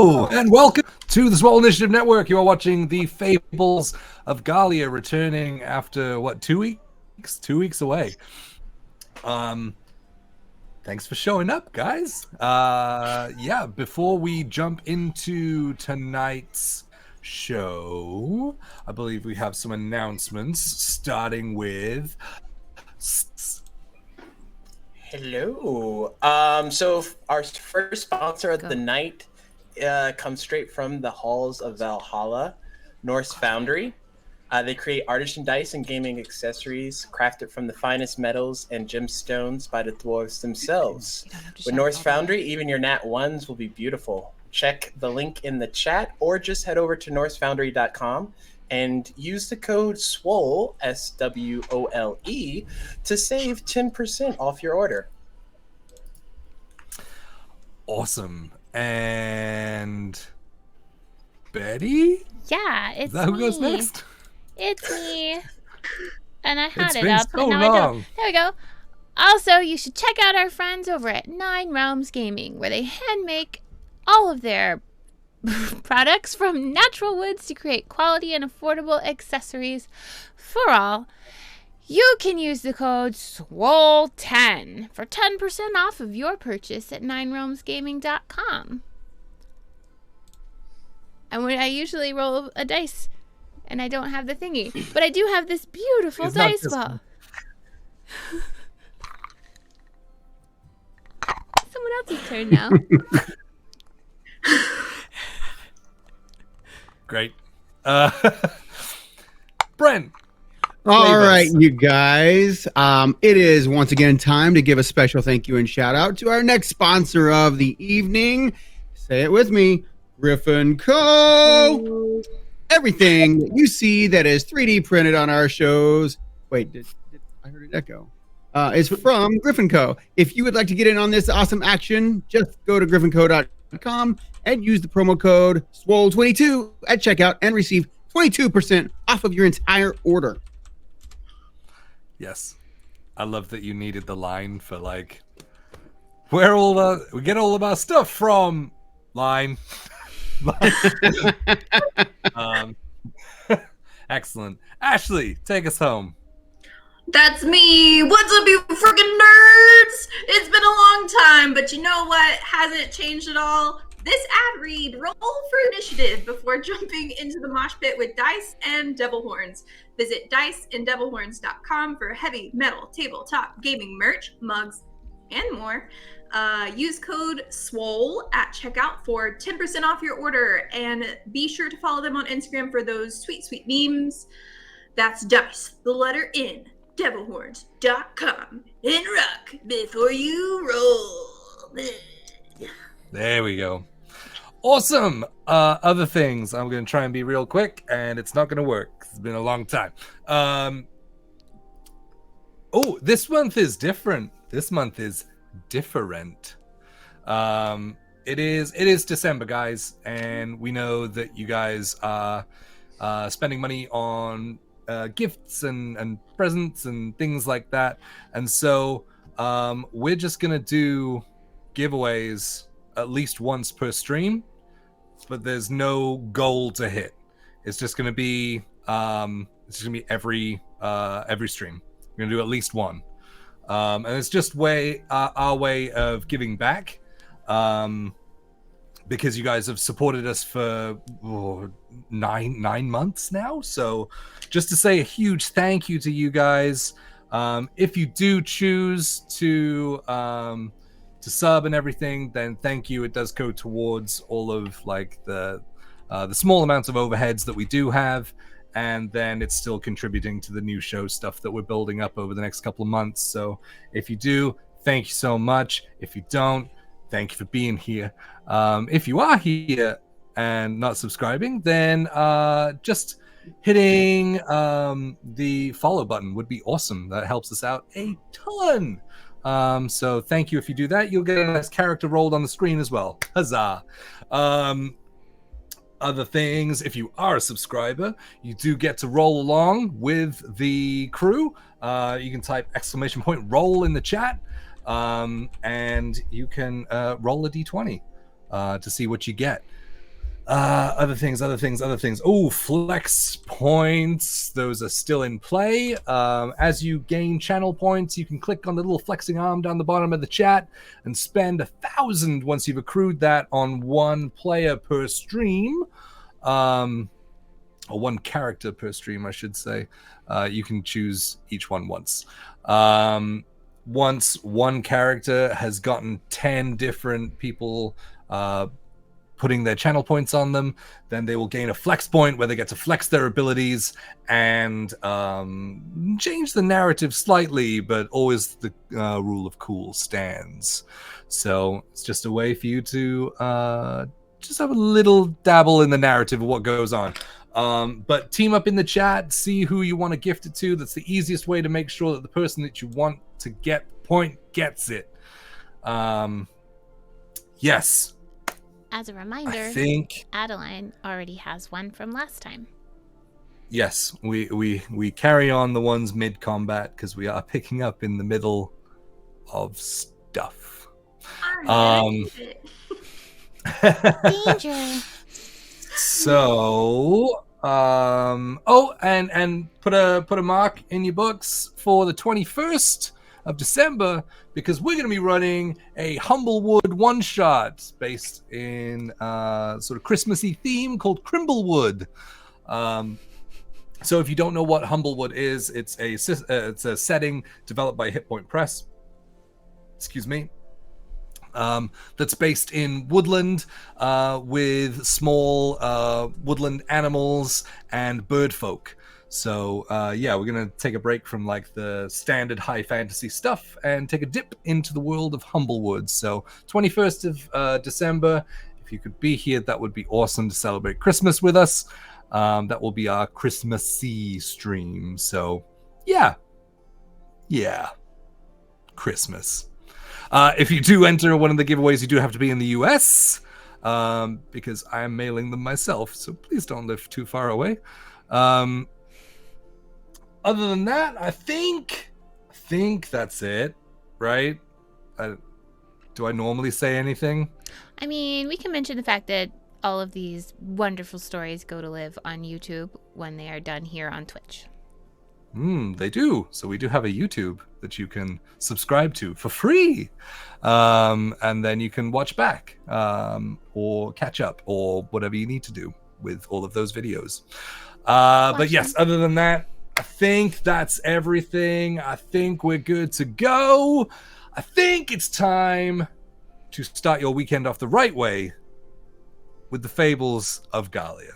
Hello, and welcome to the Small Initiative Network. You are watching the Fables of Gahlia returning after, 2 weeks? 2 weeks away. Thanks for showing up, guys. Before we jump into tonight's show, I believe we have some announcements, starting with... Hello. So our first sponsor of the night comes straight from the halls of Valhalla, Norse Foundry. They create artisan dice and gaming accessories crafted from the finest metals and gemstones by the dwarves themselves. With Norse Foundry, even your Nat 1s will be beautiful. Check the link in the chat or just head over to norsefoundry.com and use the code SWOLE, S-W-O-L-E, to save 10% off your order. Awesome. And Betty? Yeah, it's Is that who me. goes next? It's me. And I had It's it been up, so but now I long. don't. There we go. Also, you should check out our friends over at Nine Realms Gaming, where they hand make all of their products from natural woods to create quality and affordable accessories for all. You can use the code SWOLE10 for 10% off of your purchase at ninerealmsgaming.com. And when I usually roll a dice, and I don't have the thingy, but I do have this beautiful dice ball. Someone else's turn now. Great. Brent. All right, you guys. It is once again time to give a special thank you and shout out to our next sponsor of the evening. Say it with me, Griffin Co. Everything that you see that is 3D printed on our shows. Wait, did I heard it echo? Is from Griffin Co. If you would like to get in on this awesome action, just go to griffinco.com and use the promo code SWOLE22 at checkout and receive 22% off of your entire order. Yes. I love that you needed the line for like, where we get all of our stuff from line. Excellent. Ashley, take us home. That's me. What's up, you freaking nerds? It's been a long time, but you know what hasn't changed at all? This ad read, roll for initiative before jumping into the mosh pit with dice and devil horns. Visit diceanddevilhorns.com for heavy metal tabletop gaming merch, mugs, and more. Use code SWOLE at checkout for 10% off your order, and be sure to follow them on Instagram for those sweet, sweet memes. That's dice, the letter N, devilhorns.com, and rock before you roll. There we go. Awesome. Other things. I'm going to try and be real quick, and it's not going to work. It's been a long time. This month is different. This month is different. It is December, guys, and we know that you guys are spending money on gifts and presents and things like that. And so we're just going to do giveaways at least once per stream, but there's no goal to hit. It's just going to be every stream. We're going to do at least one, and it's just our way of giving back, because you guys have supported us for 9 months now. So just to say a huge thank you to you guys. If you do choose to sub and everything, then thank you. It does go towards all of like the small amounts of overheads that we do have, and then it's still contributing to the new show stuff that we're building up over the next couple of months. So if you do, thank you so much. If you don't, thank you for being here. If you are here and not subscribing, then just hitting the follow button would be awesome. That helps us out a ton. So thank you. If you do that, you'll get a nice character rolled on the screen as well. Huzzah. Other things, if you are a subscriber, you do get to roll along with the crew. You can type !roll in the chat, and you can roll a d20 to see what you get. Other things. Oh, flex points. Those are still in play. As you gain channel points, you can click on the little flexing arm down the bottom of the chat and spend 1,000 once you've accrued that on one player per stream. Or one character per stream, I should say. You can choose each one once. Once one character has gotten 10 different people putting their channel points on them, then they will gain a flex point where they get to flex their abilities and change the narrative slightly, but always the rule of cool stands. So it's just a way for you to just have a little dabble in the narrative of what goes on. But team up in the chat, see who you want to gift it to. That's the easiest way to make sure that the person that you want to get point gets it. Yes. As a reminder, I think Adeline already has one from last time. yes, we carry on the ones mid combat because we are picking up in the middle of stuff. Danger. So oh, and put a mark in your books for the 21st of December, because we're going to be running a Humblewood one-shot based in sort of Christmassy theme called Crimblewood. So if you don't know what Humblewood is, it's a setting developed by Hit Point Press. Excuse me. That's based in woodland with small woodland animals and bird folk. So yeah, we're gonna take a break from like the standard high fantasy stuff and take a dip into the world of Humblewood. So 21st of December, if you could be here, that would be awesome to celebrate Christmas with us. That will be our Christmassy stream. So yeah, Christmas. If you do enter one of the giveaways, you do have to be in the US because I am mailing them myself. So please don't live too far away. Other than that, I think that's it, right? Do I normally say anything? I mean, we can mention the fact that all of these wonderful stories go to live on YouTube when they are done here on Twitch. They do. So we do have a YouTube that you can subscribe to for free. And then you can watch back or catch up or whatever you need to do with all of those videos. But yes, other than that, I think that's everything. I think we're good to go. I think it's time to start your weekend off the right way with the Fables of Gahlia.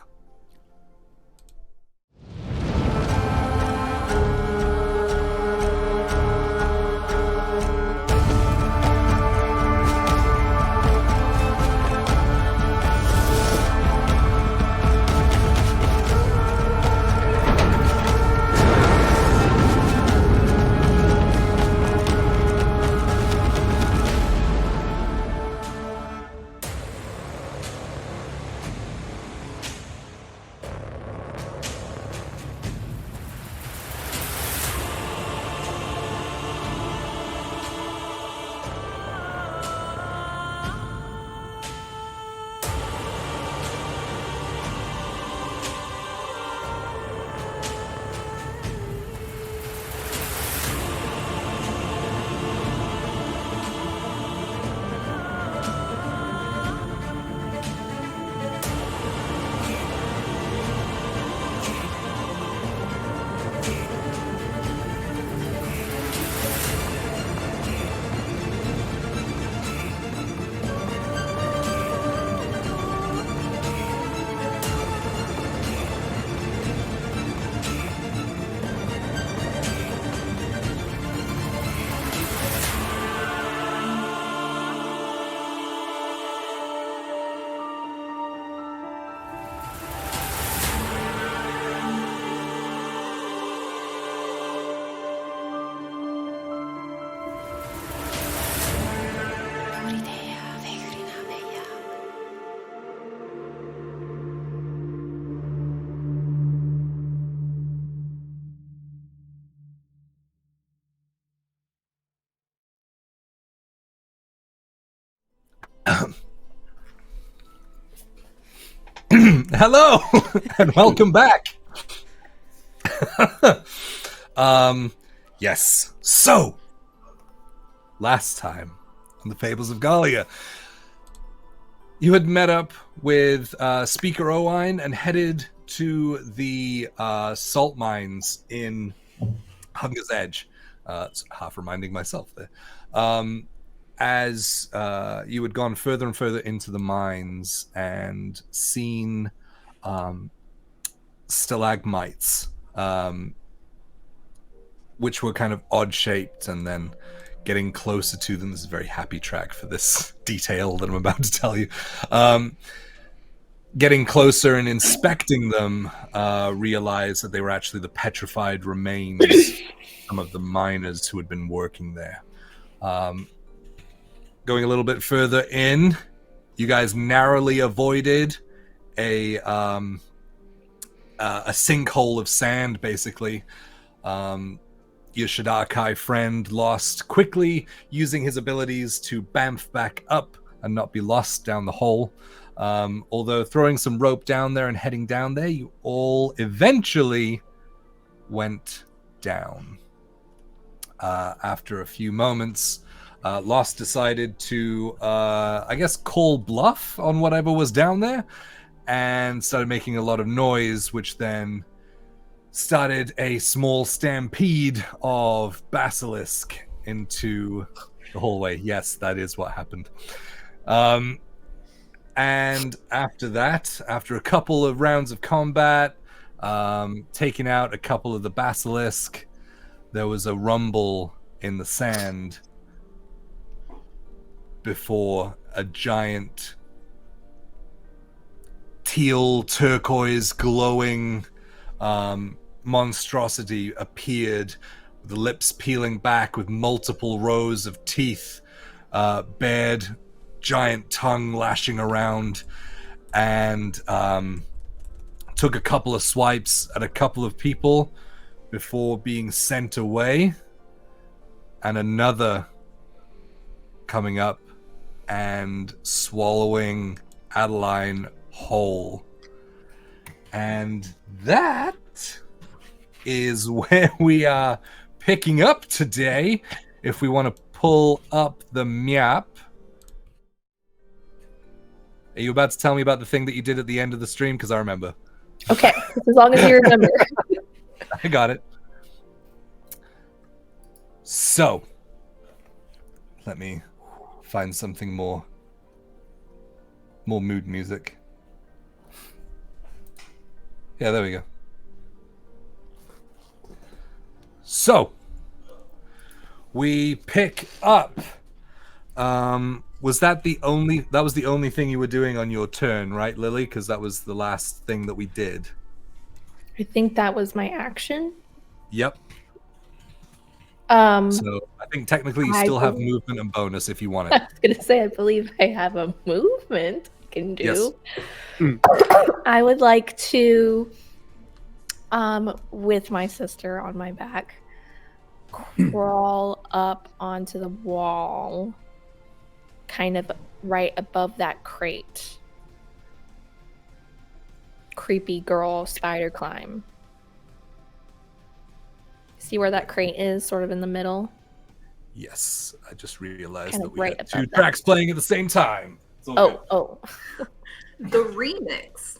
Hello and welcome back. Yes. So, last time on the Fables of Gahlia, you had met up with Speaker Owain and headed to the salt mines in Hunger's Edge. Half reminding myself there. As you had gone further and further into the mines and seen stalagmites, which were kind of odd-shaped, and then getting closer to them. This is a very happy track for this detail that I'm about to tell you. Getting closer and inspecting them, realized that they were actually the petrified remains of some of the miners who had been working there. Going a little bit further in, you guys narrowly avoided a sinkhole of sand, basically. Your Shadakai friend lost quickly, using his abilities to bamf back up and not be lost down the hole. Although throwing some rope down there and heading down there, you all eventually went down. After a few moments, Lost decided to, call bluff on whatever was down there, and started making a lot of noise, which then started a small stampede of basilisk into the hallway. Yes, that is what happened. And after that, after a couple of rounds of combat, taking out a couple of the basilisk, there was a rumble in the sand before a giant teal, turquoise, glowing monstrosity appeared, with the lips peeling back with multiple rows of teeth, bared, giant tongue lashing around, and took a couple of swipes at a couple of people before being sent away, and another coming up and swallowing Adeline whole. And that is where we are picking up today. If we want to pull up the map. Are you about to tell me about the thing that you did at the end of the stream? Because I remember. Okay, as long as you remember. I got it. So, let me find something more mood music. Yeah, there we go. So, we pick up. Was that the only thing you were doing on your turn, right, Lily? Because that was the last thing that we did. I think that was my action. Yep. So I think technically you still have movement and bonus if you want it. I was gonna say, I believe I have a movement I can do. Yes. I would like to, with my sister on my back, crawl up onto the wall, kind of right above that crate. Creepy girl spider climb. See where that crate is, sort of in the middle? Yes, I just realized Kind that of we right had above two that. tracks playing at the same time. It's all good. Oh. The remix.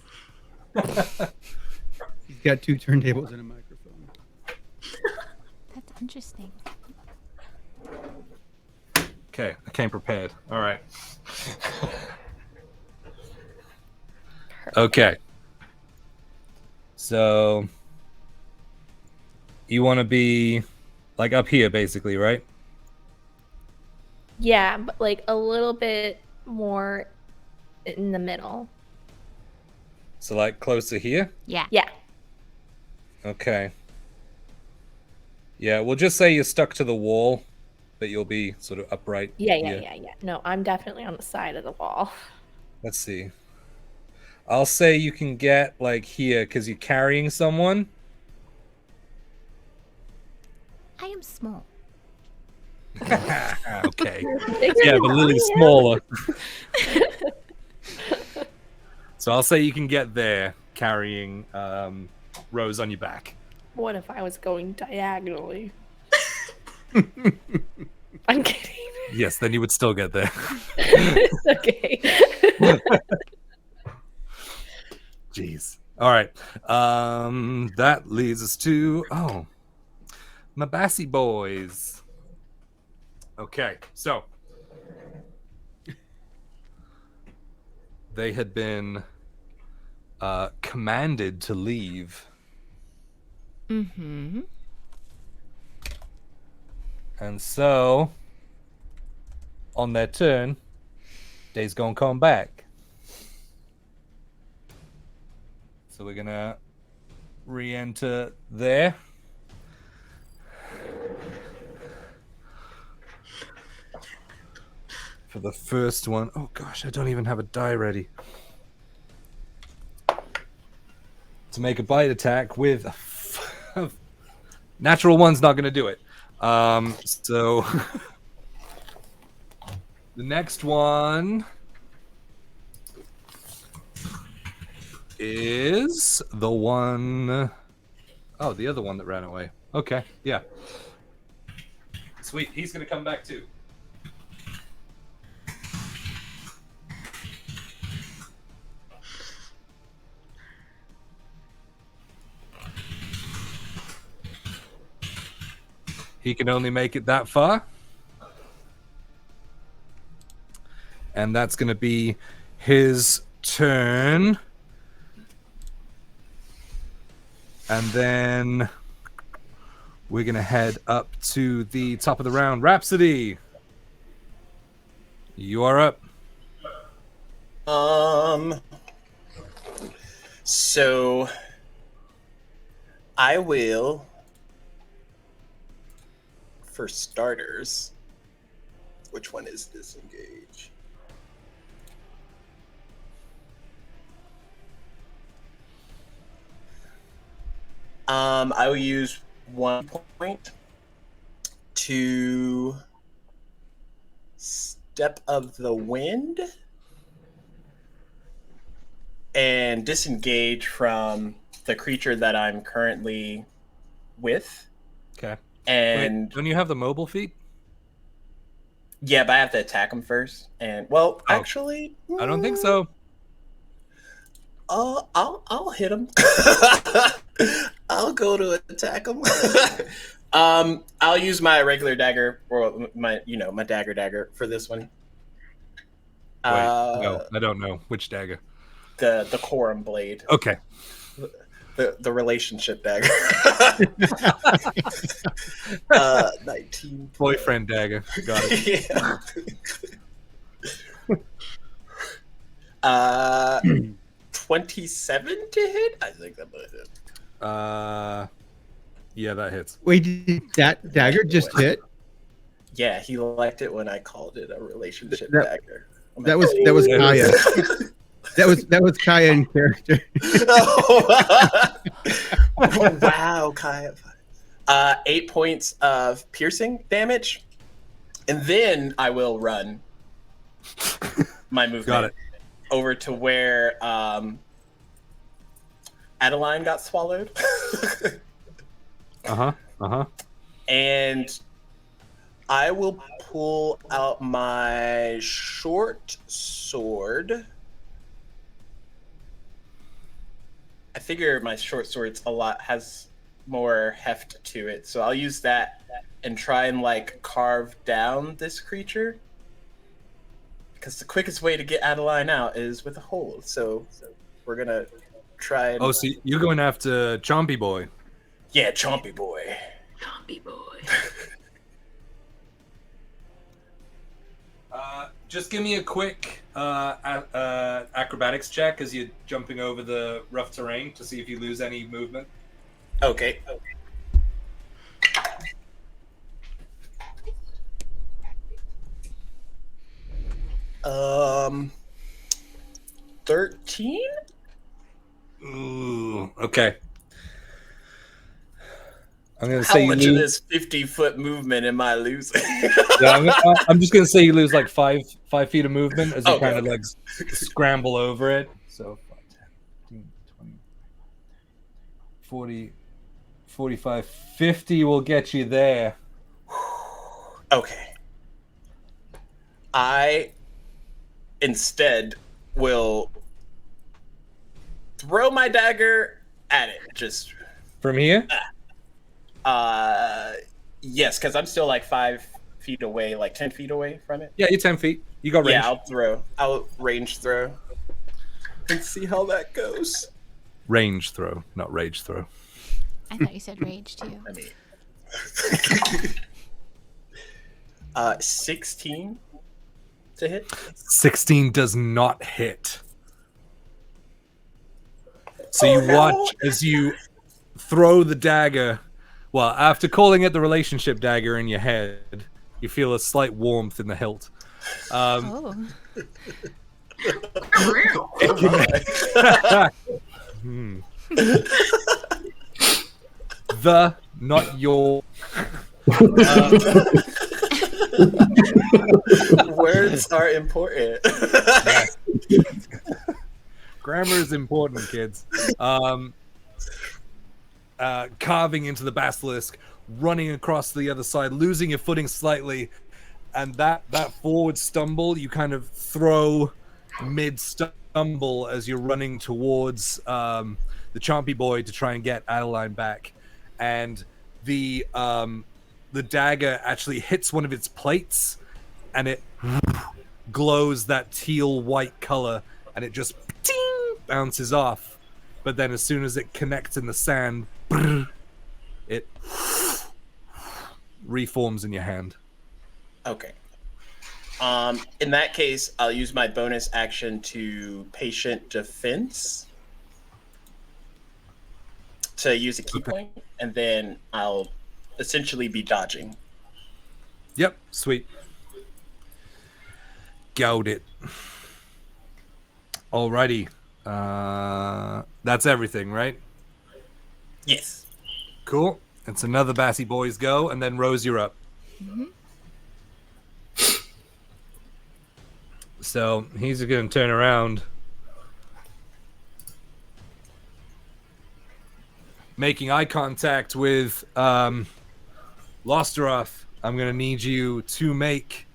He's got 2 turntables and a microphone. That's interesting. Okay, I came prepared. All right. Okay. So you want to be like up here, basically, right? Yeah, but like a little bit more in the middle. So like closer here? Yeah. Yeah. Okay. Yeah, we'll just say you're stuck to the wall, but you'll be sort of upright. Yeah. No, I'm definitely on the side of the wall. Let's see. I'll say you can get like here because you're carrying someone. I am small. Okay. Bigger Yeah, than but I Lily's am. smaller. So I'll say you can get there carrying Rose on your back. What if I was going diagonally? I'm kidding. Yes, then you would still get there. Okay. Jeez. All right. That leads us to Mabassi boys. Okay, so they had been commanded to leave. Mm-hmm. And so, on their turn, they's gonna come back. So we're gonna re-enter there. For the first one. Oh gosh, I don't even have a die ready. To make a bite attack with natural one's not gonna do it. So the next one is the one the other one that ran away. Okay, yeah. Sweet, he's gonna come back too. He can only make it that far. And that's going to be his turn. And then we're going to head up to the top of the round. Rhapsody, you are up. So I will, for starters, which one is disengage? I will use 1 point to Step of the Wind and disengage from the creature that I'm currently with. Okay. And wait, don't you have the mobile feat? Yeah, but I have to attack him first. And actually, I don't think so. I'll hit him. I'll go to attack him. I'll use my regular dagger, or my dagger for this one. Wait, no, I don't know which dagger. The Corum blade. Okay. The relationship dagger. 19. Boyfriend dagger. Got it. Yeah. 27 to hit? I think that might hit. Yeah, that hits. Wait, did that dagger just hit? Yeah, he liked it when I called it a relationship That- dagger. That was Kaya. That was Kaya in character. Oh, wow, Kaya. 8 points of piercing damage, and then I will run my movement Got it. over to where Adeline got swallowed. And I will pull out my short sword. I figure my short sword's has more heft to it, so I'll use that and try and carve down this creature. Because the quickest way to get Adeline out is with a hold. So we're gonna try. And... Oh, so you're going after Chompy Boy? Yeah, Chompy Boy. Chompy boy. Just give me a quick acrobatics check as you're jumping over the rough terrain to see if you lose any movement. Okay. 13? Ooh, okay. I'm gonna How say much you of lose. this 50-foot movement am I losing? Yeah, I'm just gonna say you lose 5 feet of movement as you Okay, kind of scramble over it. So 40, 45, 50 will get you there. Okay. I instead will throw my dagger at it. Just From here? yes, because I'm still like 5 feet away, like 10 feet away from it. Yeah, you're 10 feet. You got range. Yeah, I'll throw. I'll range throw. And see how that goes. Range throw, not rage throw. I thought you said rage too. I mean, 16 to hit. 16 does not hit. So you watch as you throw the dagger. Well, after calling it the relationship dagger in your head, you feel a slight warmth in the hilt. Oh. The, not your. Words are important. Grammar is important, kids. Carving into the basilisk, running across the other side, losing your footing slightly, and that forward stumble you kind of throw mid stumble as you're running towards the Chompy Boy to try and get Adeline back, and the dagger actually hits one of its plates, and it glows that teal white color, and it just bounces off. But then as soon as it connects in the sand, it reforms in your hand. Okay. In that case, I'll use my bonus action to patient defense to use a key point, and then I'll essentially be dodging. Yep, sweet. Gout it. Alrighty. That's everything, right? Yes. Cool. It's another Bassy Boys go, and then Rose, you're up. Mm-hmm. So he's going to turn around, making eye contact with Losteroth. I'm going to need you to make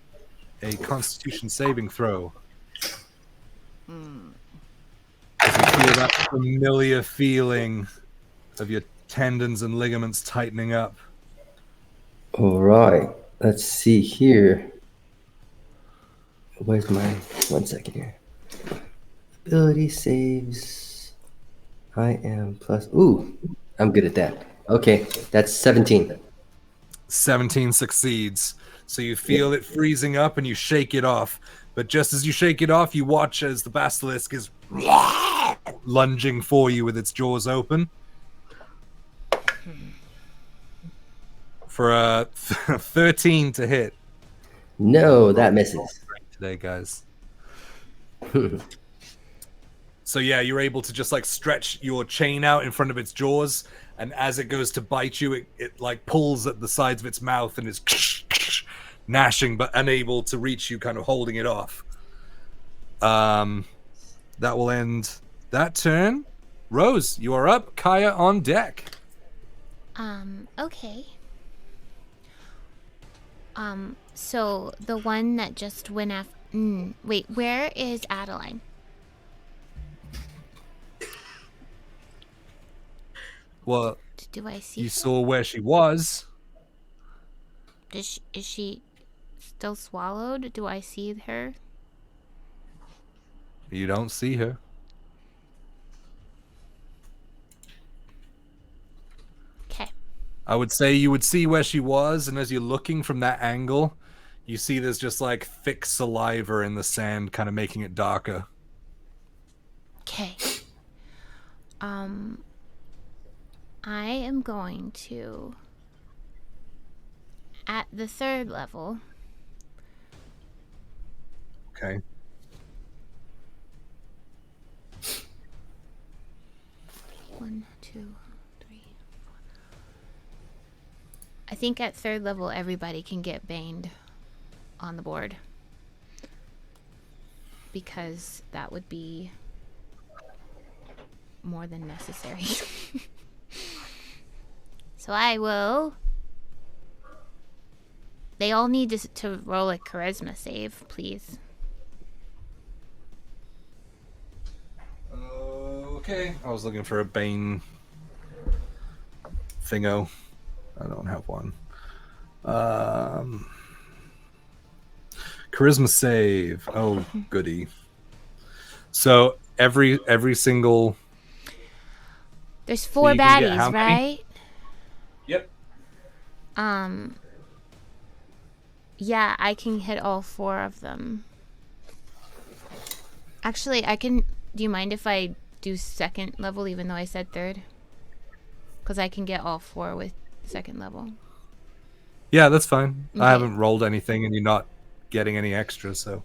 a Constitution saving throw. As you feel that familiar feeling of your tendons and ligaments tightening up. All right. Let's see here. Where's my 1 second here? Ability saves. I am plus. Ooh, I'm good at that. Okay, that's 17. 17 succeeds. So you feel it freezing up and you shake it off. But just as you shake it off, you watch as the basilisk is lunging for you with its jaws open. For a 13 to hit. No, that misses. Today, guys. So yeah, you're able to just like stretch your chain out in front of its jaws, and as it goes to bite you, it like pulls at the sides of its mouth and is gnashing but unable to reach you, kind of holding it off. That will end that turn. Rose, you are up. Kaya on deck. Okay. So the one that just went after. Wait, where is Adeline? Well, Do I see you her? saw where she was. Is she still swallowed? Do I see her? You don't see her. Okay. I would say you would see where she was, and as you're looking from that angle, you see there's just like thick saliva in the sand, kind of making it darker. Okay. I am going to, at the 3rd level, Okay. One, two, three, four. I think at 3rd level, everybody can get baned on the board. Because that would be more than necessary. So I will. They all need to roll a charisma save, please. Okay. I was looking for a Bane thingo. I don't have one. Charisma save. Oh, goody. So every single. There's 4 you can get how baddies, many? right? Yep. Yeah, I can hit all 4 of them. Actually, I can. Do you mind if I do second level, even though I said third? Because I can get all 4 with second level. Yeah, that's fine. Okay. I haven't rolled anything, and you're not getting any extra, so.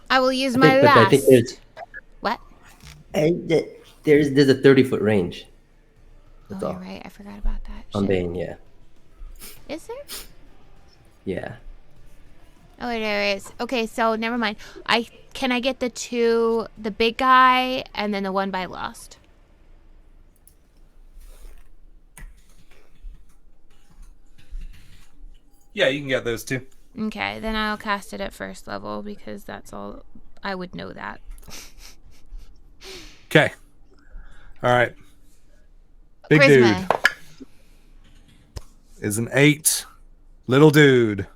I will use my but I last. think there's What? there's a 30-foot range. That's Oh, all. you're right. I forgot about that. On Shit. Bane, yeah. Is there? Yeah. Oh, there is. Okay, so never mind. Can I get the big guy and then the one by Lost? Yeah, you can get those two. Okay, then I'll cast it at first level because that's all I would know that. Okay. All right. Big Charisma. dude is an 8. Little dude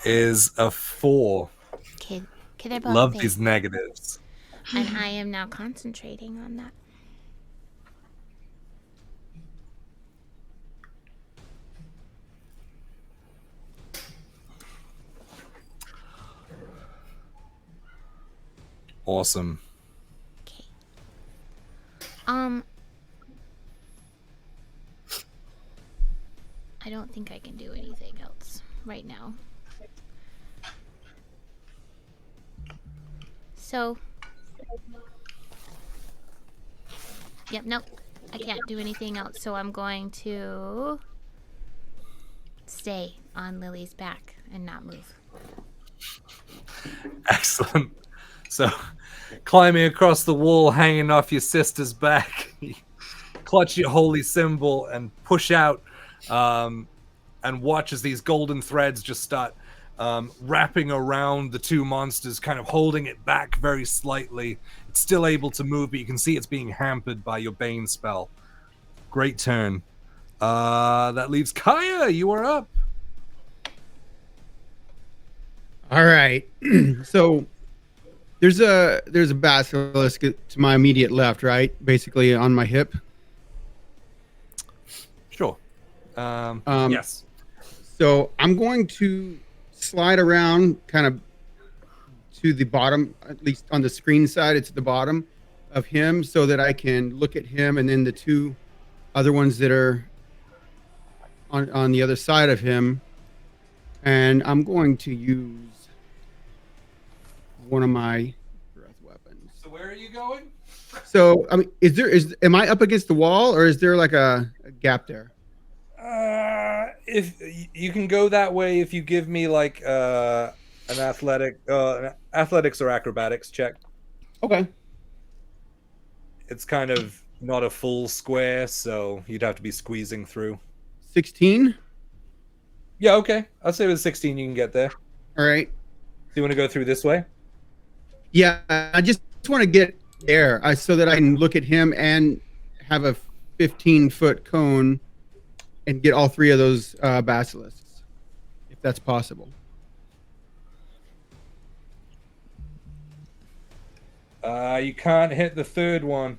is a 4. Okay, they're both Love big. these negatives. And I am now concentrating on that. Awesome. Okay. I don't think I can do anything else right now. So. Yep, nope. I can't do anything else, so I'm going to stay on Lily's back and not move. Excellent. So, climbing across the wall, hanging off your sister's back, you clutch your holy symbol and push out, and watch as these golden threads just start wrapping around the 2 monsters, kind of holding it back very slightly. It's still able to move, but you can see it's being hampered by your Bane spell. Great turn. That leaves Kaya. You are up. All right. So there's a basilisk to my immediate left, right? Basically on my hip. Sure. Yes. So I'm going to slide around kind of to the bottom, at least on the screen side, it's the bottom of him so that I can look at him and then the 2 other ones that are on the other side of him. And I'm going to use one of my breath weapons. So where are you going? So, I mean, am I up against the wall or is there like a gap there? If you can go that way, if you give me like an athletics or acrobatics check. Okay. It's kind of not a full square, so you'd have to be squeezing through. 16. Yeah, okay. I'll say with 16 you can get there. All right. Do you want to go through this way? Yeah, I just want to get there so that I can look at him and have a 15-foot cone and get all 3 of those basilisks, if that's possible. You can't hit the third one.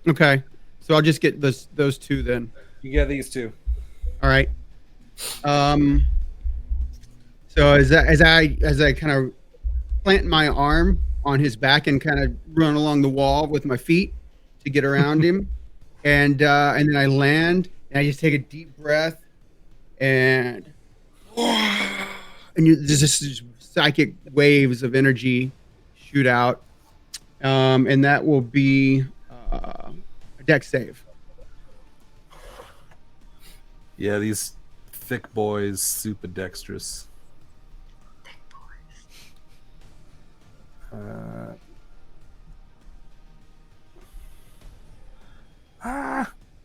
Okay, so I'll just get those 2 then. You get these 2. All right. So as I kind of plant my arm on his back and kind of run along the wall with my feet to get around him, and then I land and I just take a deep breath and there's just psychic waves of energy shoot out, and that will be a dex save. Yeah, these thick boys, super dexterous. Thick boys.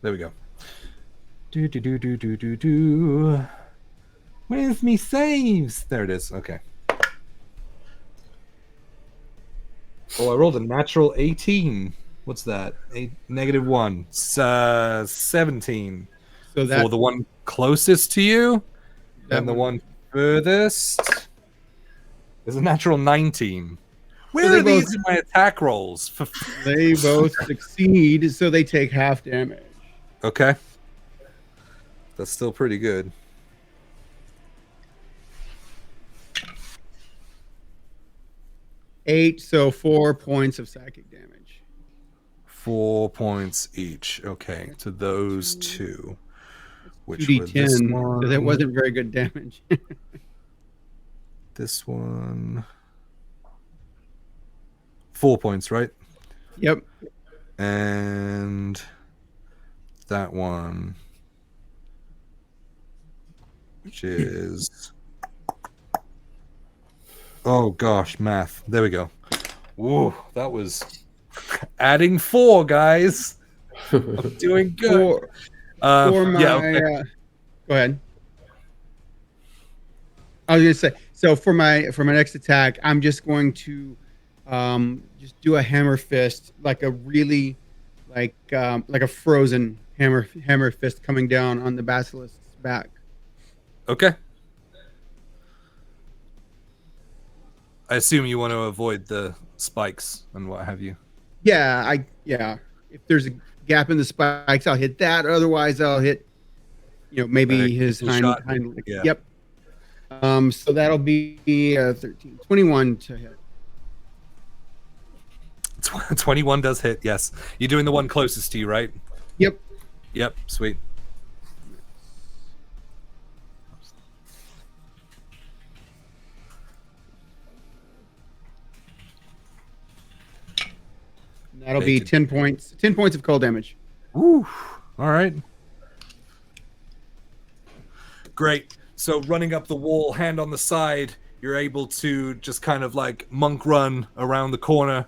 There we go. Do. Where's me saves? There it is. Okay. Oh, I rolled a natural 18. What's that? -1. 17. So that For the one closest to you, that and the one furthest is a natural 19. Where they are these both- in my attack rolls? they both succeed, so they take half damage. Okay. That's still pretty good. Eight, so 4 points of psychic damage. 4 points each. Okay, to those two. Which were 2d10, this so that one, wasn't very good damage. this one. 4 points, right? Yep. And that one, which is, oh gosh, math. There we go. Whoa, that was adding 4, guys. I'm doing good. For my, yeah, okay. Go ahead. I was gonna say, so for my next attack, I'm just going to just do a hammer fist, like a really like a frozen hammer fist coming down on the basilisk's back. Okay. I assume you want to avoid the spikes and what have you. Yeah. If there's a gap in the spikes, I'll hit that. Otherwise, I'll hit, maybe his hind. Yeah. Yep. So that'll be 13, 21 to hit. 21 does hit, yes. You're doing the one closest to you, right? Yep. Yep, sweet. That'll be 10 points. 10 points of cold damage. Woo. All right. Great. So running up the wall, hand on the side, you're able to just kind of like monk run around the corner,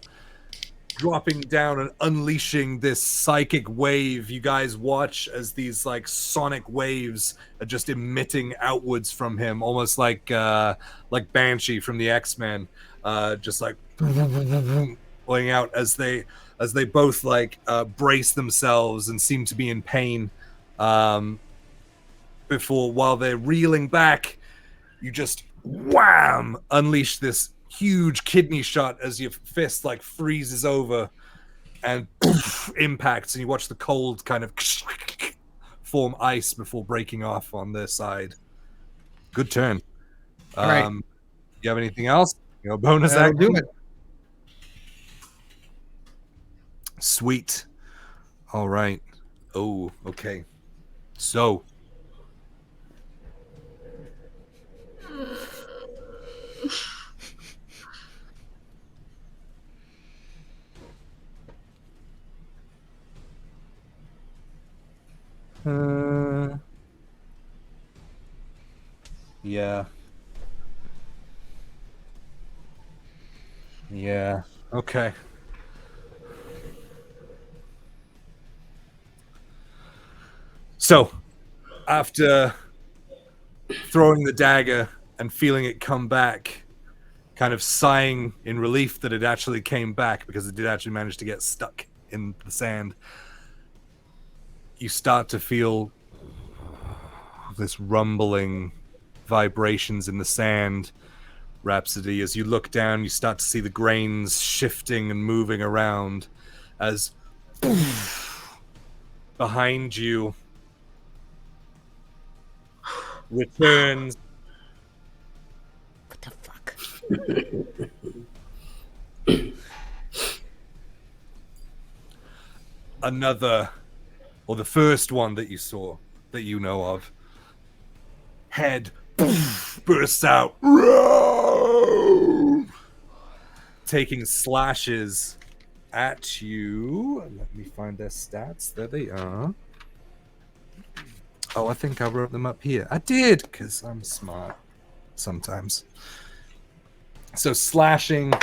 dropping down and unleashing this psychic wave. You guys watch as these like sonic waves are just emitting outwards from him, almost like Banshee from the X-Men, just like going out as they both like brace themselves and seem to be in pain. While they're reeling back, you just wham unleash this huge kidney shot as your fist like freezes over and impacts, and you watch the cold kind of form ice before breaking off on their side. Good turn. All right. You have anything else? Bonus That'll action? do it. Sweet. All right. Oh, okay. So yeah. Okay. So, after throwing the dagger and feeling it come back, kind of sighing in relief that it actually came back because it did actually manage to get stuck in the sand, you start to feel this rumbling vibrations in the sand. Rhapsody, as you look down, you start to see the grains shifting and moving around as behind you returns What the fuck? another, or the first one that you saw, that you know of. Head bursts out, taking slashes at you. Let me find their stats. There they are. Oh, I think I wrote them up here. I did, because I'm smart sometimes. So slashing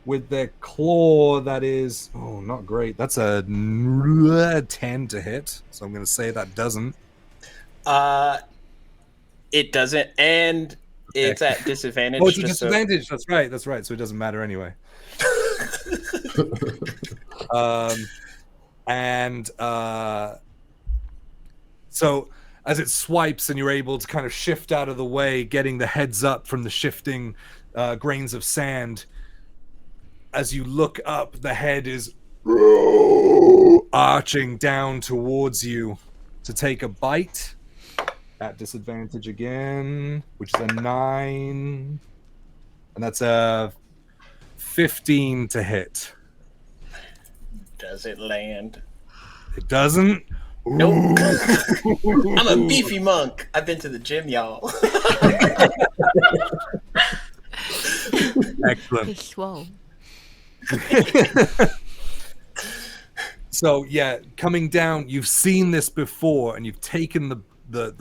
with their claw. That is, oh, not great. That's a 10 to hit. So I'm going to say that doesn't. It doesn't, and it's at disadvantage. Oh, it's a disadvantage. That's right. So it doesn't matter anyway. So as it swipes and you're able to kind of shift out of the way, getting the heads up from the shifting grains of sand, as you look up, the head is arching down towards you to take a bite. At disadvantage again, which is a 9. And that's a 15 to hit. Does it land? It doesn't? Nope. I'm a beefy monk. I've been to the gym, y'all. Excellent. He's swole. So, yeah, coming down, you've seen this before, and you've taken the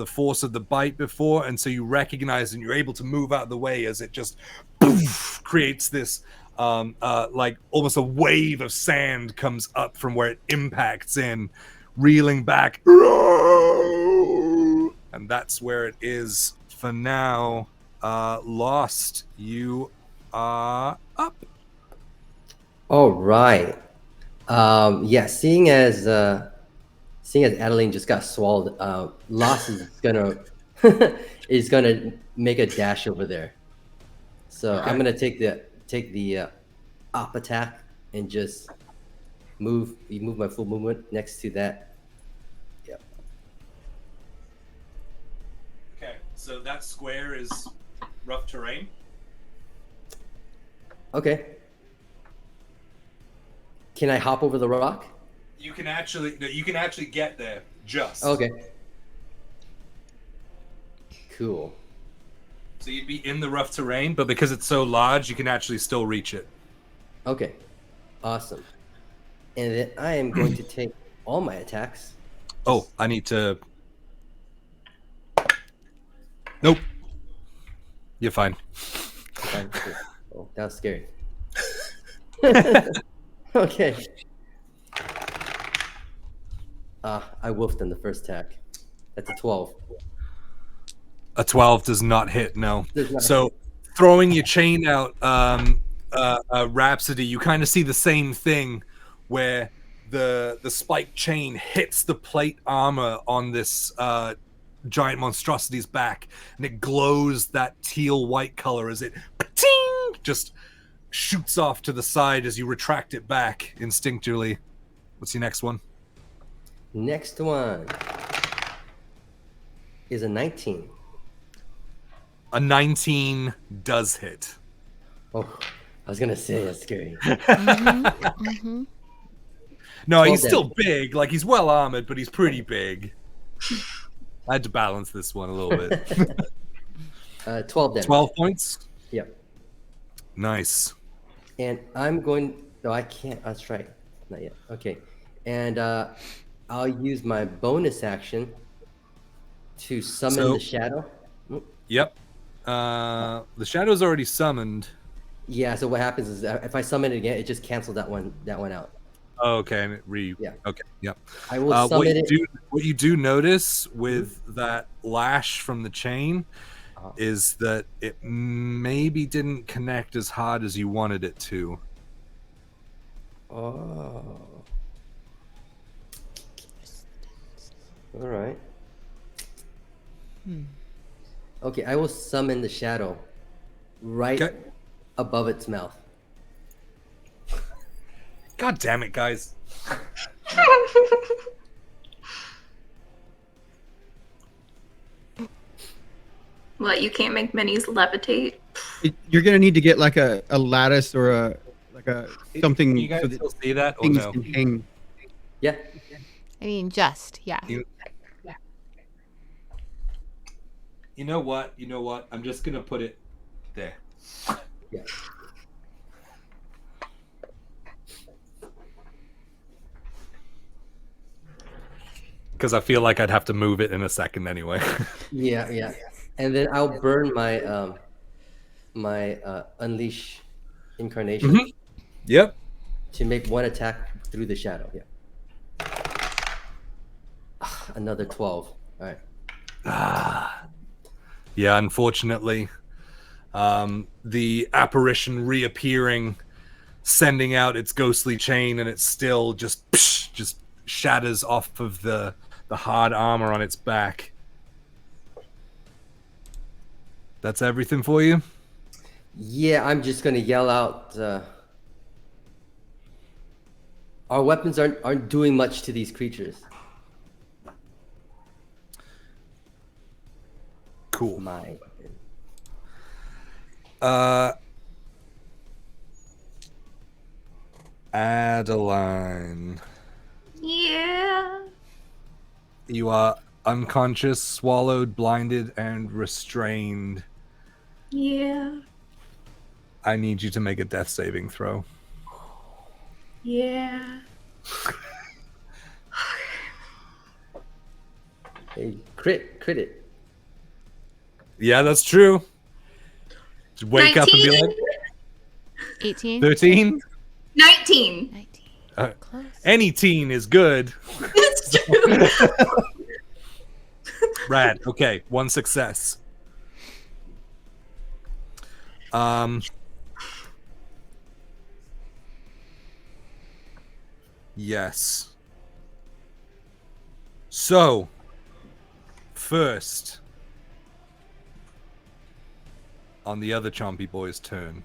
force of the bite before, and so you recognize and you're able to move out of the way as it just poof, creates this like almost a wave of sand comes up from where it impacts in, reeling back, and that's where it is for now. Lost, you are up. All right. Yeah, seeing as Adeline just got swallowed, Lost is gonna make a dash over there. So okay. I'm gonna take the up attack and just move my full movement next to that. Yep. Okay, so that square is rough terrain. Okay. Can I hop over the rock? You can actually get there. Just okay. Cool. So you'd be in the rough terrain, but because it's so large, you can actually still reach it. Okay. Awesome. And then I am going to take all my attacks. Oh, I need to. Nope. You're fine. Oh, that was scary. Okay. I wolfed in the first attack. That's a 12. A 12 does not hit, no. So hit. Throwing your chain out, Rhapsody, you kind of see the same thing where the spiked chain hits the plate armor on this giant monstrosity's back, and it glows that teal white color as it just shoots off to the side as you retract it back instinctually. What's your next one? Next one is a 19. A 19 does hit. Oh, I was gonna say that's scary. No, he's still big. Like, he's well armored, but he's pretty big. I had to balance this one a little bit. 12 damage. 12 points? Yep. Nice. And I'm going... No, I can't. That's right. Not yet. Okay. And I'll use my bonus action to summon the shadow. Yep. The shadow's already summoned. Yeah, so what happens is if I summon it again, it just cancels that one out. Oh, okay, and yeah. Okay, yep. I will summon what you do notice with that lash from the chain is that it maybe didn't connect as hard as you wanted it to. Oh. All right. Okay, I will summon the shadow right above its mouth. God damn it, guys. What, you can't make minis levitate? You're gonna need to get like a lattice or a something. Can you guys still see that? Or things no? can hang. Yeah. I mean, yeah. You know what? I'm just gonna put it there. Yeah. Because I feel like I'd have to move it in a second anyway. Yeah. And then I'll burn my my unleash incarnation. Yep. To make one attack through the shadow. Yeah. Another 12. All right. Yeah, unfortunately, the apparition reappearing, sending out its ghostly chain, and it still just shatters off of the hard armor on its back. That's everything for you? Yeah, I'm just gonna yell out. Our weapons aren't doing much to these creatures. Cool. My. Adeline. Yeah. You are unconscious, swallowed, blinded, and restrained. Yeah. I need you to make a death saving throw. Yeah. Hey, crit it. Yeah, that's true. Just wake up and be 19? like, 18. 13? 19. 19. Close. Any teen is good. It's true. Rad. Okay, one success. Yes. So, first, on the other Chompy Boy's turn.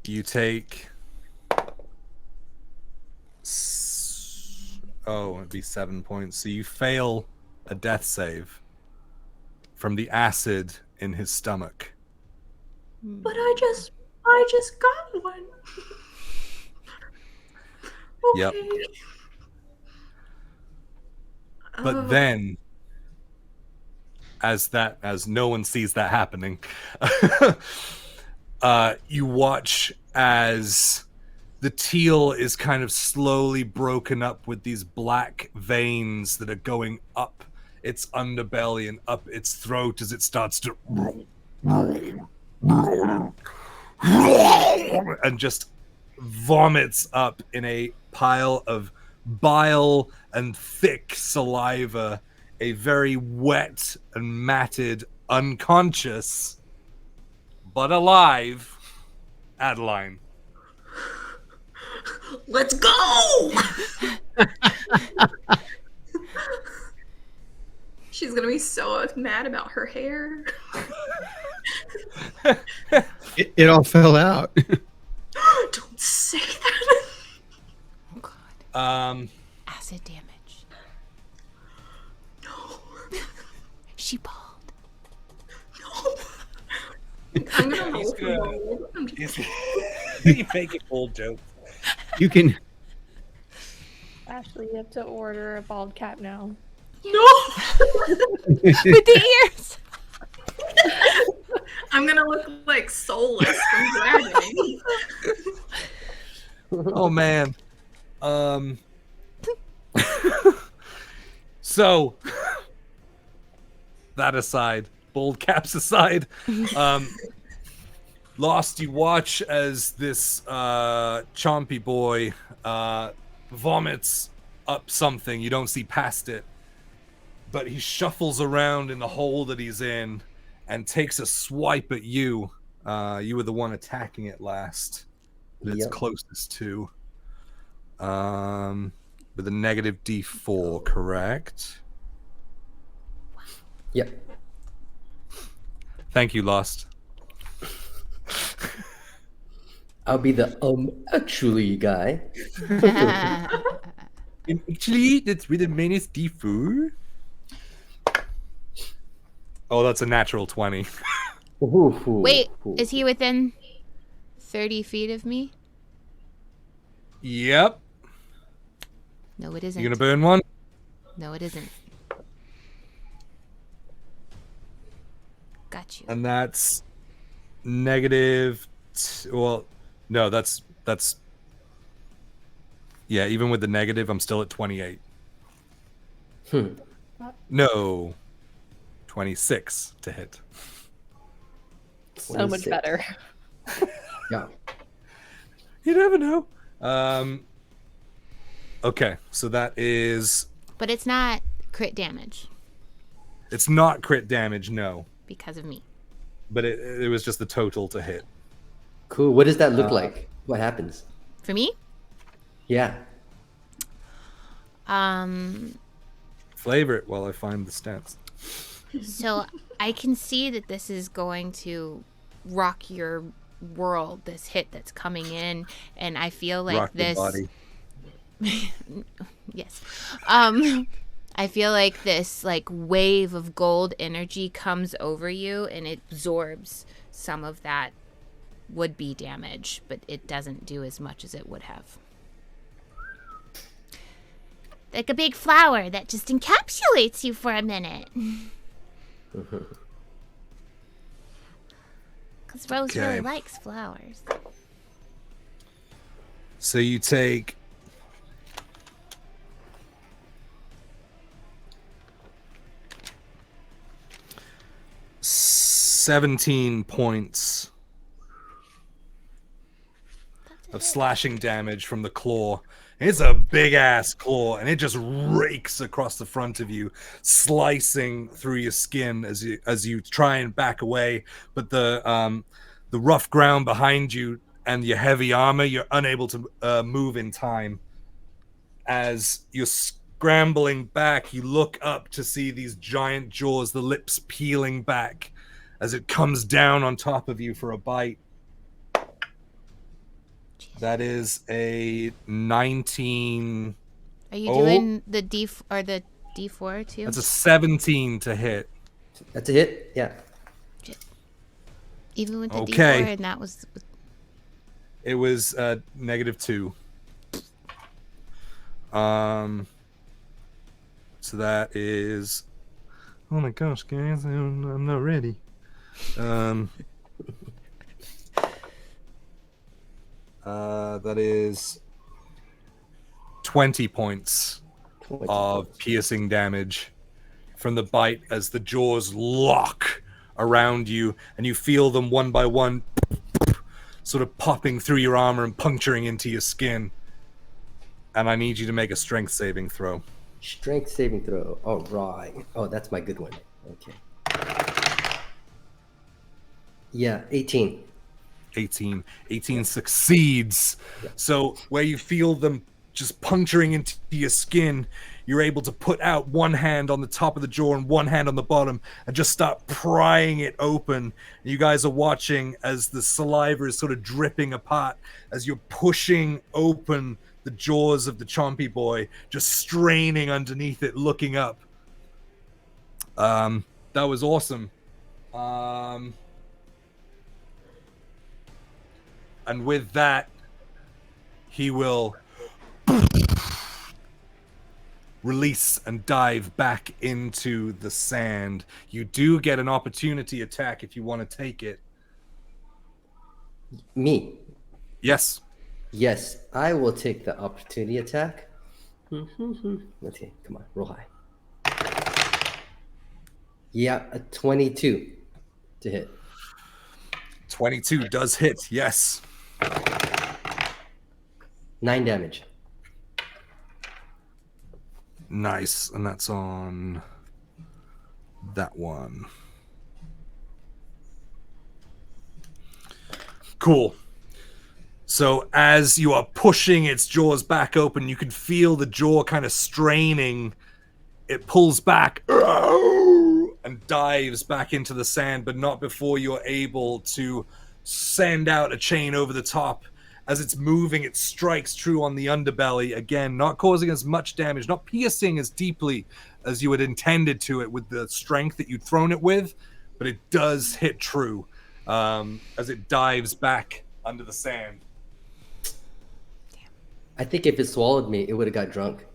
You take... it'd be 7 points. So you fail a death save from the acid in his stomach. But I just got one. Yep. Okay. But Oh. then, as no one sees that happening, you watch as the teal is kind of slowly broken up with these black veins that are going up its underbelly and up its throat as it starts to and just vomits up in a pile of bile and thick saliva, a very wet and matted, unconscious, but alive Adeline. Let's go! She's gonna be so mad about her hair. It all fell out. Don't say that. Oh, God. Um, Acid damage. No. She bald. No. I'm gonna roll for good. bold. I'm just- you make it old joke. You can. Ashley, you have to order a bald cap now. No. With the ears. I'm gonna look like Soulless from Dragon. Oh man. So that aside, bold caps aside, Lost, you watch as this Chompy Boy vomits up something. You don't see past it, but he shuffles around in the hole that he's in and takes a swipe at you. You were the one attacking it last. That it's Yep. closest to. With a negative D4, correct? Yep. Thank you, Lost. I'll be the actually guy. Actually, that's with a minus D4. Oh, that's a natural 20. Wait, is he within 30 feet of me? Yep. No, it isn't. You gonna burn one? No, it isn't. Got you. And that's negative. Well, no, that's. Yeah, even with the negative, I'm still at 28. No, 26 to hit. So much 26. better. Yeah. You never know. Okay, so that is. But it's not crit damage It's not crit damage, no. because of me. But it was just the total to hit. Cool. What does that look like? What happens? For me, Yeah. Flavor it while I find the stats. so I can see that this is going to rock your world, this hit that's coming in, and I feel like Rock your this body. yes. I feel like this like wave of gold energy comes over you and it absorbs some of that would-be damage, but it doesn't do as much as it would have. Like a big flower that just encapsulates you for a minute. Because Rose really Okay. likes flowers. So you take 17 points of slashing damage from the claw. It's a big ass claw, and it just rakes across the front of you, slicing through your skin as you try and back away. But the rough ground behind you and your heavy armor, you're unable to move in time. As you're scrambling back, you look up to see these giant jaws, the lips peeling back as it comes down on top of you for a bite. That is a 19. Are you doing the the D4 too? That's a 17 to hit. That's a hit. Yeah. Even with the Okay. D4, and that was It was -2. So that is. Oh my gosh, guys, I'm not ready. That is 20 points 20 of points. piercing damage from the bite as the jaws lock around you, and you feel them one by one sort of popping through your armor and puncturing into your skin. And I need you to make a strength saving throw. Strength saving throw. All right. Oh, that's my good one. Okay. Yeah, 18. 18 succeeds. So where you feel them just puncturing into your skin, you're able to put out one hand on the top of the jaw and one hand on the bottom and just start prying it open. You guys are watching as the saliva is sort of dripping apart as you're pushing open the jaws of the chompy boy, just straining underneath it, looking up. That was awesome. And with that, he will release and dive back into the sand. You do get an opportunity attack if you want to take it. Me. Yes. Yes, I will take the opportunity attack. Okay, come on, roll high. Yeah, a 22 to hit. 22 does hit, yes. 9 damage. Nice. And that's on that one. Cool. So as you are pushing its jaws back open, you can feel the jaw kind of straining. It pulls back and dives back into the sand, but not before you're able to send out a chain over the top. As it's moving, it strikes true on the underbelly, again, not causing as much damage, not piercing as deeply as you had intended to it with the strength that you'd thrown it with, but it does hit true as it dives back under the sand. I think if it swallowed me, it would have got drunk.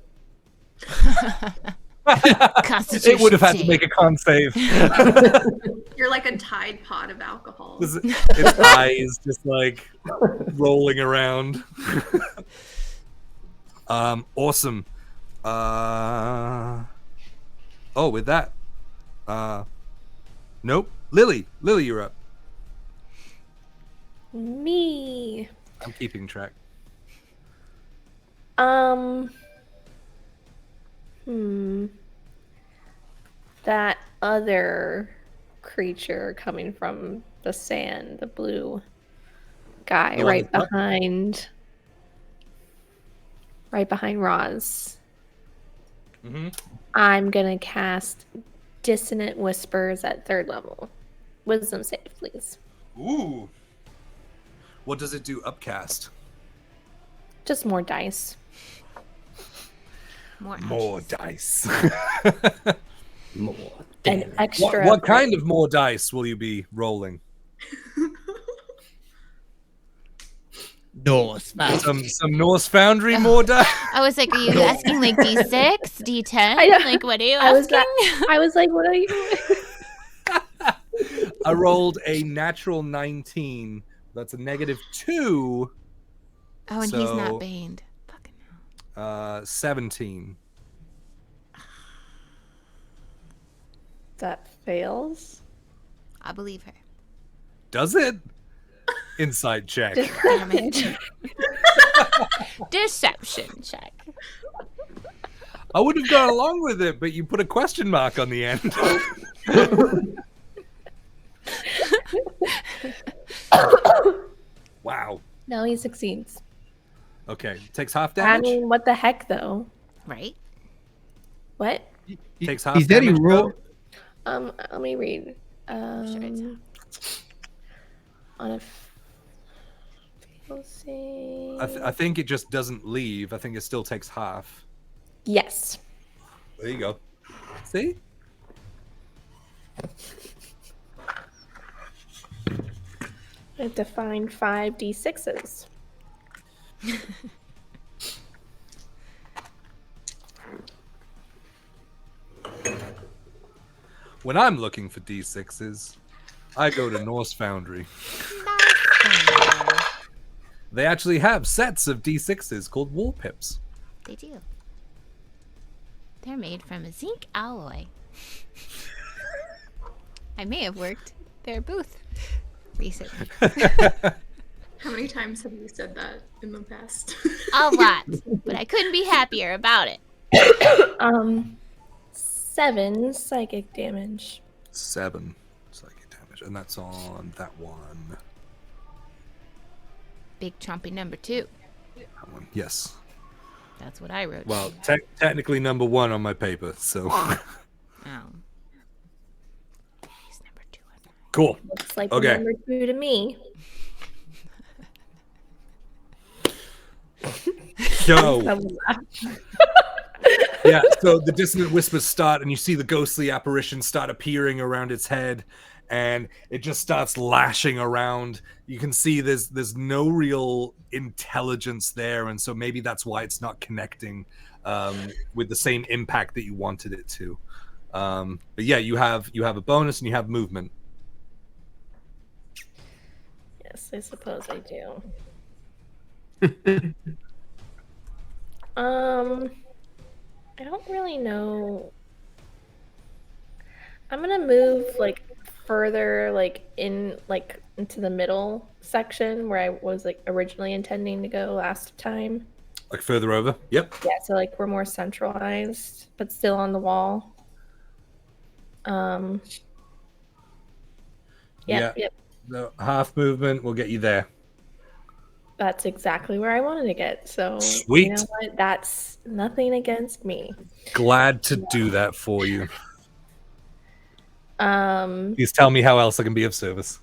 It would have had to make a con save. You're like a Tide Pod of alcohol. Its eyes just like rolling around. Awesome. With that. Nope. Lily, you're up. Me. I'm keeping track. That other creature coming from the sand, the blue guy, The one right that's up? behind Roz. Mm-hmm. I'm gonna cast Dissonant Whispers at 3rd level. Wisdom save, please. Ooh. What does it do upcast? Just more dice. More dice. More An damage. extra. What kind of more dice will you be rolling? Norse. Some Norse Foundry more dice? I was like, are you asking like D6, D10? I know. Like, what are you I was asking? I was like, what are you? I rolled a natural 19. That's a -2. Oh, and he's So- not baned. Fucking hell. 17. That fails. I believe her. Does it? Insight check. Just Damage. Deception check. I would have gone along with it, but you put a question mark on the end. Wow. No, he succeeds. Okay. Takes half I damage? mean, what the heck, though? Right? What? Takes half He said he damage. rolled. Let me read. Sure it's On a fail save. I think it just doesn't leave. I think it still takes half. Yes. There you go. See? I have to find 5d6s. When I'm looking for D6s, I go to Norse Foundry. They actually have sets of D6s called War Pips. They do. They're made from a zinc alloy. I may have worked their booth recently. How many times have you said that in the past? A lot, but I couldn't be happier about it. 7 psychic damage. 7 psychic damage, and that's on that one. Big chompy number 2. That one. Yes. That's what I wrote. Well, technically number 1 on my paper, so. Oh. He's number 2 on mine. Cool. Looks like Okay. number 2 to me. Go. Yeah, so the dissonant whispers start, and you see the ghostly apparition start appearing around its head, and it just starts lashing around. You can see there's no real intelligence there, and so maybe that's why it's not connecting with the same impact that you wanted it to. But yeah, you have a bonus and you have movement. Yes, I suppose I do. I don't really know. I'm gonna move like further into the middle section where I was like originally intending to go last time. Like further over. Yep. Yeah, so like we're more centralized, but still on the wall. Yep. The half movement will get you there. That's exactly where I wanted to get. So Sweet. You know what? That's nothing against me. Glad to do that for you. Um, Please tell me how else I can be of service.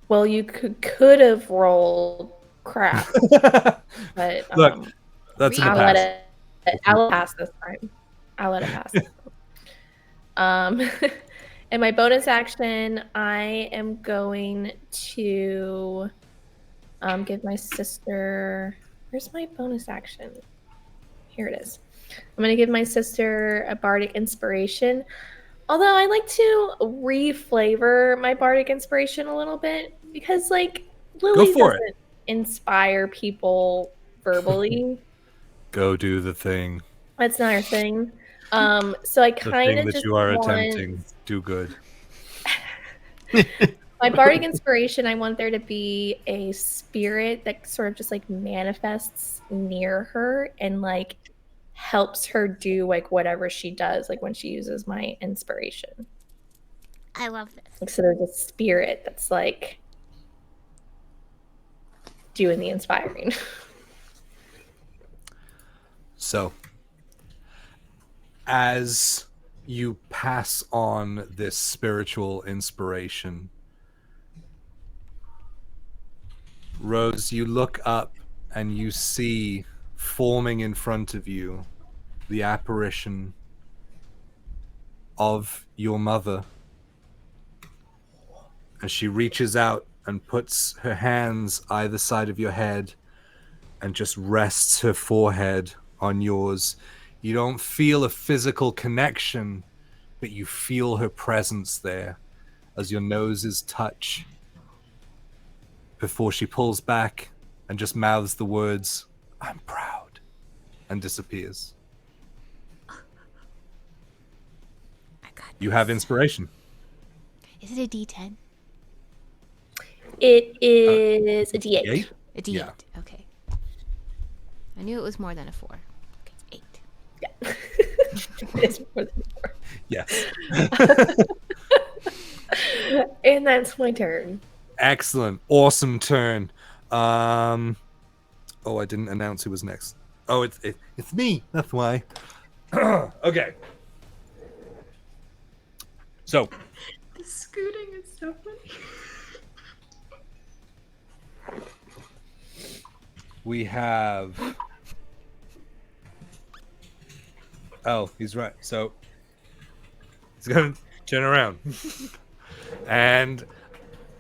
well, you could have rolled crap, but Look, that's in the I'll let past. I'll pass this time. I'll let it pass. In my bonus action, I am going to give my sister. Where's my bonus action? Here it is. I'm going to give my sister a bardic inspiration. Although I like to re-flavor my bardic inspiration a little bit because, like, Lily for it. doesn't inspire people verbally. Go do the thing. That's not her thing. So I The kind thing of that just you are want... attempting. Do good. My bardic inspiration, I want there to be a spirit that sort of just like manifests near her and like helps her do like whatever she does, like when she uses my inspiration. I love this. Like, so there's a spirit that's like doing the inspiring. So, as you pass on this spiritual inspiration, Rose, you look up and you see forming in front of you the apparition of your mother. And she reaches out and puts her hands either side of your head and just rests her forehead on yours. You don't feel a physical connection, but you feel her presence there as your noses touch before she pulls back and just mouths the words, "I'm proud," and disappears. I got You have inspiration. Is it a D10? It is a D8. Eight? A D8. Yeah. Okay. I knew it was more than a 4. Okay, it's 8. Yeah. It's more than 4. Yes. And that's my turn. Excellent. Awesome turn. Oh, I didn't announce who was next. Oh, it's me. That's why. Okay. So, The scooting is so funny. we have... Oh, he's right. So, he's going to turn around. And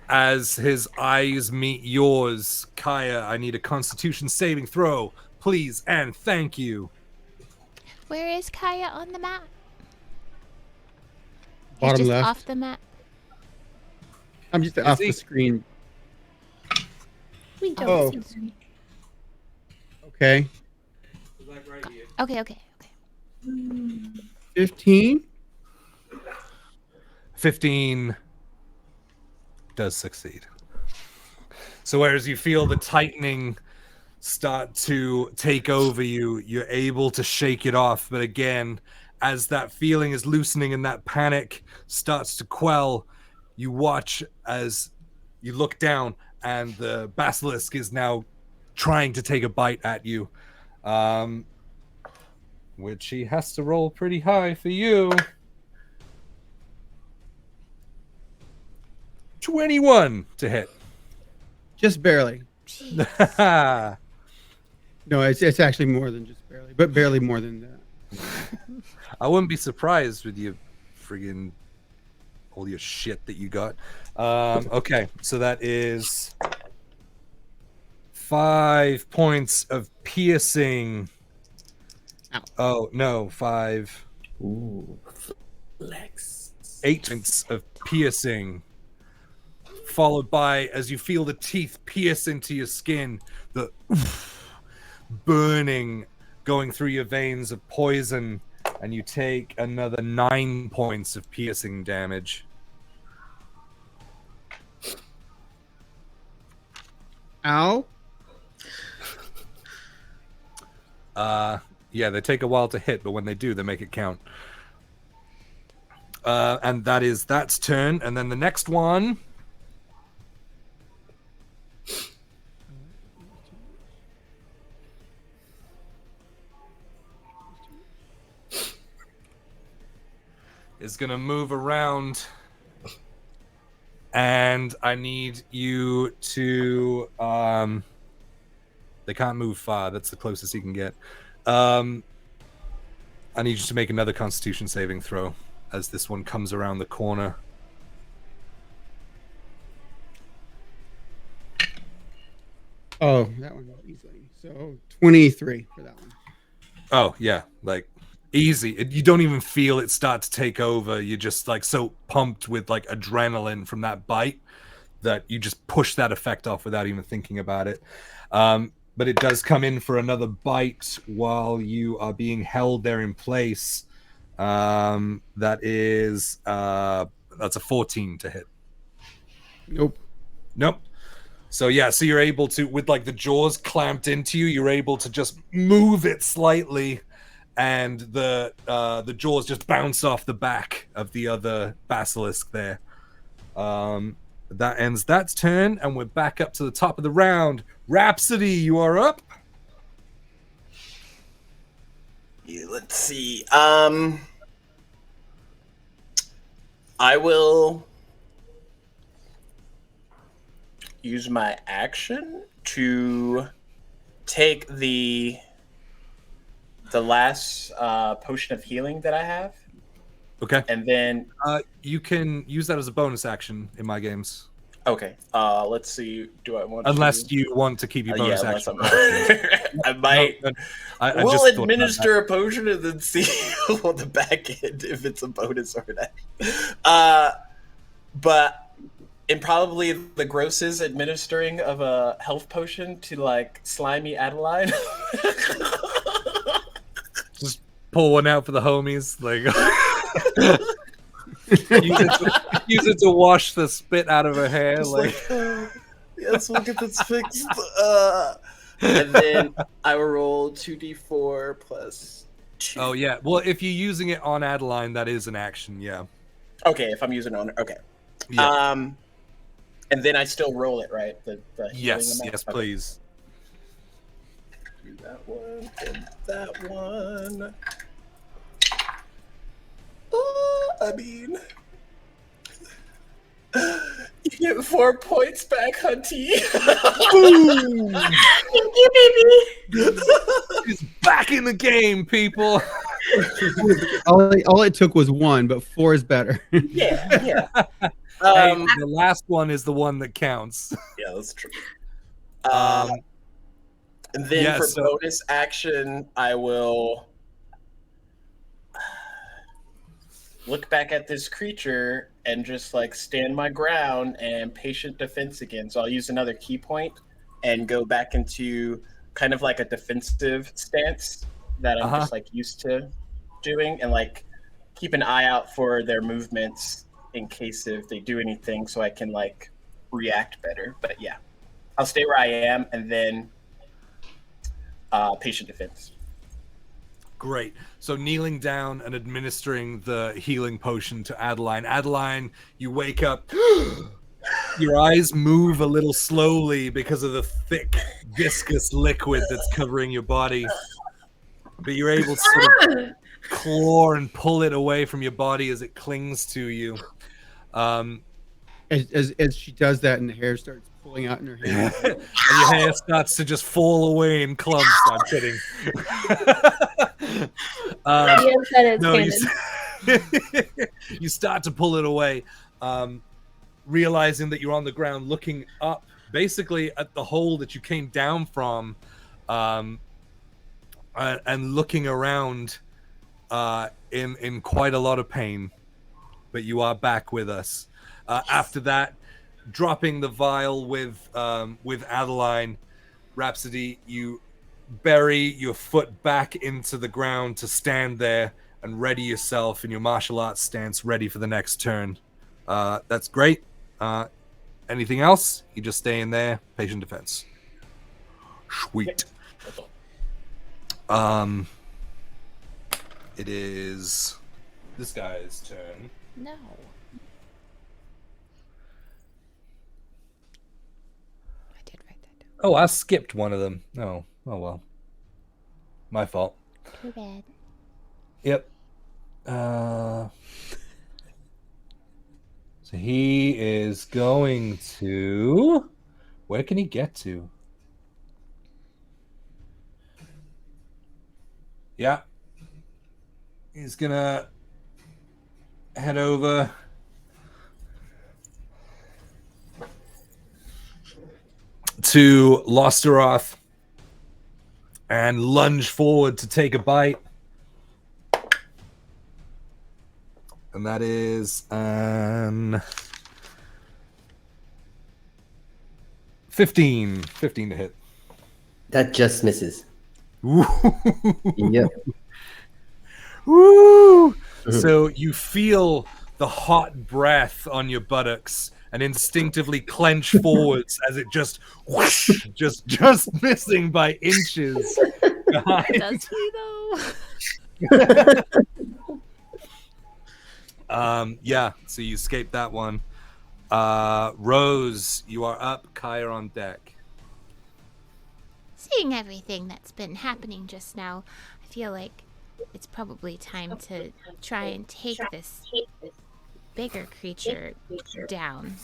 as his eyes meet yours, Kaya, I need a Constitution saving throw, please, and thank you. Where is Kaya on the map? He's Bottom just left. off the map. I'm just off he? the screen. We don't Oh. see. Okay. Okay, okay, okay. 15. 15 does succeed. So whereas you feel the tightening start to take over you, you're able to shake it off. But again, as that feeling is loosening and that panic starts to quell, you watch as you look down and the basilisk is now trying to take a bite at you. Which he has to roll pretty high for you. 21 to hit. Just barely. Jeez. No, it's actually more than just barely, but barely more than that. I wouldn't be surprised with you friggin' all your shit that you got. Okay, so that is 5 points of piercing. Ow. Oh, no, 5. Ooh, flex. 8 points of piercing. Followed by, as you feel the teeth pierce into your skin, the burning going through your veins of poison, and you take another 9 points of piercing damage. Ow. Yeah, they take a while to hit, but when they do, they make it count. And that's turn, and then the next one is gonna move around, and I need you to they can't move far, that's the closest he can get. I need you to make another Constitution saving throw as this one comes around the corner. Oh, that one easily. So 23 for that one. Oh yeah, like easy. You don't even feel it start to take over. You're just like so pumped with like adrenaline from that bite that you just push that effect off without even thinking about it. But it does come in for another bite while you are being held there in place. That is that's a 14 to hit. Nope. Nope. So yeah, so you're able to, with like the jaws clamped into you, you're able to just move it slightly, and the jaws just bounce off the back of the other basilisk there. That ends that turn, and we're back up to the top of the round. Rhapsody, you are up. Yeah, let's see. I will use my action to take the last potion of healing that I have, Okay. and then You can use that as a bonus action in my games. okay. Let's see. Do I want Unless to? you want to keep your bonus unless action. I might. No, I We'll just thought about administer a potion and then see on the back end if it's a bonus or not. But in probably the grossest administering of a health potion to like slimy Adeline. Just pull one out for the homies. Like use it to wash the spit out of her hair. Just Like, yes, we'll get this fixed. And then I will roll 2d4 plus 2. oh yeah. Well, if you're using it on Adeline, that is an action. Yeah. Okay, if I'm using it on okay. Yeah. And then I still roll it, right? The Yes. healing amount? Yes, Okay. please. Do that one and that one. I mean, you get 4 points back, Hunty. Thank you, baby. He's back in the game, people. All it took was 1, but 4 is better. Yeah. Hey, the last one is the one that counts. Yeah, that's true. Um, And then yeah, for so- bonus action, I will look back at this creature and just like stand my ground and patient defense again. So I'll use another key point and go back into kind of like a defensive stance that I'm just like used to doing, and like keep an eye out for their movements in case if they do anything so I can like react better. But yeah, I'll stay where I am and then patient defense. Great. So kneeling down and administering the healing potion to Adeline. Adeline, you wake up. Your eyes move a little slowly because of the thick, viscous liquid that's covering your body. But you're able to sort of claw and pull it away from your body as it clings to you. As she does that, and the hair starts pulling out in her hair. And your hair starts to just fall away in clumps. I'm kidding. Ian said it's No, canon. you start to pull it away, realizing that you're on the ground, looking up, basically at the hole that you came down from, and looking around in quite a lot of pain. But you are back with us. After that, dropping the vial with Adeline, Rhapsody, you bury your foot back into the ground to stand there and ready yourself in your martial arts stance, ready for the next turn. That's great. Anything else? You just stay in there, patient defense. Sweet. It is this guy's turn. No. I did write that down. Oh, I skipped one of them. Oh well. My fault. Too bad. Yep. So he is going to... Where can he get to? Yeah. He's gonna head over to Losteroth and lunge forward to take a bite. And that is 15 to hit. That just misses. Ooh. Yep. Woo! So you feel the hot breath on your buttocks and instinctively clench forwards as it just whoosh, just missing by inches behind. Does he though? Yeah, so you escaped that one. Rose, you are up. Kaya on deck. Seeing everything that's been happening just now, I feel like it's probably time to try and take this bigger creature down.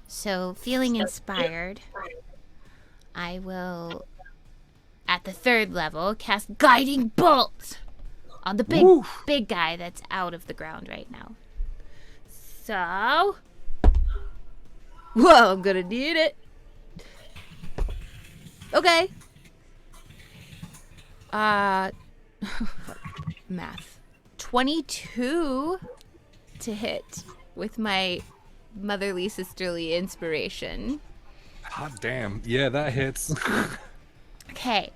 So, feeling inspired, I will, at the 3rd level, cast Guiding Bolt on the big guy that's out of the ground right now. So, whoa, I'm gonna need it. Okay. Math. 22 to hit with my motherly sisterly inspiration. Hot damn. Yeah, that hits. Okay.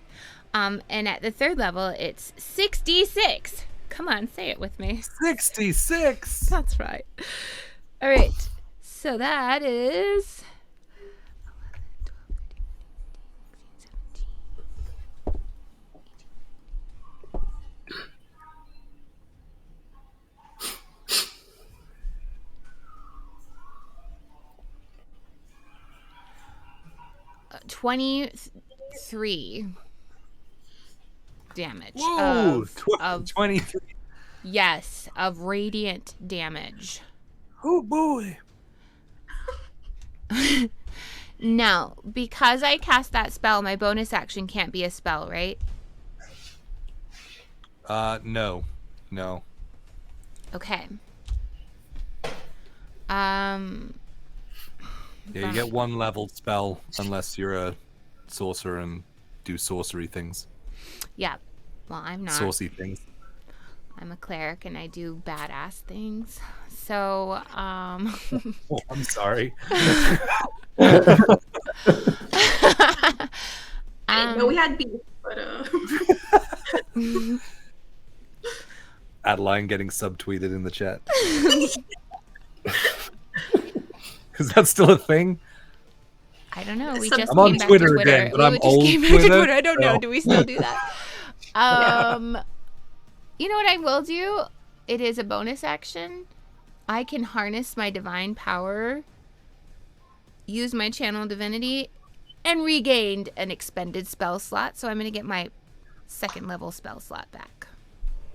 And at the 3rd level, it's 66. Come on, say it with me. 66. That's right. All right. So that is 23 damage. Whoa, Of 23. yes, of radiant damage. Oh boy. Now, because I cast that spell, my bonus action can't be a spell, right? No. Okay. Yeah, you get 1 leveled spell unless you're a sorcerer and do sorcery things. Yeah. Well, I'm not. Saucy things. I'm a cleric and I do badass things. So, Oh, I'm sorry. I didn't know we had beef, but Adeline getting subtweeted in the chat. Is that still a thing? I don't know. We I'm just I'm on came back Twitter to Twitter. again, but I'm just old came back to Twitter, Twitter. I don't know. so- Do we still do that? You know what I will do? It is a bonus action. I can harness my divine power, use my channel divinity, and regained an expended spell slot. So I'm going to get my 2nd level spell slot back.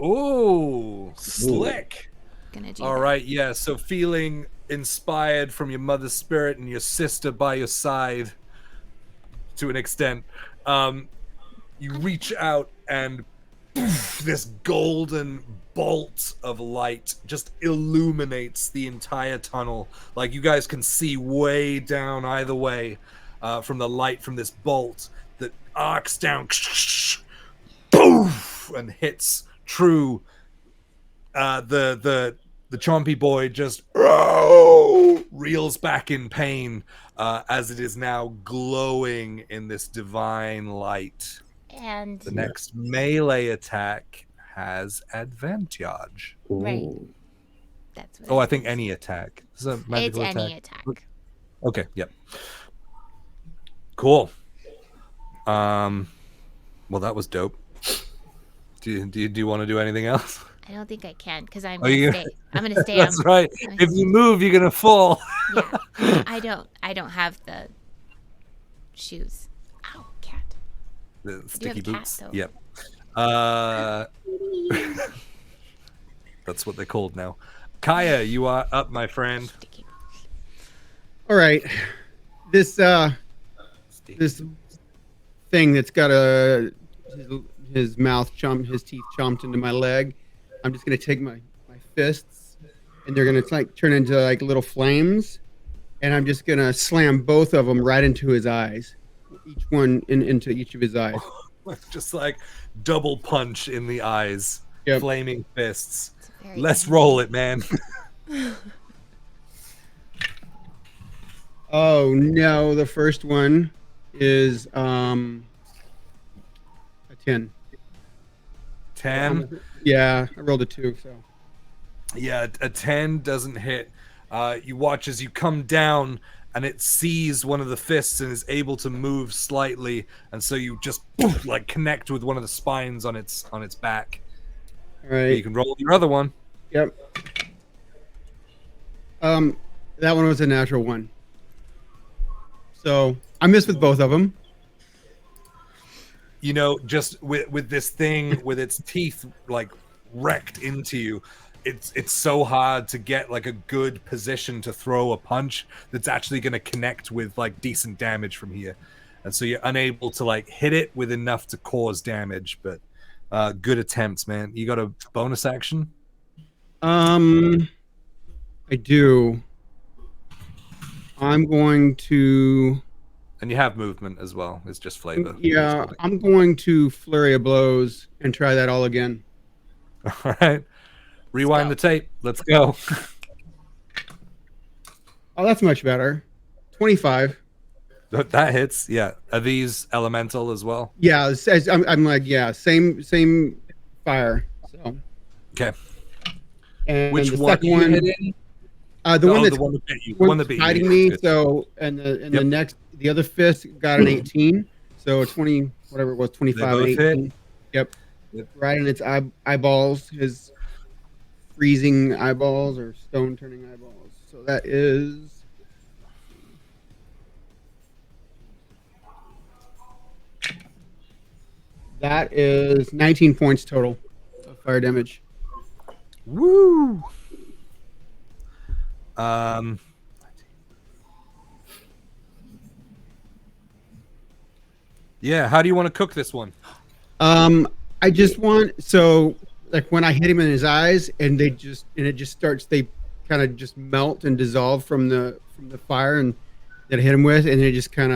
Ooh, slick. Gonna do All that. right, yeah. So feeling inspired from your mother's spirit and your sister by your side, to an extent, you reach out and poof, this golden bolt of light just illuminates the entire tunnel. Like you guys can see way down either way from the light from this bolt that arcs down, poof, and hits true. The chompy boy just reels back in pain as it is now glowing in this divine light. And The next melee attack has advantage. right. Ooh. That's what Oh, it I think is. any attack. Is that a It's magical attack? any attack. Okay, yep. Cool. Well, that was dope. Do you want to do anything else? I don't think I can because I'm Oh, you- gonna stay. I'm gonna stay. That's on, right. If you move, you're gonna fall. Yeah. I don't have the shoes. Ow, cat. The have sticky a cat, boots. though. Yep. That's what they're called now. Kaya, you are up, my friend. Sticky. All right. This Sticky this boots. thing that's got his mouth chomped, his teeth chomped into my leg. I'm just gonna take my fists, and they're gonna like turn into like little flames, and I'm just gonna slam both of them right into his eyes, each one into each of his eyes. Just like double punch in the eyes. Yep. Flaming fists. It's very Let's angry. roll it, man. Oh no, the first one is a 10. 10. Yeah, I rolled a 2, so Yeah, a 10 doesn't hit. You watch as you come down, and it sees one of the fists and is able to move slightly, and so you just like connect with one of the spines on its back. All right. You can roll your other one. Yep. That one was a natural one. So I missed with both of them. You know, just with this thing with its teeth like wrecked into you, it's so hard to get like a good position to throw a punch that's actually going to connect with like decent damage from here, and so you're unable to like hit it with enough to cause damage. But good attempts, man. You got a bonus action? I do. I'm going to. And you have movement as well. It's just flavor. Yeah, I'm going to flurry of blows and try that all again. All right. Rewind the tape. Let's go. Oh, that's much better. 25. That hits. Yeah. Are these elemental as well? Yeah, I'm like, yeah, same fire. So. Okay. And which the one second you one, hitting? the one that's the one that bit you. one that beat hiding you. me. Good. So the next, the other fist got an 18. So 20, whatever it was, 25 and 18. Yep. Right in its eyeballs, his freezing eyeballs or stone turning eyeballs. So that is. That is 19 points total of fire damage. Woo! Yeah, how do you want to cook this one? I just want, so like when I hit him in his eyes and it just starts, they kind of just melt and dissolve from the fire and that I hit him with, and he just kind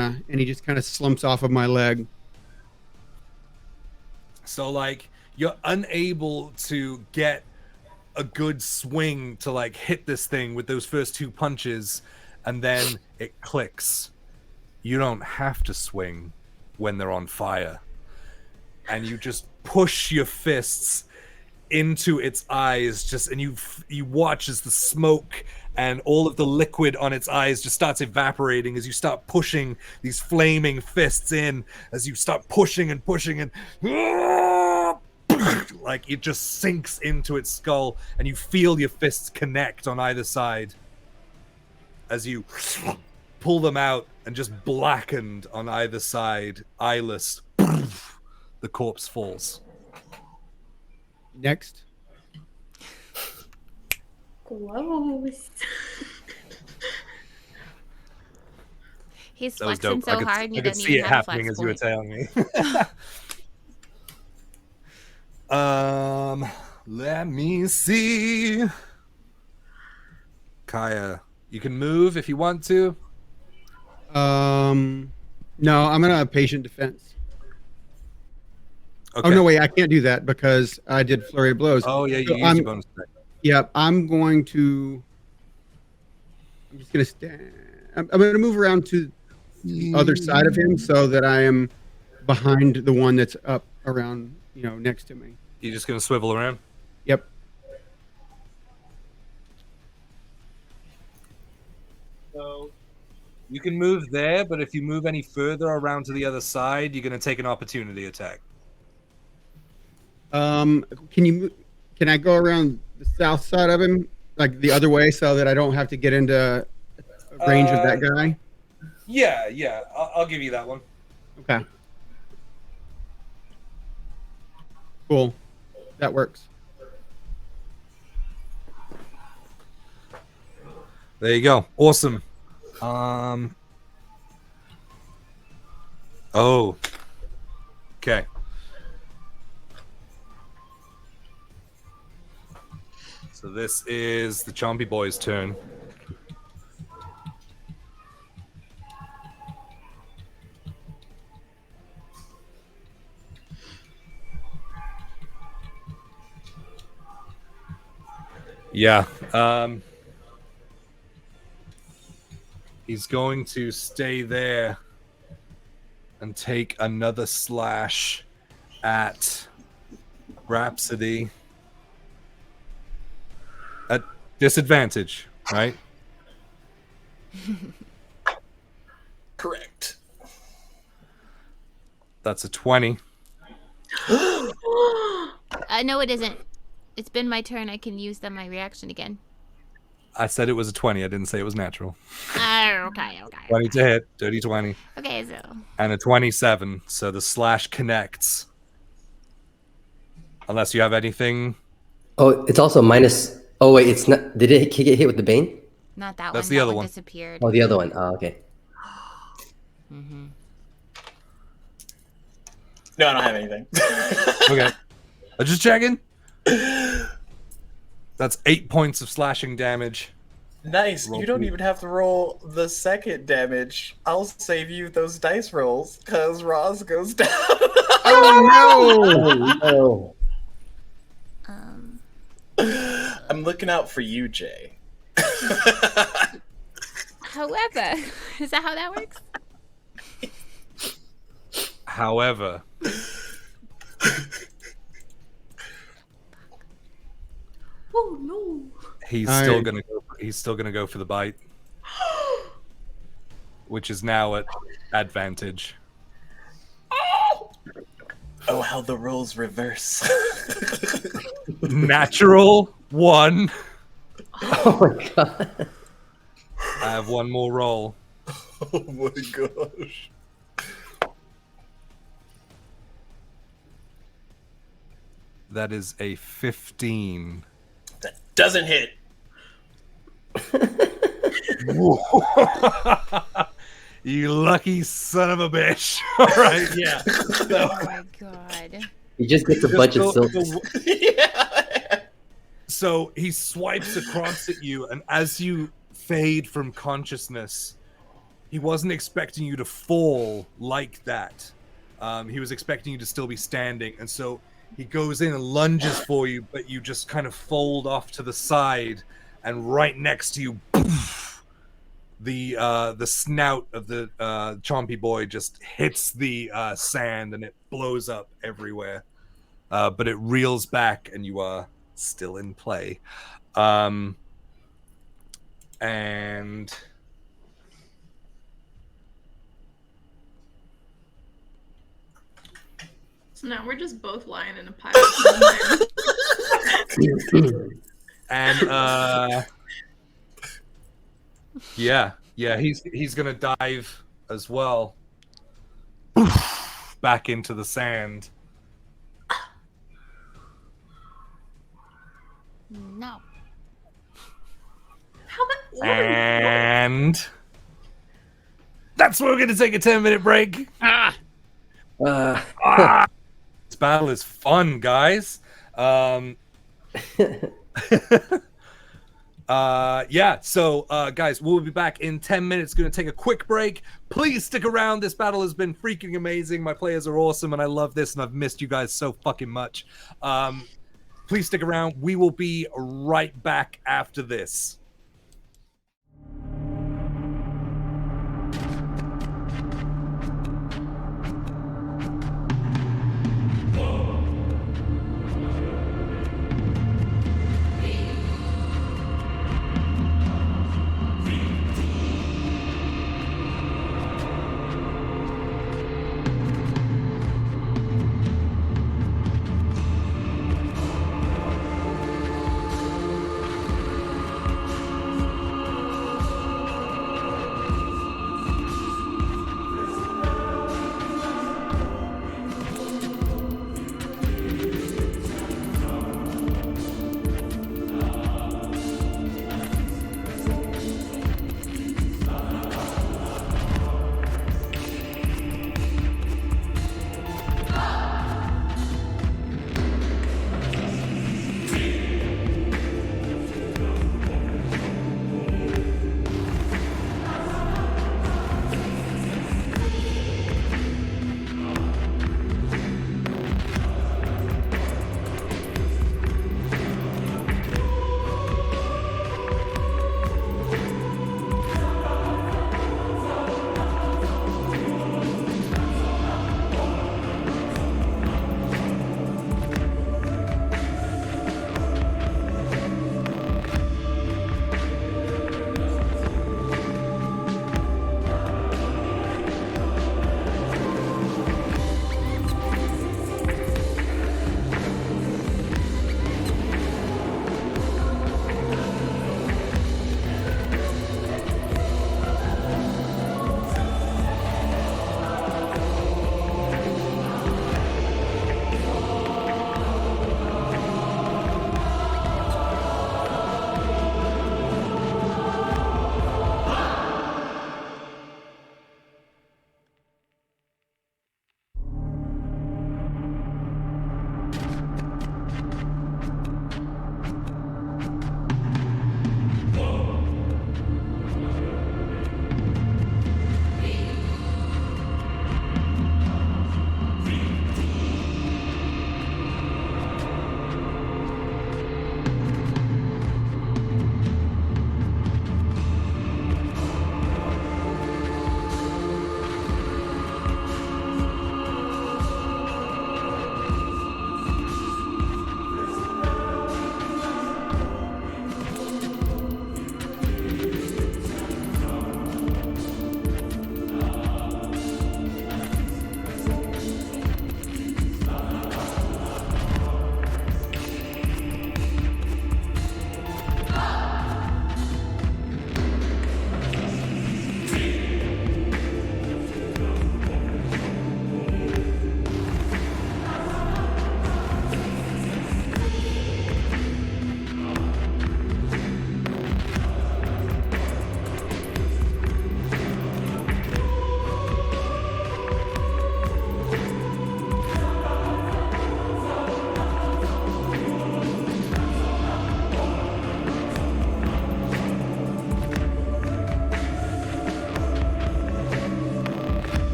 of slumps off of my leg. So like you're unable to get a good swing to like hit this thing with those first two punches, and then it clicks. You don't have to swing when they're on fire, and you just push your fists into its eyes, and you watch as the smoke and all of the liquid on its eyes just starts evaporating as you start pushing these flaming fists in, as you start pushing and like it just sinks into its skull, and you feel your fists connect on either side as you pull them out, and just blackened on either side, eyeless, the corpse falls. Next. Gross. He's That was flexing dope. so hard, and he I could doesn't see even it have a happening flex as you were point. telling me. Let me see. Kaya, you can move if you want to. No, I'm gonna have patient defense. Okay. Oh no, wait, I can't do that because I did flurry of blows. Oh yeah, you So used your bonus attack. Yep, I'm just gonna stand. I'm gonna move around to the other side of him so that I am behind the one that's up around, next to me. You're just gonna swivel around. Yep. So you can move there, but if you move any further around to the other side, you're gonna take an opportunity attack. Can I go around the south side of him, like the other way, so that I don't have to get into range of that guy? Yeah, I'll give you that one. Okay. Cool. That works. There you go. Awesome. Oh. Okay. So this is the Chompy Boy's turn. Yeah. He's going to stay there and take another slash at Rhapsody at disadvantage, right? Correct. That's a 20. No, it isn't. It's been my turn. I can use my reaction again. I said it was a 20. I didn't say it was natural. Okay. 20 to hit. Dirty 20. Okay, so. And a 27. So the slash connects. Unless you have anything. Oh, it's also minus. Oh wait, it's not. Did it get hit with the bane? Not that That's one. the other one. Disappeared. Oh, the other one. Oh, okay. No, I don't have anything. Okay. I'm just checking. That's 8 points of slashing damage. Nice. Roll You don't two. even have to roll the second damage. I'll save you those dice rolls because Roz goes down. Oh no! Oh, I'm looking out for you, Jay. However, is that how that works? However, Oh no. he's All still right. gonna go for the bite. Which is now at advantage. Oh, how the roles reverse. Natural 1. oh my god. I have one more roll. Oh my gosh. That is a 15. That doesn't hit. You lucky son of a bitch. All right, yeah. So, Oh my god. He just gets a bunch of silk. Yeah. so he swipes across at you, and as you fade from consciousness, he wasn't expecting you to fall like that. He was expecting you to still be standing, and so he goes in and lunges for you, but you just kind of fold off to the side, and right next to you, poof, the snout of the chompy boy just hits the sand, and it blows up everywhere. But it reels back, and you are still in play. And So now we're just both lying in a pile somewhere. and yeah, he's gonna dive as well, back into the sand. No. How about And that's where we're gonna take a 10-minute break. This battle is fun, guys. Yeah, so guys, we'll be back in 10 minutes. Gonna take a quick break. Please stick around. This battle has been freaking amazing. My players are awesome, and I love this, and I've missed you guys so fucking much. Please stick around. We will be right back after this.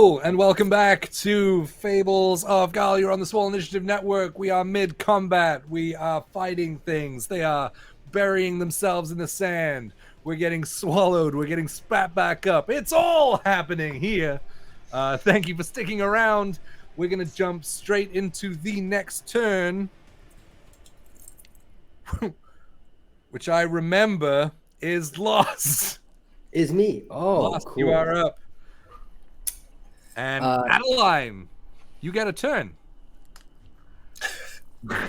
Hello, and welcome back to Fables of Gahlia on the Small Initiative Network. We are mid-combat. We are fighting things. They are burying themselves in the sand. We're getting swallowed. We're getting spat back up. It's all happening here. Thank you for sticking around. We're going to jump straight into the next turn, which I remember is Lost. Is me. Oh, Lost, cool. you are up. And Adeline, you get a turn.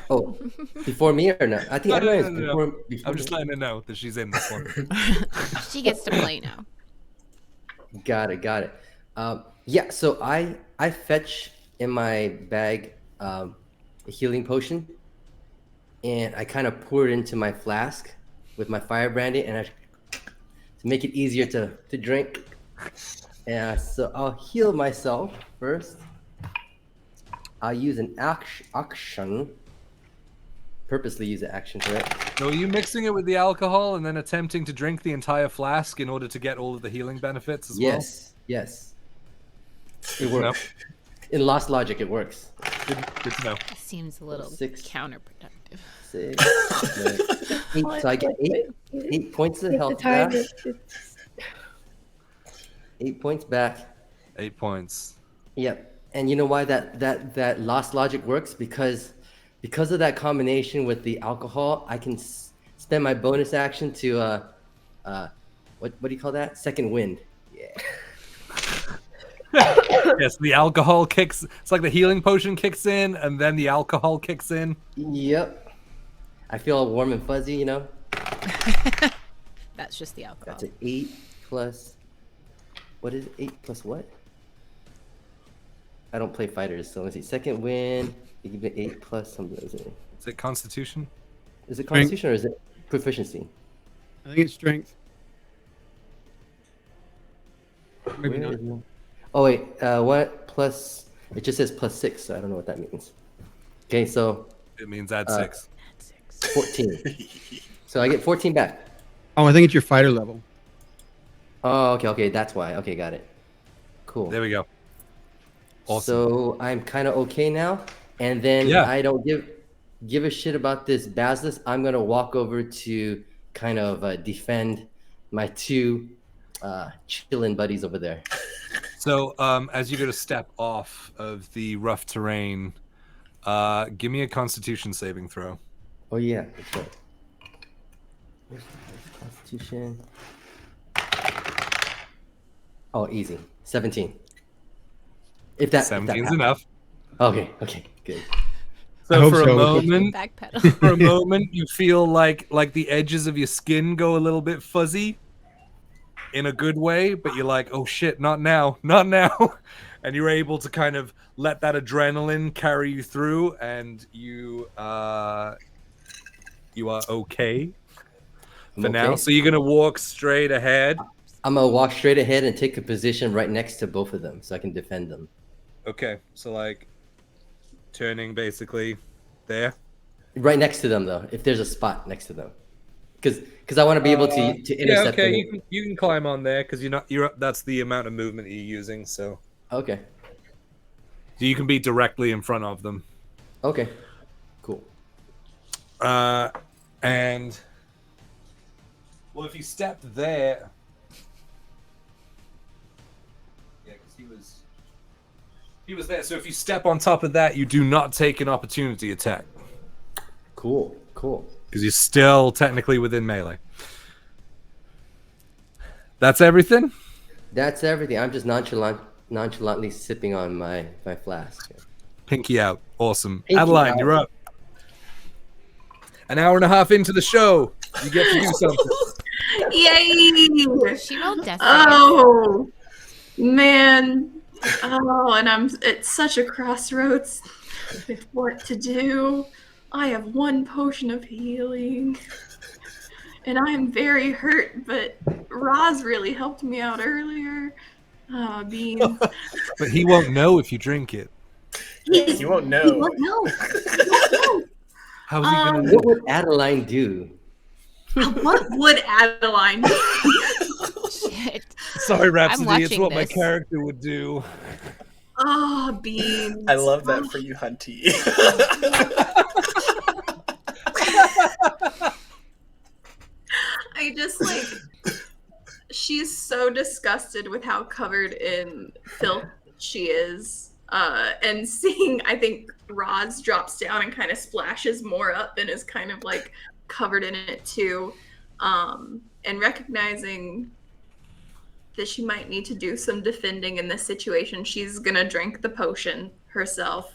Oh, before me or no? I think Adeline is before I'm just me. letting her know that she's in this one. She gets to play now. Got it. Yeah, so I fetch in my bag a healing potion, and I kind of pour it into my flask with my fire brandy, and to make it easier to drink. Yeah, so I'll heal myself first. I'll use an action. Purposely use an action for it. So are you mixing it with the alcohol and then attempting to drink the entire flask in order to get all of the healing benefits as well? Yes. It works. In Lost Logic, it works. Good to know. That seems a little 6, counterproductive. 6, 8. So I get 8 points of health back. 8 points back. 8 points. Yep. And you know why that Lost Logic works? Because of that combination with the alcohol, I can spend my bonus action to what do you call that? Second wind. Yeah. Yes, the alcohol kicks. It's like the healing potion kicks in, and then the alcohol kicks in. Yep. I feel all warm and fuzzy, you know. That's just the alcohol. That's an 8 plus. What is it? 8 plus what? I don't play fighters, so let's see. Second win. You give it 8 plus something. Is it Constitution? Is it Constitution or is it proficiency? I think it's strength. Maybe not. Oh wait, what plus? It just says plus 6, so I don't know what that means. Okay, so it means add 6. 14. So I get 14 back. Oh, I think it's your fighter level. Oh, okay, that's why. Okay, got it. Cool. There we go. Awesome. So I'm kind of okay now, and then I don't give a shit about this basilisk. I'm gonna walk over to kind of defend my 2 chillin' buddies over there. So as you go to step off of the rough terrain, give me a Constitution saving throw. Oh yeah, that's right. Where's Constitution? Oh, easy. 17. If that 17's enough. Okay, good. So for a moment, you feel like the edges of your skin go a little bit fuzzy in a good way, but you're like, oh shit, not now. And you're able to kind of let that adrenaline carry you through, and you are okay for now. So you're gonna walk straight ahead. I'm gonna walk straight ahead and take a position right next to both of them so I can defend them. Okay, so like turning basically there. Right next to them though, if there's a spot next to them, because I want to be able to intercept. Yeah, okay, them. you can climb on there because that's the amount of movement that you're using. So okay, so you can be directly in front of them. Okay, cool. And well, if you stepped there. He was there, so if you step on top of that, you do not take an opportunity attack. Cool. Because you're still technically within melee. That's everything? That's everything. I'm just nonchalantly sipping on my flask. Pinky out. Awesome. Pinky Adeline, out. you're up. An hour and a half into the show, you get to do something. Yay! She rolled death. Oh, man. Oh, and I'm at such a crossroads with what to do. I have 1 potion of healing. And I am very hurt, but Roz really helped me out earlier. Beans. But he won't know if you drink it. You won't know. He won't know. How's he gonna know? What would Adeline do? What would Adeline do? Sorry, Rhapsody. It's watching what my this. character would do. Oh, beans. I love that for you, Hunty. I just like she's so disgusted with how covered in filth she is. And seeing I think Roz drops down and kind of splashes more up and is kind of like covered in it too. And recognizing that she might need to do some defending in this situation, she's gonna drink the potion herself.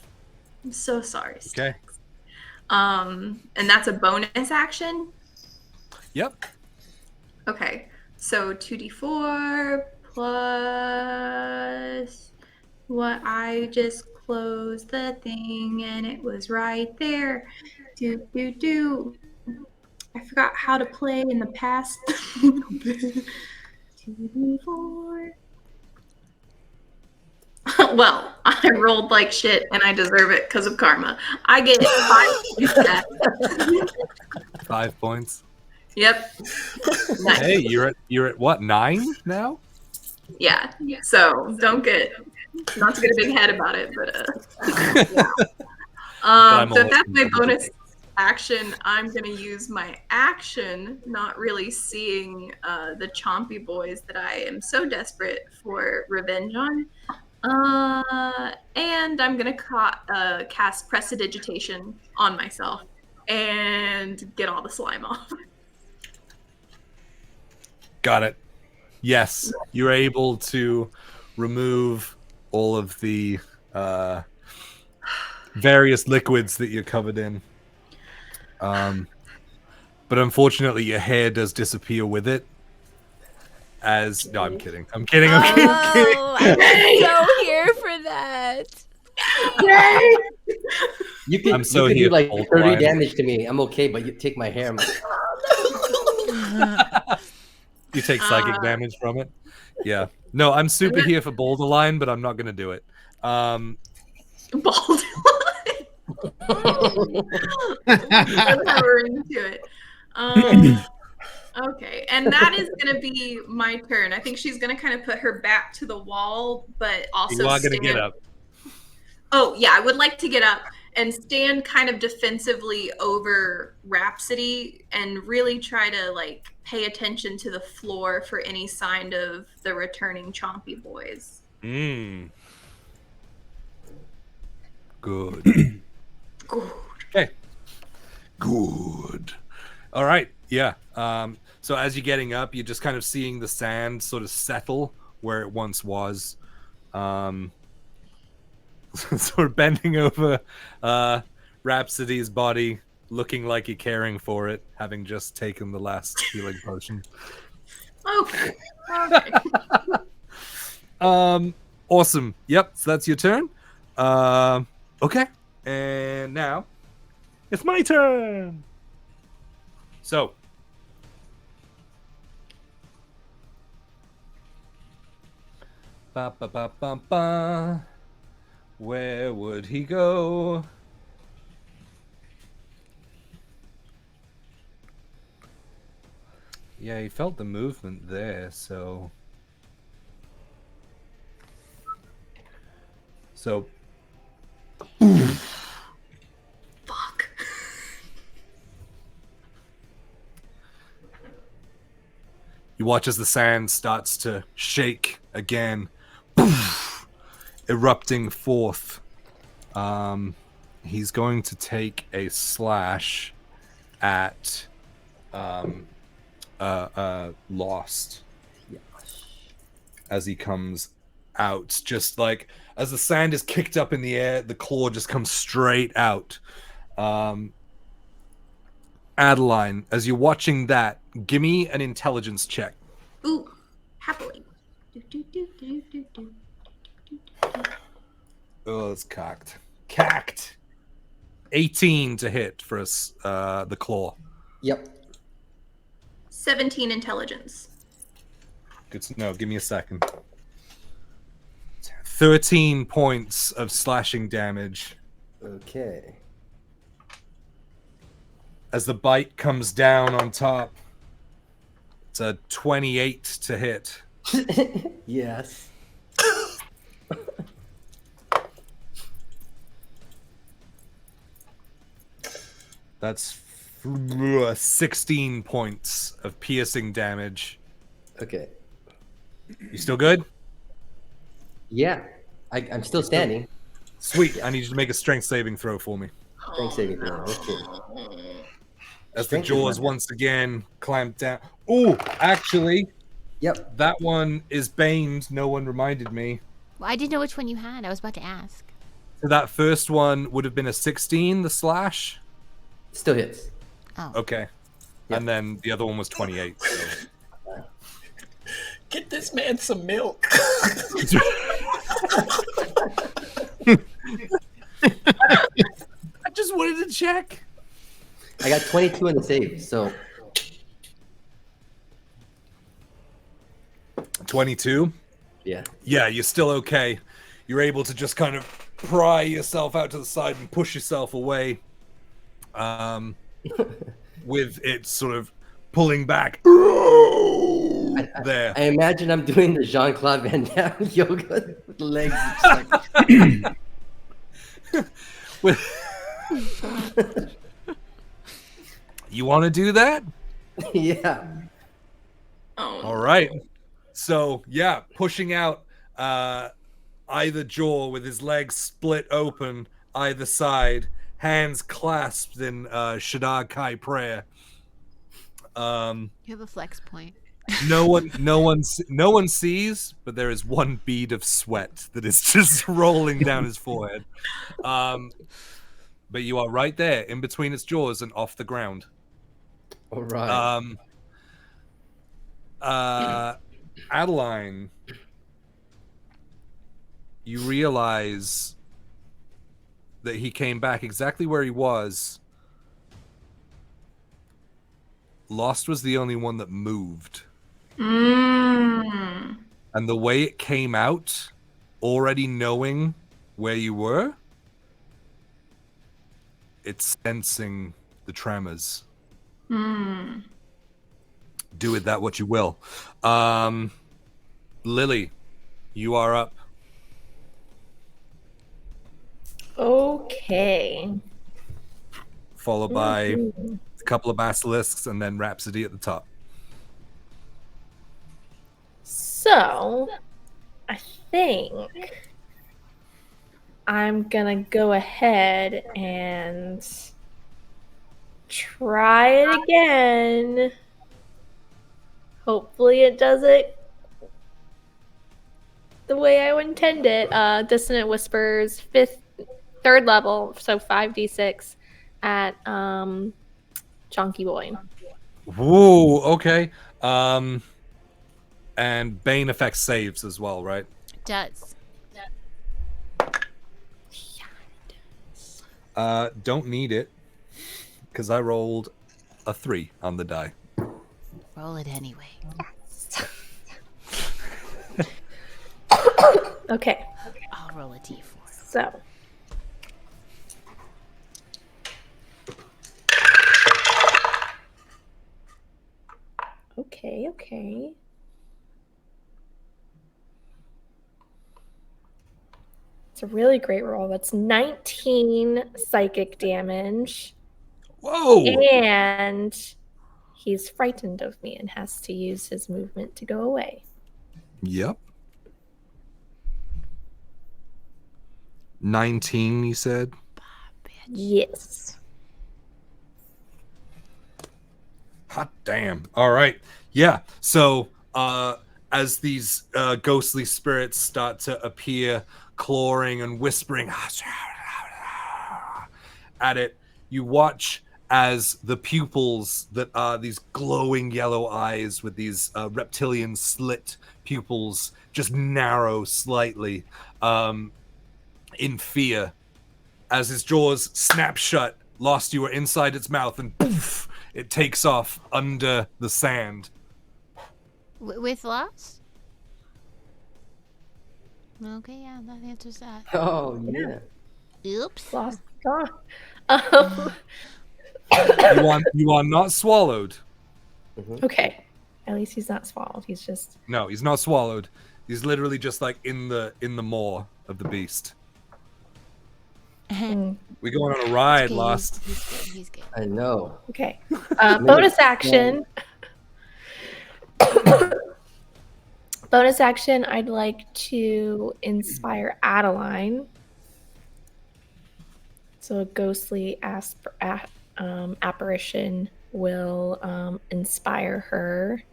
I'm so sorry, Okay. Stax. And that's a bonus action. Yep. Okay, so 2d4 plus what I just closed the thing and it was right there. Do. I forgot how to play in the past. 2d4. Well, I rolled like shit and I deserve it because of karma. I get 5 points back. 5 points. Yep. Nice. Hey, you're at what, 9 now? Yeah. So don't get not to get a big head about it, but yeah. So if that's my bonus action, I'm gonna use my action, not really seeing the chompy boys that I am so desperate for revenge on. And I'm gonna cast Prestidigitation on myself and get all the slime off. Got it. Yes, you're able to remove all of the various liquids that you're covered in. But unfortunately, your hair does disappear with it. No, I'm kidding. I'm kidding. I'm kidding. Oh, I'm so here for that. I'm so you could here do like for 30 Line. damage to me. I'm okay, but you take my hair. I'm like, You take psychic damage from it. Yeah. No, I'm super here for Borderline, but I'm not gonna do it. Bald. We're into it. Okay, and that is going to be my turn. I think she's going to kind of put her back to the wall, but also You are gonna get up. Oh, yeah, I would like to get up and stand kind of defensively over Rhapsody and really try to like pay attention to the floor for any sign of the returning chompy boys. Good. Good. Okay. Good. All right. Yeah. So as you're getting up, you're just kind of seeing the sand sort of settle where it once was. Sort of bending over Rhapsody's body, looking like you're caring for it, having just taken the last healing potion. Okay. Awesome. Yep. So that's your turn. Okay. And now it's my turn. So ba ba ba ba ba. Where would he go? Yeah, he felt the movement there, so Fuck. you watch as the sand starts to shake again, erupting forth. He's going to take a slash at Lost as he comes out. Just like as the sand is kicked up in the air, the claw just comes straight out. Adeline, as you're watching that, give me an intelligence check. Ooh, happily. Oh, it's cocked. 18 to hit for us, the claw. yep. 17 intelligence. Good to know. Give me a second. 13 points of slashing damage Okay. as the bite comes down on top. It's a 28 to hit. Yes. That's 16 points of piercing damage. Okay. You still good? Yeah. I'm still standing. Sweet. I need you to make a strength saving throw for me. Strength saving throw. Okay. As Strength the is jaws my- once again clamp down. Oh, actually, Yep. that one is baned. No one reminded me. Well, I didn't know which one you had. I was about to ask. So that first one would have been a 16, the slash. Still hits. Oh. Okay. Yep. And then the other one was 28. So. Get this man some milk. I just wanted to check. I got 22 in the save, so 22. yeah. Yeah, you're still okay. You're able to just kind of pry yourself out to the side and push yourself away. With it sort of pulling back. There. I imagine I'm doing the Jean-Claude Van Damme yoga with the legs. Just like... You want to do that? Yeah. Oh, All right. So, yeah, pushing out either jaw with his legs split open either side, hands clasped in Shaddai Kai prayer. You have a flex point. No one sees, but there is one bead of sweat that is just rolling down his forehead. But you are right there, in between its jaws and off the ground. All right. Adeline, you realize that he came back exactly where he was. Lost was the only one that moved. Mm. And the way it came out, already knowing where you were, it's sensing the tremors. Mm. Do with that what you will. Lily, you are up. Okay. Followed by a couple of basilisks and then Rhapsody at the top. So, I think I'm gonna go ahead and try it again. Hopefully, it does it the way I would intend it. Dissonant Whispers, third level, so 5d6 at Chonky Boy. Whoa, okay. And Bane effect saves as well, right? It does. Don't need it because I rolled a 3 on the die. Roll it anyway. Okay, I'll roll a d4. so. Okay. It's a really great roll. That's 19 psychic damage. Whoa! And he's frightened of me and has to use his movement to go away. Yep. 19, you said? Yes. Hot damn. All right. Yeah. So, as these ghostly spirits start to appear, clawing and whispering at it, you watch as the pupils that are these glowing yellow eyes with these reptilian slit pupils just narrow slightly in fear. As his jaws snap shut, Lost, you are inside its mouth, and poof, it takes off under the sand. With Lost? Okay, yeah, that answers that. Oh yeah. Oops. Lost gone. You are not swallowed. Okay. At least he's not swallowed. He's just. No, he's not swallowed. He's literally just like in the maw of the beast. We going on a ride, Okay, Lost. He's good. He's good. I know. Okay. Bonus action. Bonus action. I'd like to inspire Adeline. So a ghostly apparition will inspire her.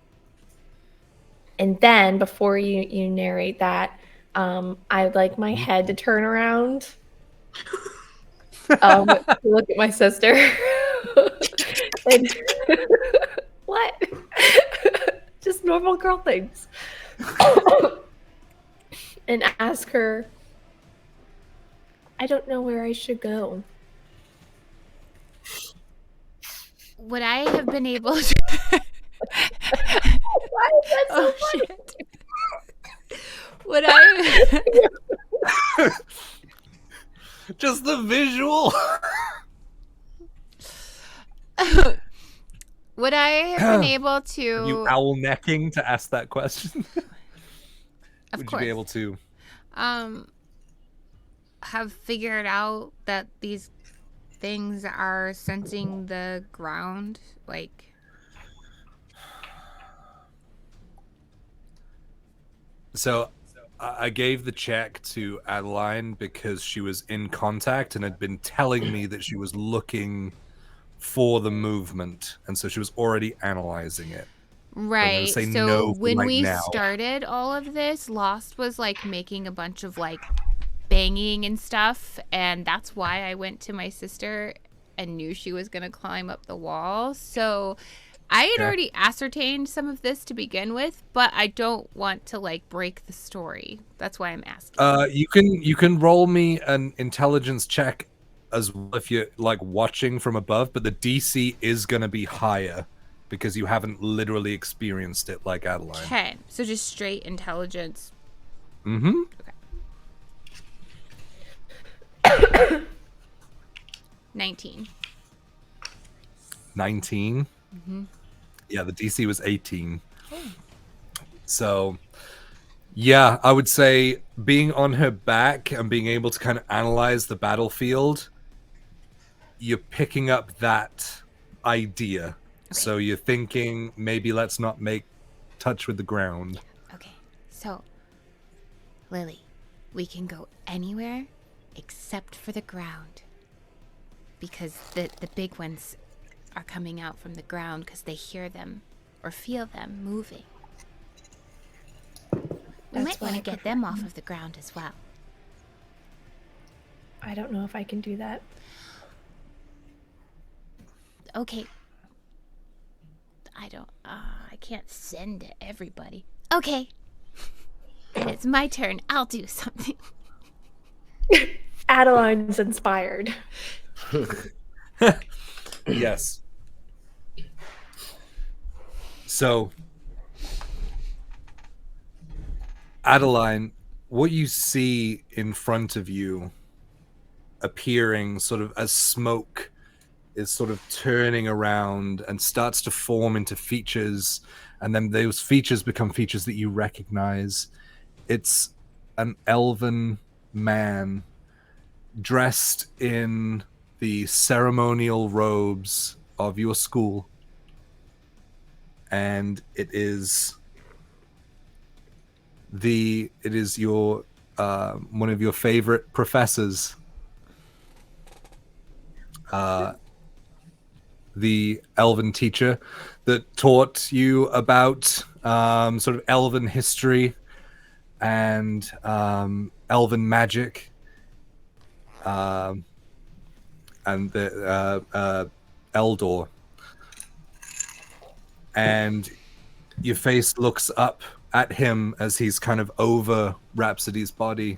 And then, before you narrate that, I'd like my head to turn around. Look at my sister. And what? Just normal girl things. And ask her, I don't know where I should go. Would I have been able to... Why is that so funny? Shit. Would I... Just the visual. Would I have been able to... You owl necking to ask that question? Of Would course. you be able to? Have figured out that these things are sensing the ground? Like... So I gave the check to Adeline because she was in contact and had been telling me that she was looking for the movement, and so she was already analyzing it. Right. say So no for when right we now. started all of this, Lost was like making a bunch of like banging and stuff, and that's why I went to my sister and knew she was going to climb up the wall. So I had already ascertained some of this to begin with, but I don't want to like break the story. That's why I'm asking. You can roll me an intelligence check as well if you're like watching from above, but the DC is going to be higher because you haven't literally experienced it like Adeline. Okay, so just straight intelligence. Mm-hmm. Okay. 19. 19. Mm-hmm. Yeah, the DC was 18. So, yeah, I would say being on her back and being able to kind of analyze the battlefield, you're picking up that idea. Okay. So you're thinking, maybe let's not make touch with the ground. Okay, so, Lily, we can go anywhere except for the ground. Because the big ones are coming out from the ground because they hear them or feel them moving. We might want to get them off of the ground as well. I don't know if I can do that. Okay. I can't send to everybody. Okay. Then it's my turn. I'll do something. Adeline's inspired. Yes. So, Adeline, what you see in front of you appearing sort of as smoke is sort of turning around and starts to form into features, and then those features become features that you recognize. It's an elven man dressed in the ceremonial robes of your school, and it is your one of your favorite professors, the elven teacher that taught you about sort of elven history and elven magic, and the Eldor. And your face looks up at him as he's kind of over Rhapsody's body,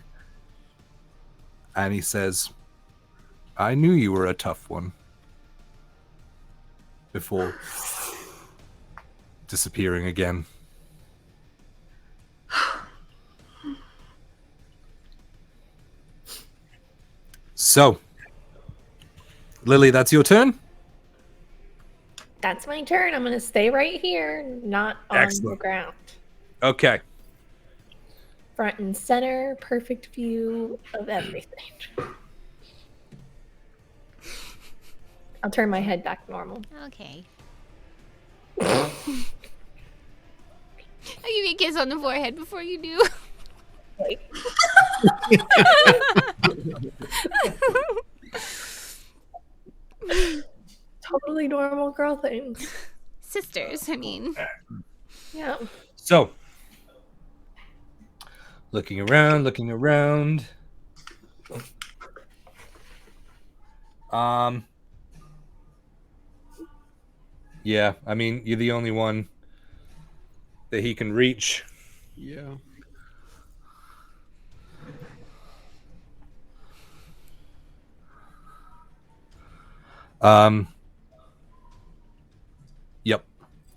and he says, I knew you were a tough one, before disappearing again. So, Lily, that's your turn? That's my turn. I'm gonna stay right here, not on the Excellent. ground. Okay. Front and center, perfect view of everything. I'll turn my head back normal. Okay. I'll give you a kiss on the forehead before you do. Like, totally normal girl things. Sisters, I mean. Yeah. So, looking around. Yeah, I mean, you're the only one that he can reach. Yeah. Yep.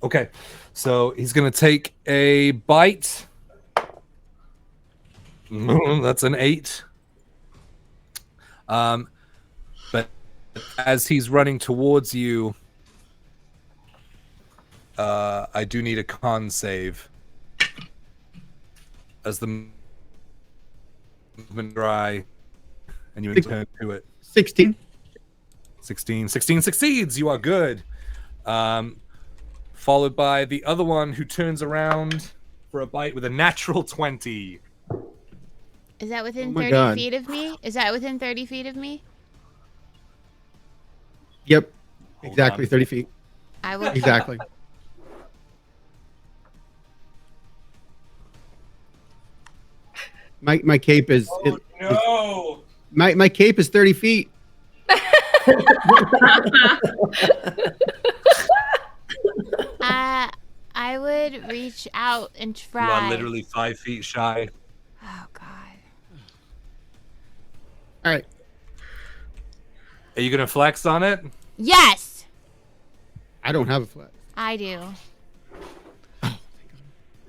Okay. So he's gonna take a bite. That's an 8. But as he's running towards you, I do need a con save. As the movement dry, and you turn to it. 16. 16 succeeds. You are good. Followed by the other one who turns around for a bite with a natural 20. Is that within Oh my 30 God. feet of me? Is that within 30 feet of me? Yep. Hold Exactly on. 30 feet. I will. Exactly. My cape is No. my cape is 30 feet. I would reach out and You try. are literally 5 feet shy. Oh God. All right. Are you gonna flex on it? Yes, I don't have a flat. I do.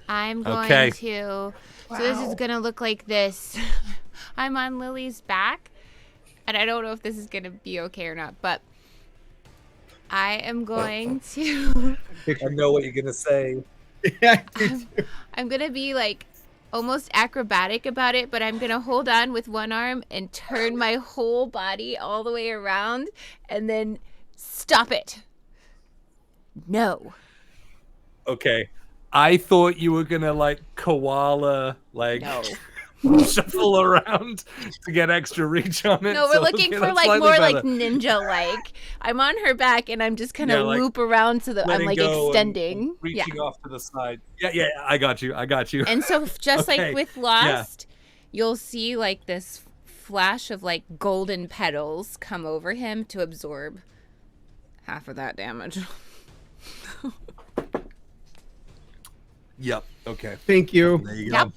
I'm going Okay. to. So this is gonna look like this. I'm on Lily's back, and I don't know if this is gonna be okay or not, but I am going to. I know what you're gonna say. Yeah, I do too. I'm gonna be like almost acrobatic about it, but I'm gonna hold on with one arm and turn my whole body all the way around, and then stop it. No. Okay. I thought you were gonna like koala No. shuffle around to get extra reach on it. No, we're so, looking okay, for that's like slightly more like better. ninja like. I'm on her back and I'm just gonna Yeah, like, loop around so that I'm Letting like go and extending. Yeah. reaching off to the side. Yeah, I got you. And so just Okay, like with Lost, you'll see like this flash of like golden petals come over him to absorb half of that damage. Yep. Okay. Thank you. There you Yep. go.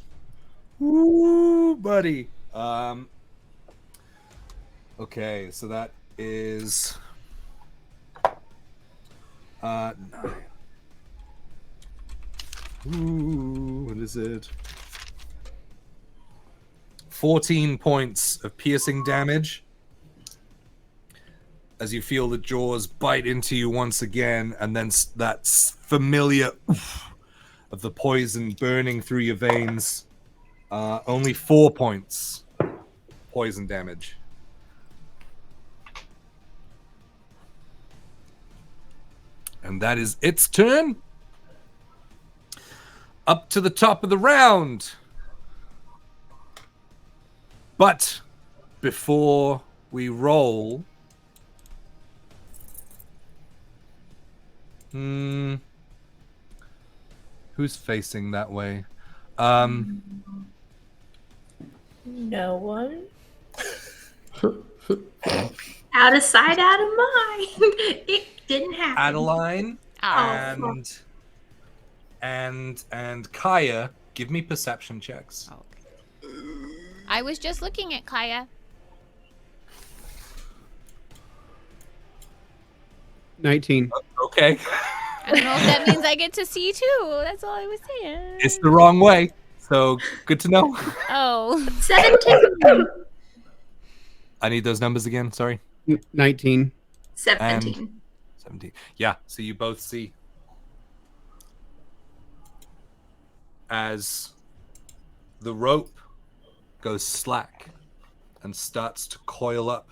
Woo, buddy. Okay, so that is 9. Ooh, what is it? 14 points of piercing damage as you feel the jaws bite into you once again, and then that familiar oof of the poison burning through your veins. Only 4 points poison damage. And that is its turn. Up to the top of the round. But before we roll, who's facing that way? No one. Out of sight, out of mind. It didn't happen. Adeline Oh. and Kaya, give me perception checks. I was just looking at Kaya. 19. Okay. I don't know if that means I get to see too. That's all I was saying. It's the wrong way. So good to know. Oh. 17. I need those numbers again. Sorry. 19. 17. 17. Yeah, so you both see as the rope goes slack and starts to coil up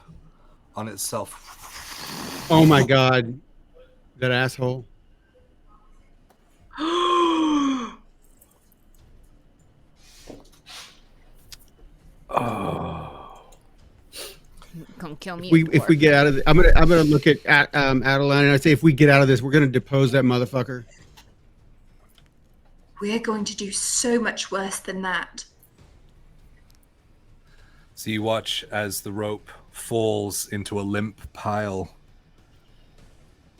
on itself. Oh my god. That asshole. Come kill me. If we get out of I'm gonna look at Adeline and I say if we get out of this, we're gonna depose that motherfucker. We're going to do so much worse than that. So you watch as the rope falls into a limp pile.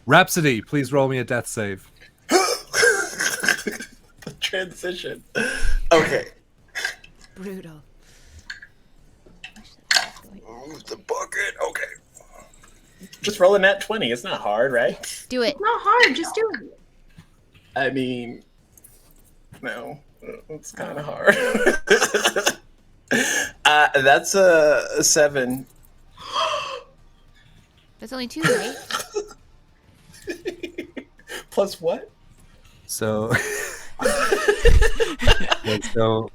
Rhapsody, please roll me a death save. Transition. Okay. Brutal. Move the bucket. Okay. Just roll a nat 20. It's not hard, right? Do it. Not hard, just do it. I mean, no, it's kind of hard. That's a 7. That's only 2, right? Plus what? So, so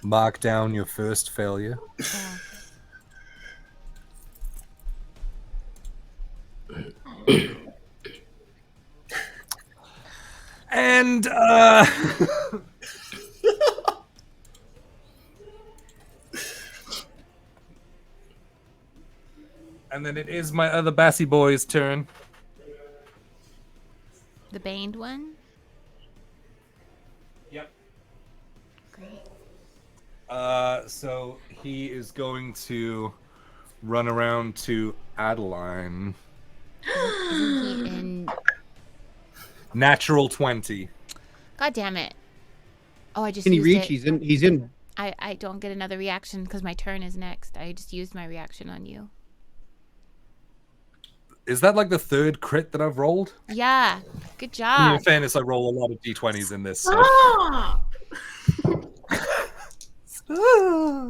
mark down your first failure. And and then it is my other Bassy boy's turn. The baned one? Yep. Great. So he is going to run around to Adeline. Isn't he in... Natural 20. God damn it. Oh, I just Can he used reach? it. He's in. I don't get another reaction because my turn is next. I just used my reaction on you. Is that like the third crit that I've rolled? Yeah. Good In job. fairness, I roll a lot of d20s in this. So. Ah!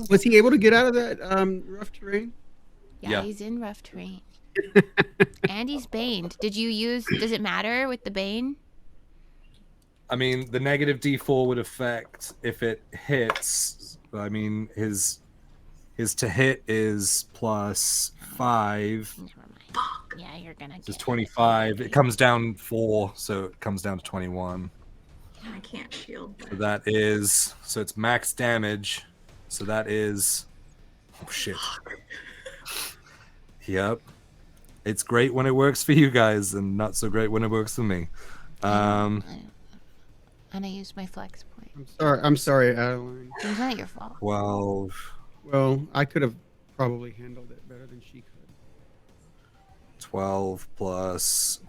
Was he able to get out of that rough terrain? Yeah, he's in rough terrain. And he's baned. Did you use... Does it matter with the bane? I mean, the negative d4 would affect if it hits. I mean, his to hit is plus 5. Yeah, you're gonna It's get 25. It comes down 4, so it comes down to 21. I can't shield So that. that is... So it's max damage. So that is... Oh, shit. Yep. It's great when it works for you guys, and not so great when it works for me. And I used my flex point. I'm sorry, Adeline. It's not your fault. 12. Well, I could have probably handled it better than she could. 12 plus...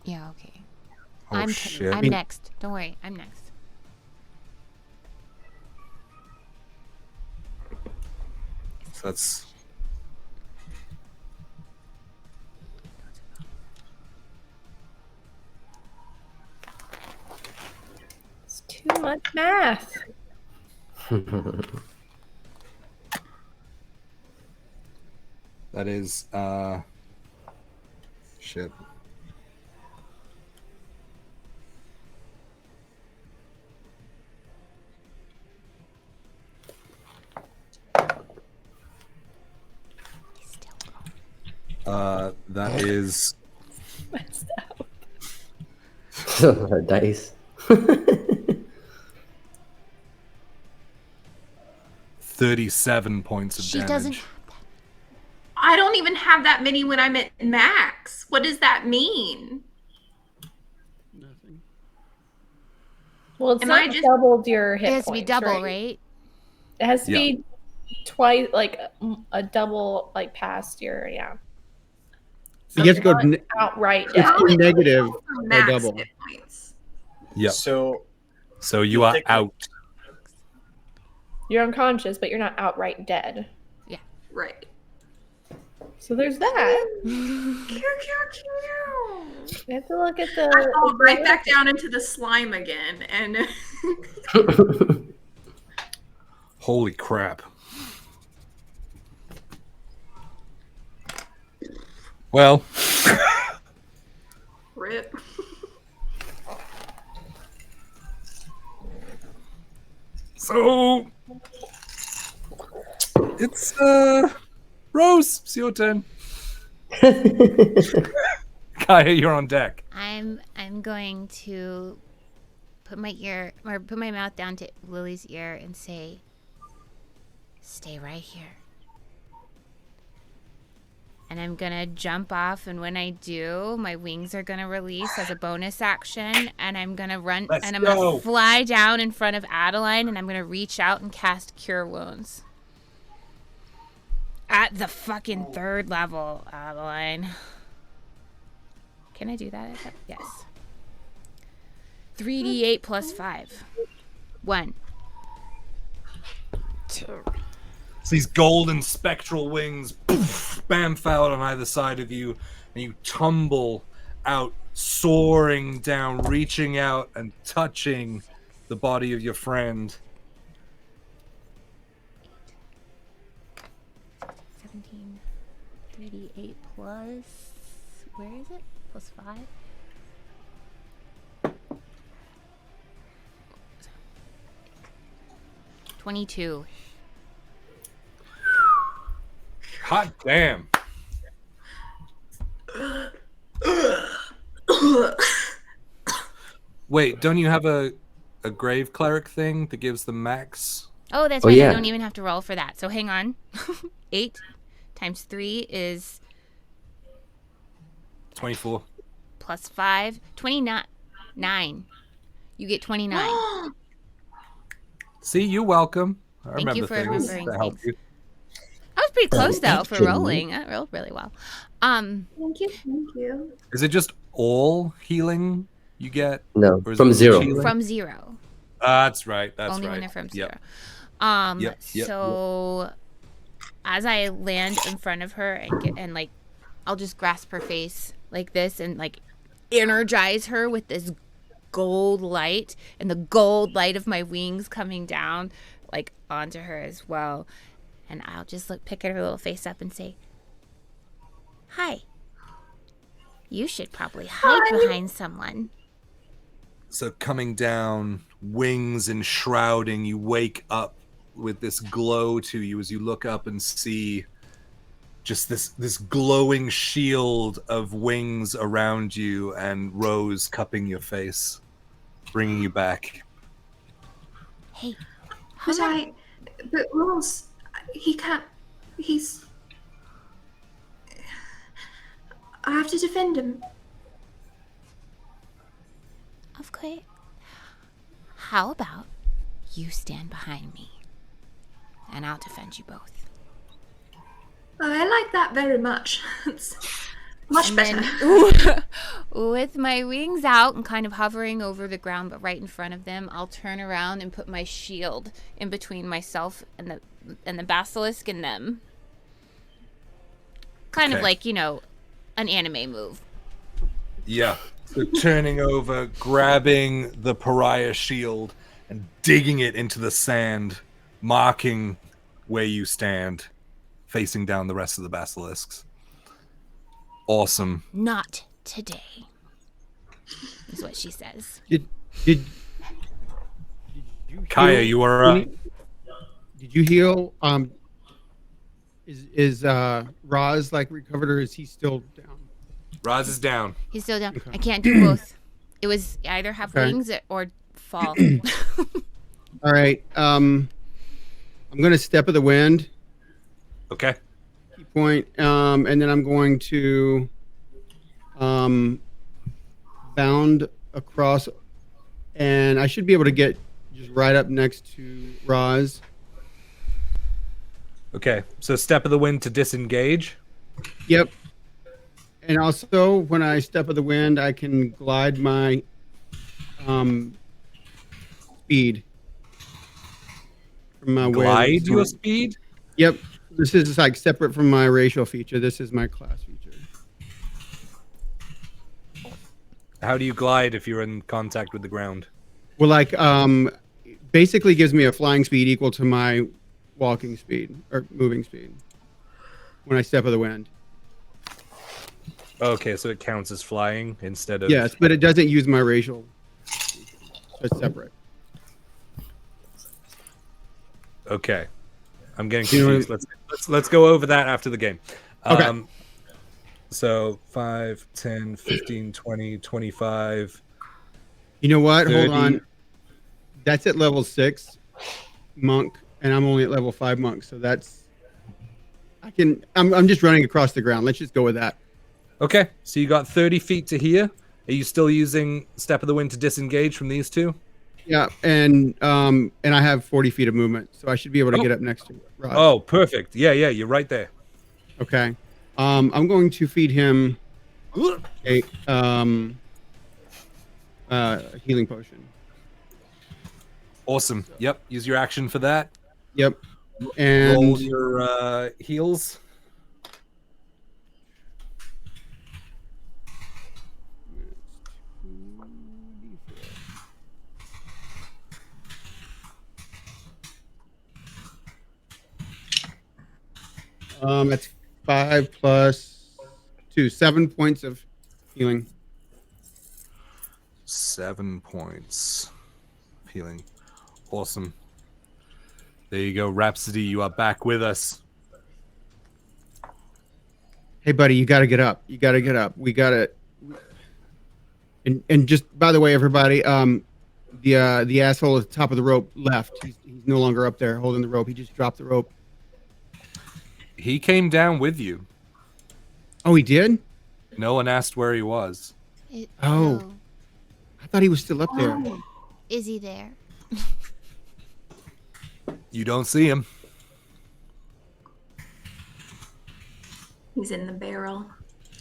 Yeah, okay. Oh, shit. I'm next. Don't worry, I'm next. So that's... It's too much math. That is, shit. That is Messed up. Our dice. 37 points of She damage. doesn't... I don't even have that many when I'm at max. What does that mean? Nothing. Well, it's Am not I just- doubled your hit It has to be points, double, right? right? It has to Yeah. be twice, like a double, like past your, yeah. You have to go not outright it's dead. in negative For or max double. hit points. Yep. So So you are out. You're unconscious, but you're not outright dead. Right. So there's that. Pew, pew, pew. You have to look at the. I fall right back down into the slime again, and Holy crap. Well, Rip. so it's Rose, it's your turn. Kaya, you're on deck. I'm going to put my mouth down to Lily's ear and say, "Stay right here." And I'm gonna jump off, and when I do, my wings are gonna release as a bonus action, and I'm gonna run, Let's and I'm go. gonna fly down in front of Adeline, and I'm gonna reach out and cast Cure Wounds. At the fucking 3rd level, Adeline. Can I do that? Yes. 3d8 plus 5. 1. 2. So these golden spectral wings poof, bamf out on either side of you, and you tumble out, soaring down, reaching out and touching the body of your friend. 17. 3d8 plus... Where is it? Plus 5? $22. Hot damn. Wait, don't you have a grave cleric thing that gives the max? Oh, that's Oh, right. yeah. I don't even have to roll for that. So hang on. 8 times 3 is 24. plus 5. 29. You get 29. See, you're welcome. I Thank you remember for things remembering that help things. you. I was pretty close though for Actually- rolling. I rolled really well. Thank you. Thank you. Is it just all healing you get? No, Or is from it 0. healing? From 0. That's right. That's Only right. when they're from 0. Yep. So as I land in front of her and like I'll just grasp her face like this and like energize her with this gold light, and the gold light of my wings coming down like onto her as well. And I'll just pick at her little face up and say, "Hi. You should probably hide behind someone." So coming down, wings enshrouding, you wake up with this glow to you as you look up and see just this glowing shield of wings around you, and Rose cupping your face, bringing you back. Hey, But Rose, he can't. He's. I have to defend him. okay. How about you stand behind me and I'll defend you both. Oh, I like that very much. It's much And better. then, with my wings out and kind of hovering over the ground, but right in front of them, I'll turn around and put my shield in between myself and the basilisk and them. Kind of Okay. like, an anime move. Yeah. So turning over, grabbing the pariah shield and digging it into the sand, marking where you stand, facing down the rest of the basilisks. Awesome. Not today, is what she says. Did you Kaya, heal you are up. Did you heal? Is Roz recovered, or is he still down? Raz is down. He's still down. Okay. I can't do both. It was either have Okay. wings or fall. All right. I'm gonna step of the wind. Okay. Key point. And then I'm going to bound across, and I should be able to get just right up next to Roz. Okay. So step of the wind to disengage. Yep. And also, when I step of the wind, I can glide my speed from my Glide your speed. Yep. This is separate from my racial feature. This is my class feature. How do you glide if you're in contact with the ground? Well, basically gives me a flying speed equal to my walking speed or moving speed when I step of the wind. Okay, so it counts as flying instead of. Yes, but it doesn't use my racial. So it's separate. Okay, I'm getting You know confused. Let's go over that after the game. Okay. So 5, 10, 15, 20, 25. You know what? 30. Hold on. That's at level 6 monk, and I'm only at level 5 monk. So that's I'm just running across the ground. Let's just go with that. Okay, so you got 30 feet to here. Are you still using Step of the Wind to disengage from these two? Yeah, and I have 40 feet of movement, so I should be able to get up next to Rod. Oh, perfect. Yeah, you're right there. Okay. I'm going to feed him a healing potion. Awesome. Yep, use your action for that. Yep. And roll your heals. That's 5 plus 2, 7 points of healing. 7 points of healing. Awesome. There you go, Rhapsody. You are back with us. Hey, buddy, you got to get up. You got to get up. We got to. And just by the way, everybody, the asshole at the top of the rope left. He's no longer up there holding the rope. He just dropped the rope. He came down with you. Oh, he did? No one asked where he was. Oh. I thought he was still up there. Is he there? You don't see him. He's in the barrel.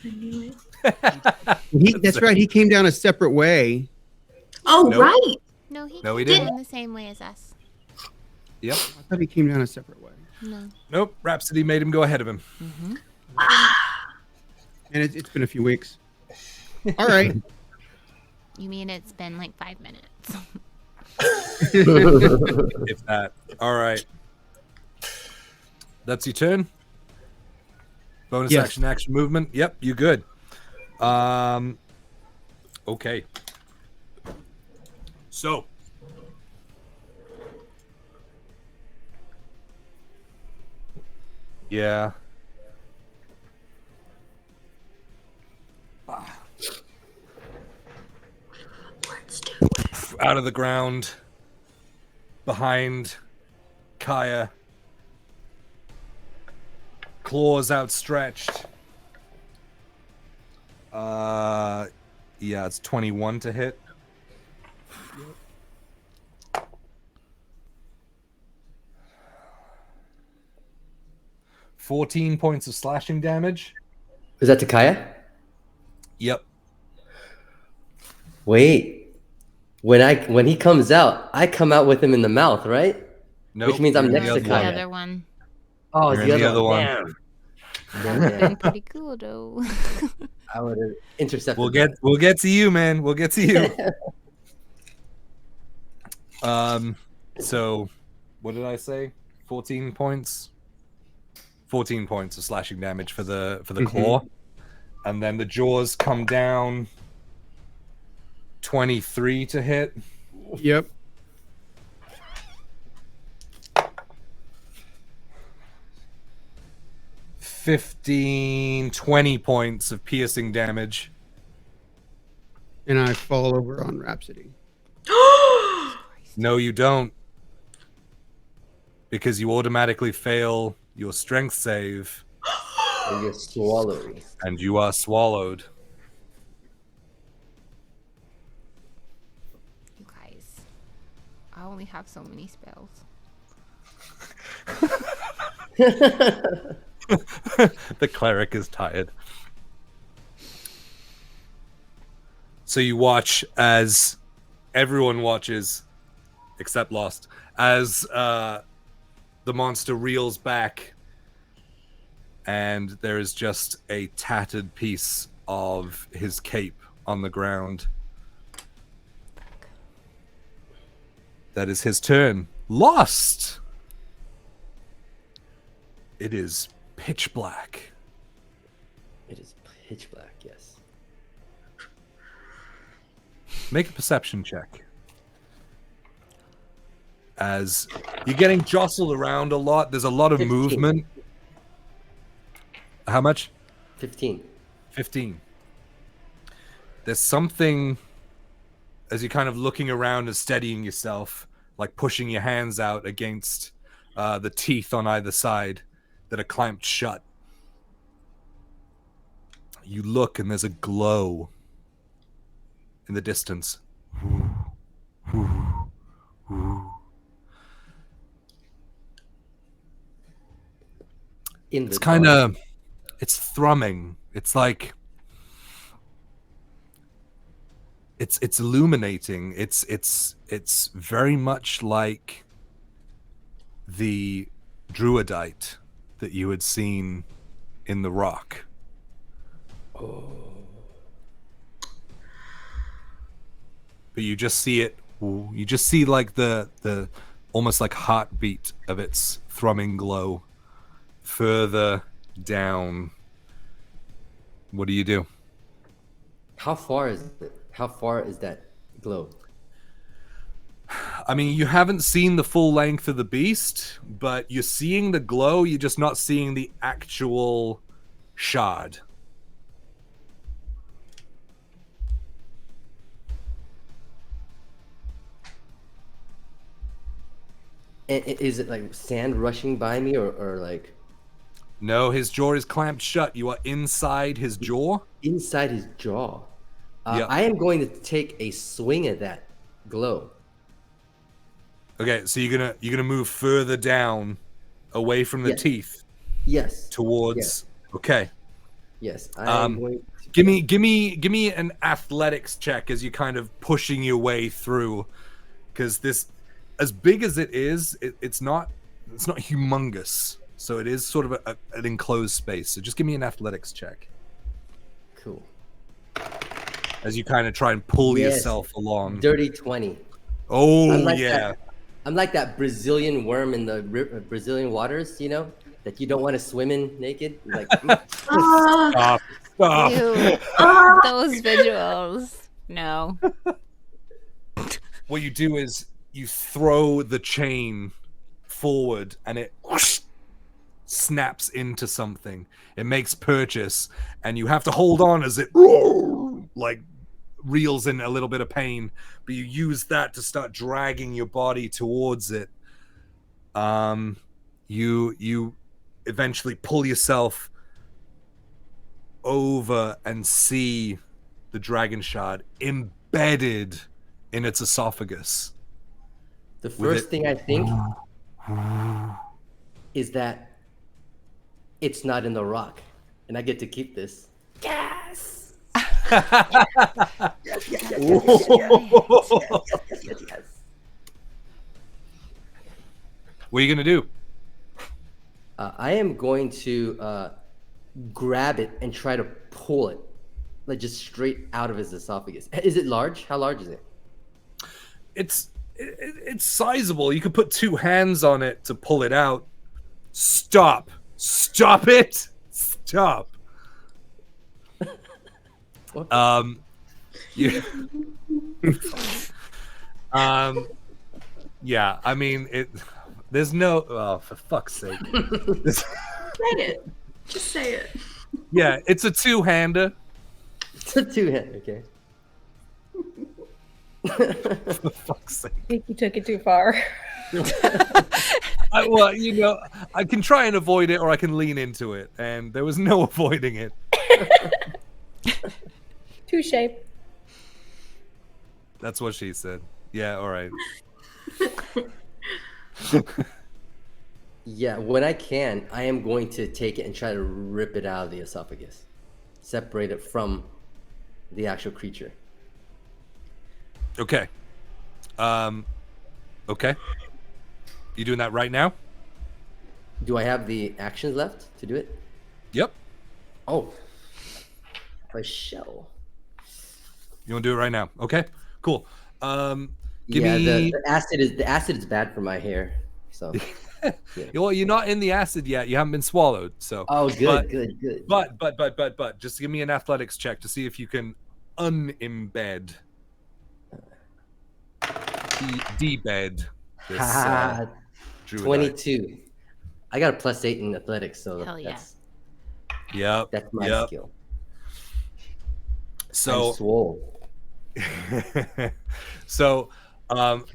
I knew it. That's right. He came down a separate way. Oh, Nope. right. No, he No, he came didn't. in the same way as us. Yep. I thought he came down a separate way. No. Nope. Rhapsody made him go ahead of him. And it's been a few weeks. All right. You mean it's been like 5 minutes? If that. All right. That's your turn. Bonus Yes. action movement. Yep, you good. Okay. So. Yeah. Let's do it. Out of the ground. Behind Kaya. Claws outstretched. Yeah, it's 21 to hit. Yep. 14 points of slashing damage. Is that Takaya? Yep. Wait. When he comes out, I come out with him in the mouth, right? Nope, Which means I'm you're next in to the The other Kaya. other one. Oh, You're it's in the other one. Damn. That would have been pretty cool, though. I would have intercepted. We'll get to you, man. We'll get to you. So what did I say? 14 points. 14 points of slashing damage for the claw. And then the jaws come down. 23 to hit. Yep. $15, 20 points of piercing damage. And I fall over on Rhapsody. No, you don't. Because you automatically fail your strength save. And you're swallowing. And you are swallowed. You guys, I only have so many spells. The cleric is tired. So you watch as everyone watches, except Lost, as the monster reels back, and there is just a tattered piece of his cape on the ground. That is his turn. Lost! It is pitch black. It is pitch black, yes. Make a perception check. As you're getting jostled around a lot, there's a lot of 15. movement. How much? 15. 15. There's something, as you're kind of looking around and steadying yourself, like pushing your hands out against the teeth on either side that are clamped shut. You look and there's a glow in the distance. In It's the kind dark. of, it's thrumming. It's like, it's illuminating. It's very much like the druidite that you had seen in the rock. But you just see it. You just see like the almost like heartbeat of its thrumming glow further down. What do you do? How far is it? How far is that glow? I mean, you haven't seen the full length of the beast, but you're seeing the glow. You're just not seeing the actual shard. And is it like sand rushing by me or like No, his jaw is clamped shut. You are inside his jaw. inside his jaw? Yeah. I am going to take a swing at that glow. Okay, so you're gonna move further down, away from the Yes. teeth, Yes. towards. Okay, Yes. I am going to give me an athletics check as you're kind of pushing your way through, because this, as big as it is, it's not humongous. So it is sort of an enclosed space. So just give me an athletics check Cool. as you kind of try and pull Yes. yourself along. Dirty 20. Oh I'm like yeah. that. I'm like that Brazilian worm in the Brazilian waters, you know, that you don't want to swim in naked. Like, Oh, Stop. Ew. oh, Those visuals. No. What you do is you throw the chain forward and it snaps into something. It makes purchase and you have to hold on as it like reels in a little bit of pain, but you use that to start dragging your body towards it. You eventually pull yourself over and see the dragon shard embedded in its esophagus. the With first it- thing I think is that it's not in the rock, and I get to keep this. Yes. What are you gonna do? I am going to grab it and try to pull it, like just straight out of his esophagus. Is it large? How large is it? It's sizable. You could put two hands on it to pull it out. Stop it. Stop. What? You, yeah, I mean it. There's no. Oh, for fuck's sake. say it. Just say it. Yeah, it's a two-hander. It's a two-hand. Okay. For fuck's sake. I think you took it too far. Well, you know, I can try and avoid it, or I can lean into it, and there was no avoiding it. Touche. That's what she said. Yeah, all right. Yeah, when I can, I am going to take it and try to rip it out of the esophagus, separate it from the actual creature. Okay. Okay. You doing that right now? Do I have the actions left to do it? Yep. Oh, for sure. You want to do it right now? Okay. Cool. Give Yeah, me. the acid is bad for my hair. So Well, you're not in the acid yet. You haven't been swallowed. So. Oh, good, good. But, just give me an athletics check to see if you can unembed, debed this druidite. 22. I got a +8 in athletics, so Hell yeah. that's my skill. So I'm swole. So,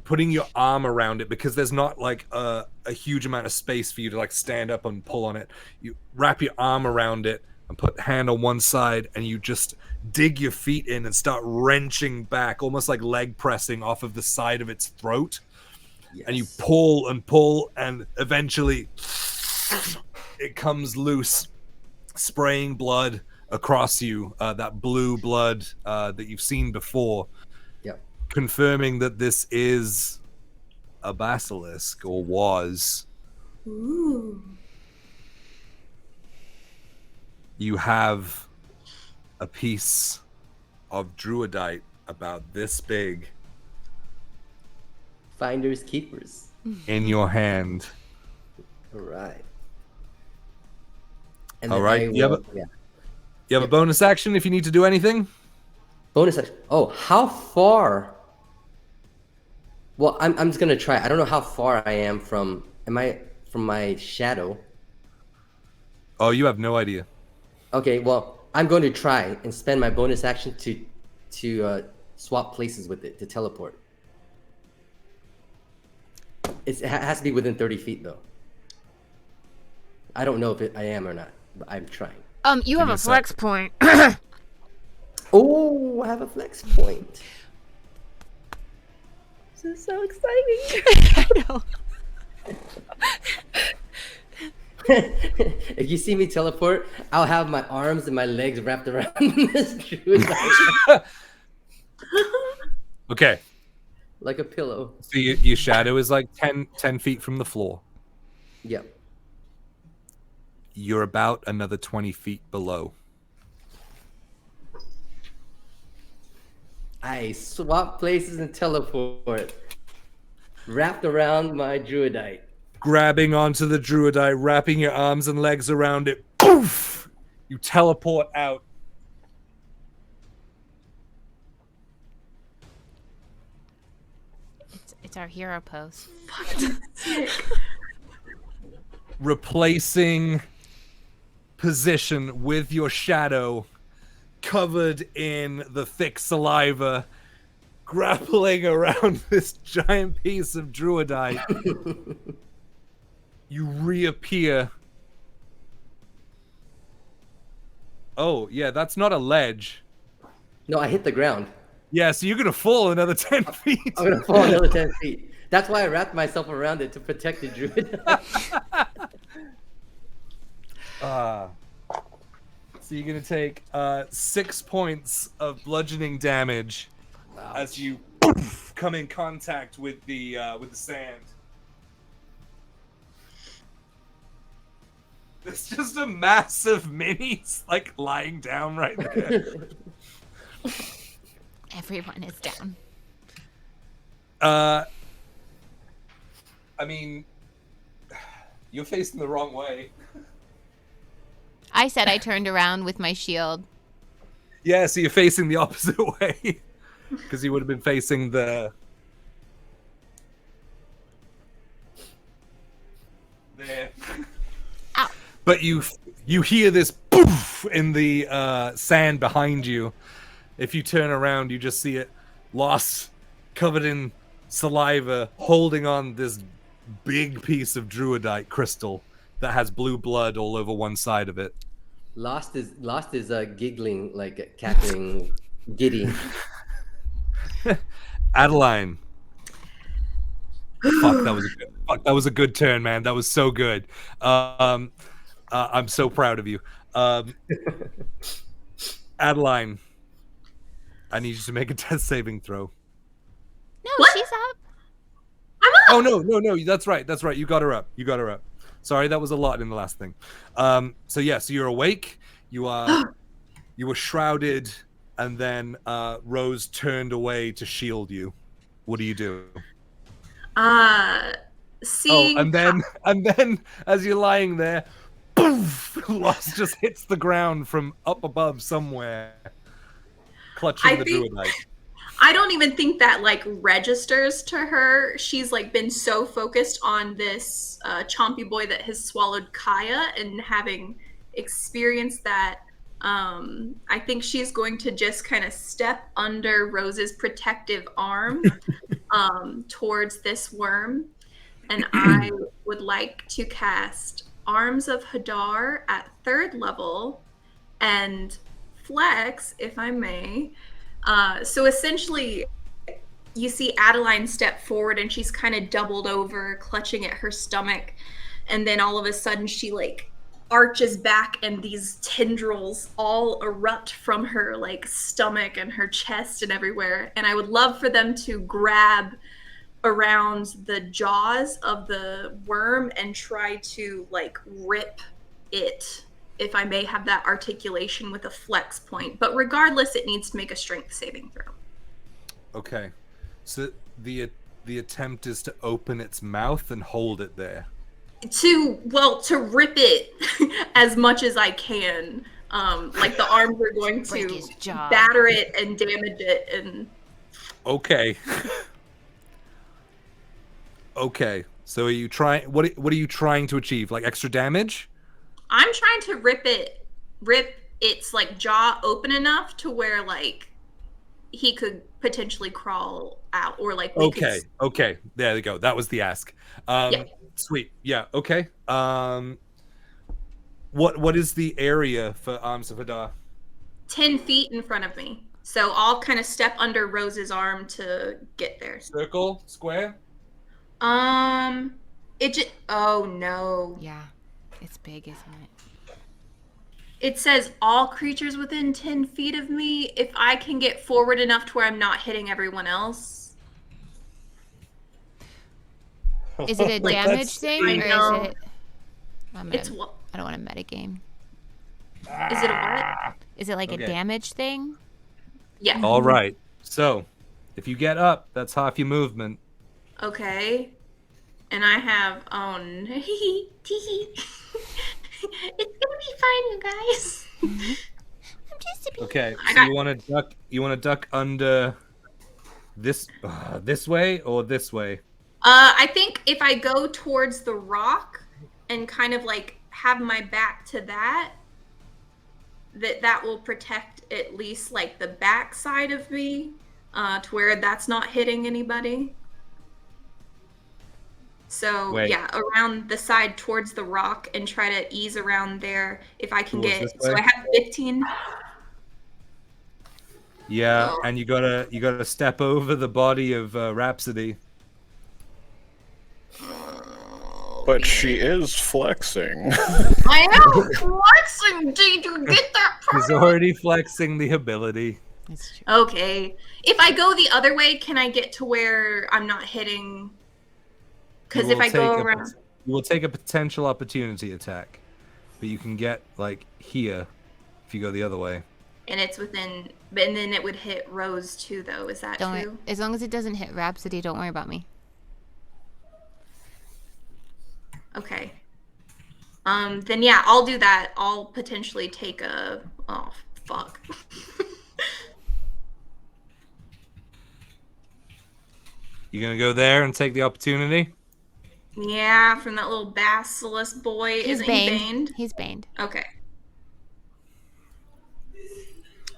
putting your arm around it, because there's not like a huge amount of space for you to like stand up and pull on it. You wrap your arm around it and put the hand on one side, and you just dig your feet in and start wrenching back, almost like leg pressing off of the side of its throat. Yes. And you pull and pull, and eventually it comes loose, spraying blood across you, that blue blood that you've seen before. Yep. Confirming that this is a basilisk, or was. Ooh. You have a piece of druidite about this big Finders keepers. in your hand. All right. All right. You have yeah. a bonus action if you need to do anything. Bonus action. Oh, how far? Well, I'm just gonna try. I don't know how far I am from. Am I from my shadow? Oh, you have no idea. Okay. Well, I'm going to try and spend my bonus action to swap places with it, to teleport. It has to be within 30 feet though. I don't know if I am or not, but I'm trying. You have a flex point. Oh, I have a flex point. This is so exciting. I know. If you see me teleport, I'll have my arms and my legs wrapped around this druid Okay. like a pillow. So your shadow is like 10 feet from the floor. Yep. You're about another 20 feet below. I swap places and teleport. Wrapped around my druidite. Grabbing onto the druidite, wrapping your arms and legs around it. Poof! You teleport out. It's our hero pose. Replacing position with your shadow, covered in the thick saliva, grappling around this giant piece of druidite. You reappear. Oh, yeah, that's not a ledge. No, I hit the ground. Yeah, so you're gonna fall another 10 feet. I'm gonna fall another 10 feet. That's why I wrapped myself around it, to protect the druid. So you're gonna take 6 points of bludgeoning damage as you come in contact with the sand. It's just a massive mini like lying down right there. Everyone is down. I mean, you're facing the wrong way. I said I turned around with my shield. Yeah, so you're facing the opposite way. Because you would have been facing the... There. Ow. But you hear this poof in the sand behind you. If you turn around, you just see it lost, covered in saliva, holding on this big piece of druidite crystal that has blue blood all over one side of it. Lost is giggling, like cackling, giddy. Adeline. Fuck, that was a good turn, man. That was so good. I'm so proud of you. Adeline, I need you to make a death saving throw. No, What? she's up. I'm up. Oh no, that's right. You got her up. Sorry, that was a lot in the last thing. So you're awake. You were shrouded, and then Rose turned away to shield you. What do you do? seeing and then as you're lying there, poof, Lost just hits the ground from up above somewhere, clutching the druidite. I don't even think that like registers to her. She's like been so focused on this chompy boy that has swallowed Kaya, and having experienced that, I think she's going to just kind of step under Rose's protective arm towards this worm. And I would like to cast Arms of Hadar at 3rd level and Flex, if I may. So essentially, you see Adeline step forward and she's kind of doubled over, clutching at her stomach. And then all of a sudden she like arches back and these tendrils all erupt from her like stomach and her chest and everywhere. And I would love for them to grab around the jaws of the worm and try to like rip it, if I may have that articulation with a flex point. But regardless, it needs to make a strength saving throw. Okay. So the attempt is to open its mouth and hold it there. To rip it as much as I can. Like the arms are going to batter it and damage it and Okay. Okay. So are you trying what are you trying to achieve? Like extra damage? I'm trying to rip its like jaw open enough to where like he could potentially crawl out, or like Okay, there we go. That was the ask. Yeah. Sweet. Yeah, okay. What is the area for Arms of Hadar? 10 feet in front of me. So I'll kind of step under Rose's arm to get there. Circle? Square? It just, oh no. Yeah, it's big, isn't it? It says all creatures within 10 feet of me. If I can get forward enough to where I'm not hitting everyone else. Is it a damage thing, or is it? I don't want to metagame. Is it a what? Is it like a damage thing? Yeah. All right. So, if you get up, that's half your movement. Okay. And I have it's gonna be fine, you guys. I'm just a bit... Okay. So you want to duck under this way or this way? I think if I go towards the rock and kind of like have my back to that will protect at least like the back side of me, to where that's not hitting anybody. So yeah, around the side towards the rock and try to ease around there if I can get. So I have 15. Yeah, and you gotta step over the body of Rhapsody. But she is flexing. I am flexing. Did you get that part? She's already flexing the ability. Okay. If I go the other way, can I get to where I'm not hitting? Because if I go around... You will take a potential opportunity attack. But you can get, like, here if you go the other way. And it's within... And then it would hit Rose, too, though. Is that true? As long as it doesn't hit Rhapsody, don't worry about me. Okay. Then yeah, I'll do that. I'll potentially take a... Oh, fuck. You gonna go there and take the opportunity? Yeah, from that little basilisk boy. Isn't he baned? He's baned. Okay.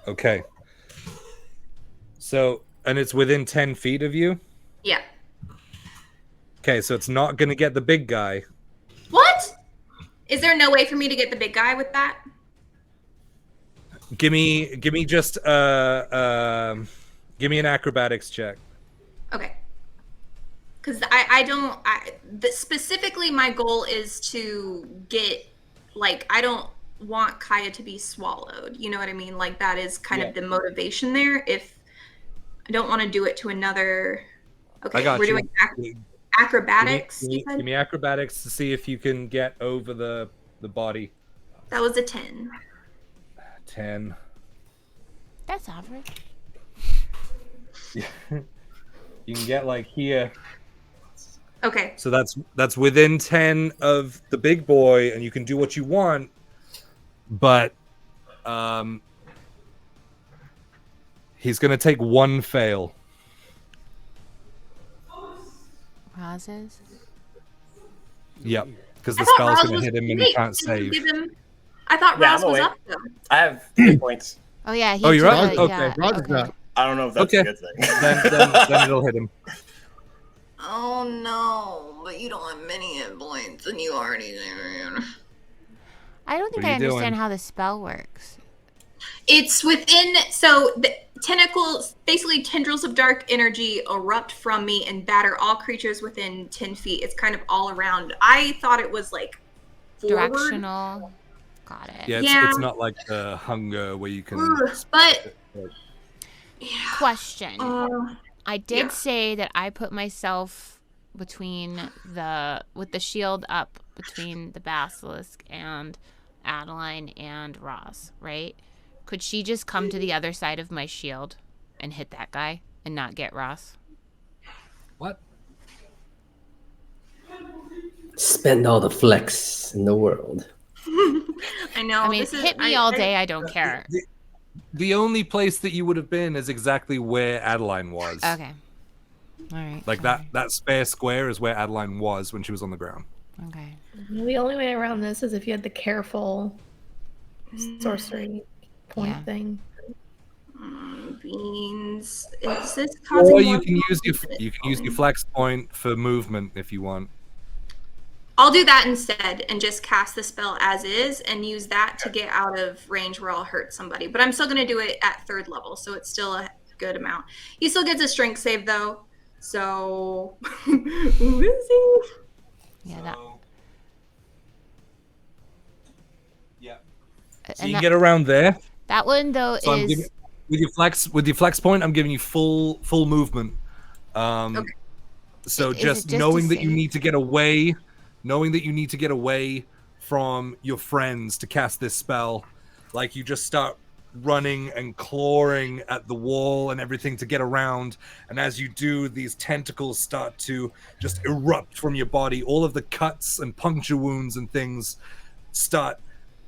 Okay. So, and it's within 10 feet of you? Yeah. Okay, so it's not gonna get the big guy. What? Is there no way for me to get the big guy with that? Give me just give me an acrobatics check. Okay. Because specifically my goal is to get, like, I don't want Kaya to be swallowed. You know what I mean? Like, that is kind of the motivation there. If I don't want to do it to another... Okay, we're doing acrobatics. Give me acrobatics to see if you can get over the body. That was a 10. 10. That's average. You can get, like, here. Okay. So that's within 10 of the big boy, and you can do what you want, but he's gonna take one fail. Roz's? Yep, because I the thought spell's Roz gonna was hit him and he wait, can't didn't you save. give him- I thought Yeah, Roz I'm was awake. up though. I have 3 points. Oh yeah, he Oh, you're took up? a- Okay. yeah, Roz is okay. up. I don't know if that's Okay. a good thing. Then it'll hit him. Oh no, but you don't have many hit points and you already there. I don't think What are I you understand doing? how the spell works. It's within, so the tentacles, basically tendrils of dark energy erupt from me and batter all creatures within 10 feet. It's kind of all around. I thought it was like forward. Directional. Got it. Yeah, Yeah. it's not like the hunger where you can. Ugh, but yeah. Question. I did yeah. say that I put myself between with the shield up between the basilisk and Adeline and Ross, right? Could she just come to the other side of my shield and hit that guy and not get Ross? What? Spend all the flex in the world. I know. I mean, this is, hit me all day, I don't care. The only place that you would have been is exactly where Adeline was. Okay. All right. Like that spare square is where Adeline was when she was on the ground. Okay. The only way around this is if you had the careful sorcery point Yeah. thing. Beans. Is this causing Or you more can use your problems? flex point for movement if you want. I'll do that instead and just cast the spell as is and use that to get out of range where I'll hurt somebody. But I'm still going to do it at 3rd level, so it's still a good amount. He still gets a strength save though, so we'll see. Yeah. That. Yeah. So And you can get around there. that one though So I'm giving, is with your flex point, I'm giving you full movement. Okay. So Is it just just knowing to that you save? need to get away from your friends to cast this spell, like you just start running and clawing at the wall and everything to get around, and as you do, these tentacles start to just erupt from your body. All of the cuts and puncture wounds and things start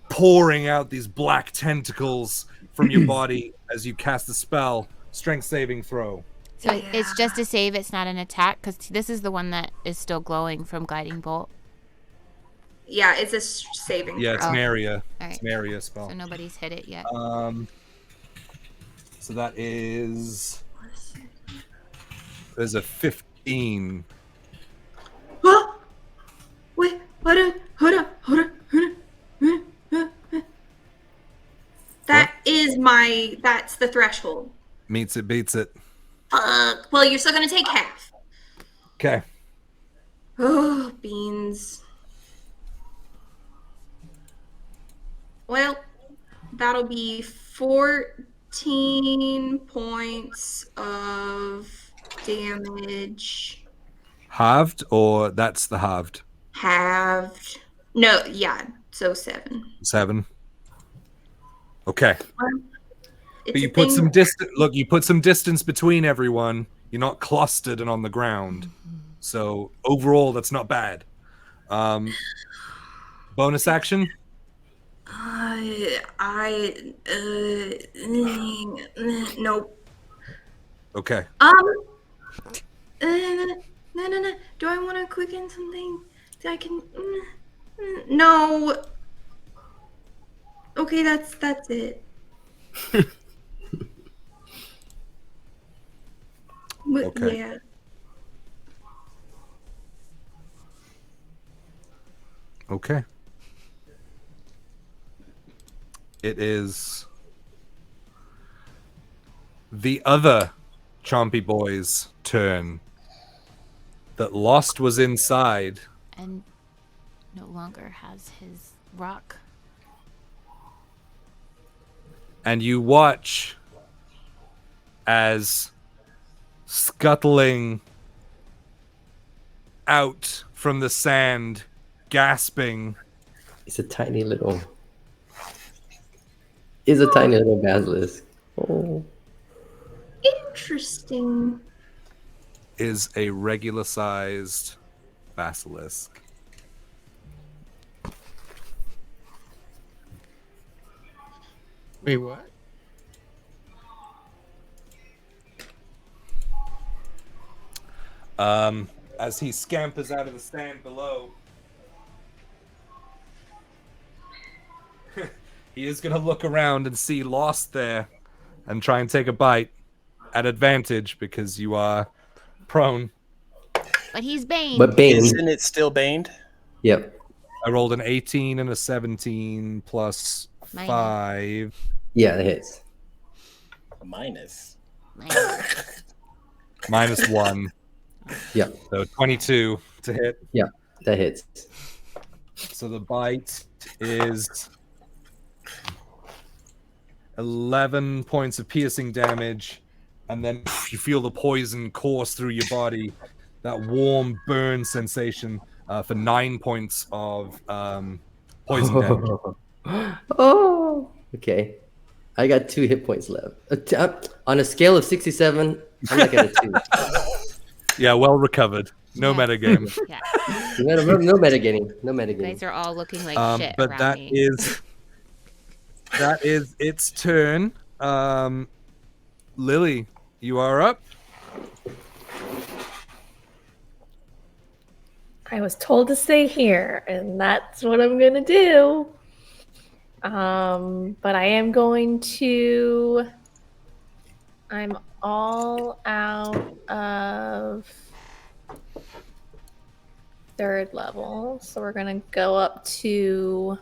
pouring out these black tentacles from your body as you cast the spell. Strength saving throw. so it's just a save. It's not an attack because this is the one that is still glowing from guiding bolt. Yeah, it's a saving Yeah, it's throw. an area. All It's right. an area spell. So nobody's hit it yet. So that is there's a 15. Huh? Wait, hold on. That's the threshold. Meets it, beats it. Fuck. Well, you're still gonna take half. Okay. Oh, beans. Well, that'll be 14 points of damage. Halved, or that's the halved? Halved. No, yeah, so 7. 7. Okay. It's But you a put thing- some distance. Look, you put some distance between everyone. You're not clustered and on the ground. So overall, that's not bad. Bonus action. Nope. Okay. No. Do I want to quicken something? I can. No. Okay, that's it. Okay. Yeah. Okay. It is the other Chompy Boy's turn. That Lost was inside. And no longer has his rock. And you watch as scuttling out from the sand, gasping. It's a tiny little. It's a tiny little basilisk. Oh. Interesting. Is a regular sized basilisk. Wait, what? As he scampers out of the stand below, he is going to look around and see Lost there and try and take a bite at advantage because you are prone. But he's Bane. But Bane. Isn't it still baned? Yep. I rolled an 18 and a 17 plus Minus. 5. Yeah, that hits. Minus. Minus 1. Yeah. So 22 to hit. Yeah, that hits. So the bite is 11 points of piercing damage, and then you feel the poison course through your body. That warm burn sensation for 9 points of poison damage. Oh, okay. I got 2 hit points left. On a scale of 67, I'm like at a 2. Yeah, well recovered. No Yeah. metagame. Yeah. No metagaming. No You metagaming. guys are all looking like shit But around that me. is its turn. Lily, you are up. I was told to stay here, and that's what I'm gonna do. But I am going to. I'm all out of 3rd level, so we're gonna go up to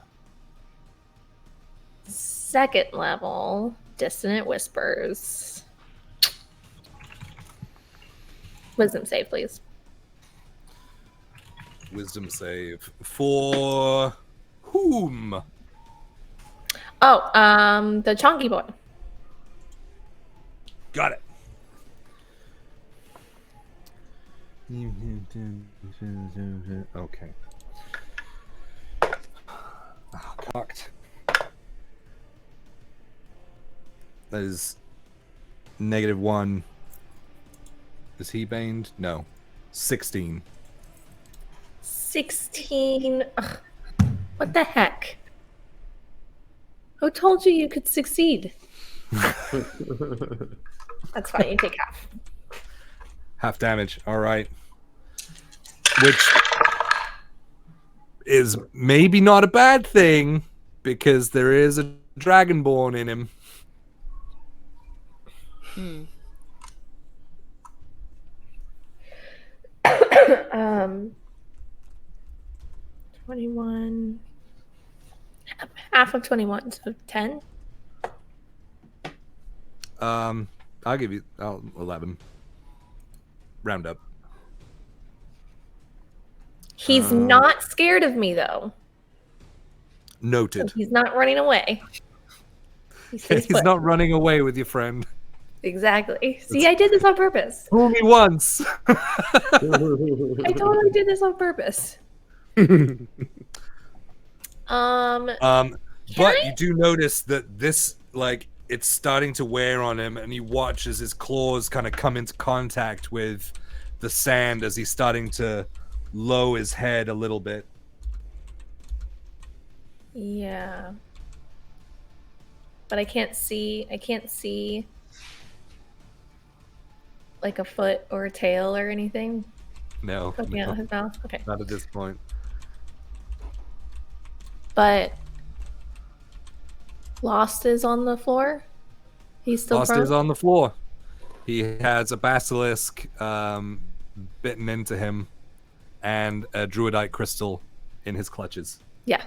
2nd level. Dissonant Whispers. Wisdom save, please. Wisdom save for whom? Oh, the Chonky Boy. Got it. Okay. Oh, cocked. That is -1. Is he baned? No. 16. 16. Ugh. What the heck? Who told you you could succeed? That's fine. You take half. Half damage. All right. Which is maybe not a bad thing because there is a dragonborn in him. Hmm. 21. Half of 21, so 10. I'll give you 11. Round up. He's not scared of me, though. So Noted. he's not running away. He stays He's put. not running away with your friend. Exactly. See, I did this on purpose. Fool me once. I totally did this on purpose. But you do notice that this, like, it's starting to wear on him, and you watch as his claws kind of come into contact with the sand as he's starting to lower his head a little bit. Yeah. But I can't see like a foot or a tail or anything No, poking out of his mouth. Okay. not at this point. But Lost is on the floor. He's still Lost prone? is on the floor. He has a basilisk bitten into him and a druidite crystal in his clutches. Yeah.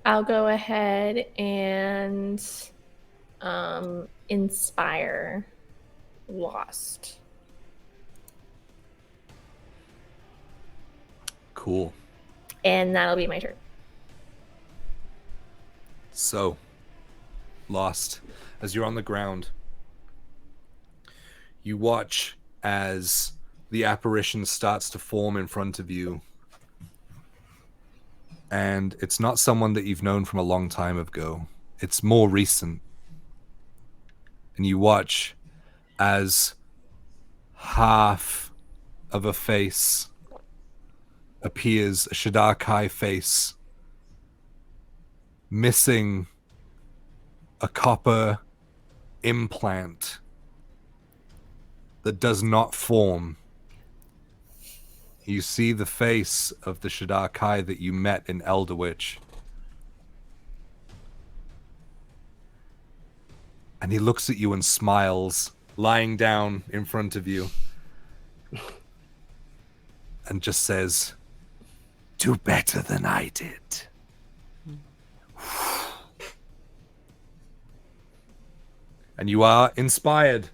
I'll go ahead and inspire Lost. Cool. And that'll be my turn. So, Lost, as you're on the ground, you watch as the apparition starts to form in front of you. And it's not someone that you've known from a long time ago. it's more recent. And you watch as half of a face appears, a Shadar Kai face, missing a copper implant that does not form. You see the face of the Shadar Kai that you met in Elderwich. And he looks at you and smiles, lying down in front of you. And just says, "Do better than I did." And you are inspired.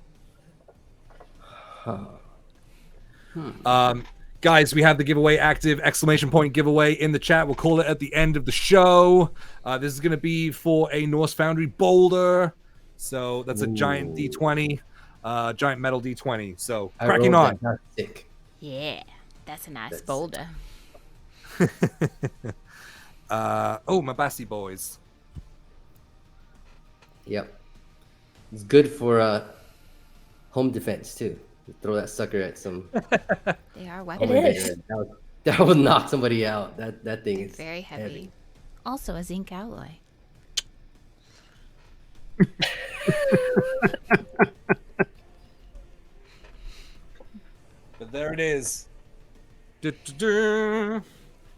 Guys, we have the giveaway active, exclamation point giveaway in the chat. We'll call it at the end of the show. This is going to be for a Norse Foundry boulder. So that's a giant D20, giant metal D20. So cracking on. Yeah, that's a nice boulder. My Basti boys. Yep. It's good for home defense too. You throw that sucker at some. They are It weapons. is. That would knock somebody out. That thing is Very heavy. Also a zinc alloy. But there it is. Du-du-du.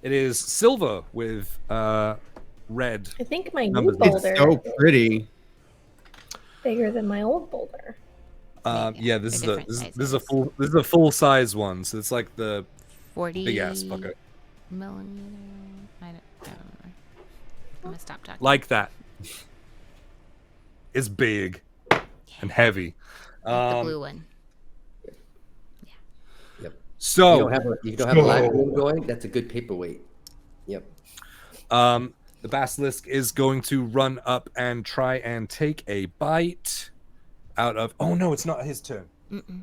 It is silver with red. I think my new Numbers. boulder It's so is pretty. bigger than my old boulder. Yeah, this is they're a different this is a sizes. full size one. So it's like the 40 big ass bucket, millimeter. I don't remember. I'm gonna stop talking. like that. It's big and heavy. Like the blue one. Yep. So You don't have a live room going. That's a good paperweight. Yep. the basilisk is going to run up and try and take a bite out of. Oh no, it's not his turn. Mm-mm.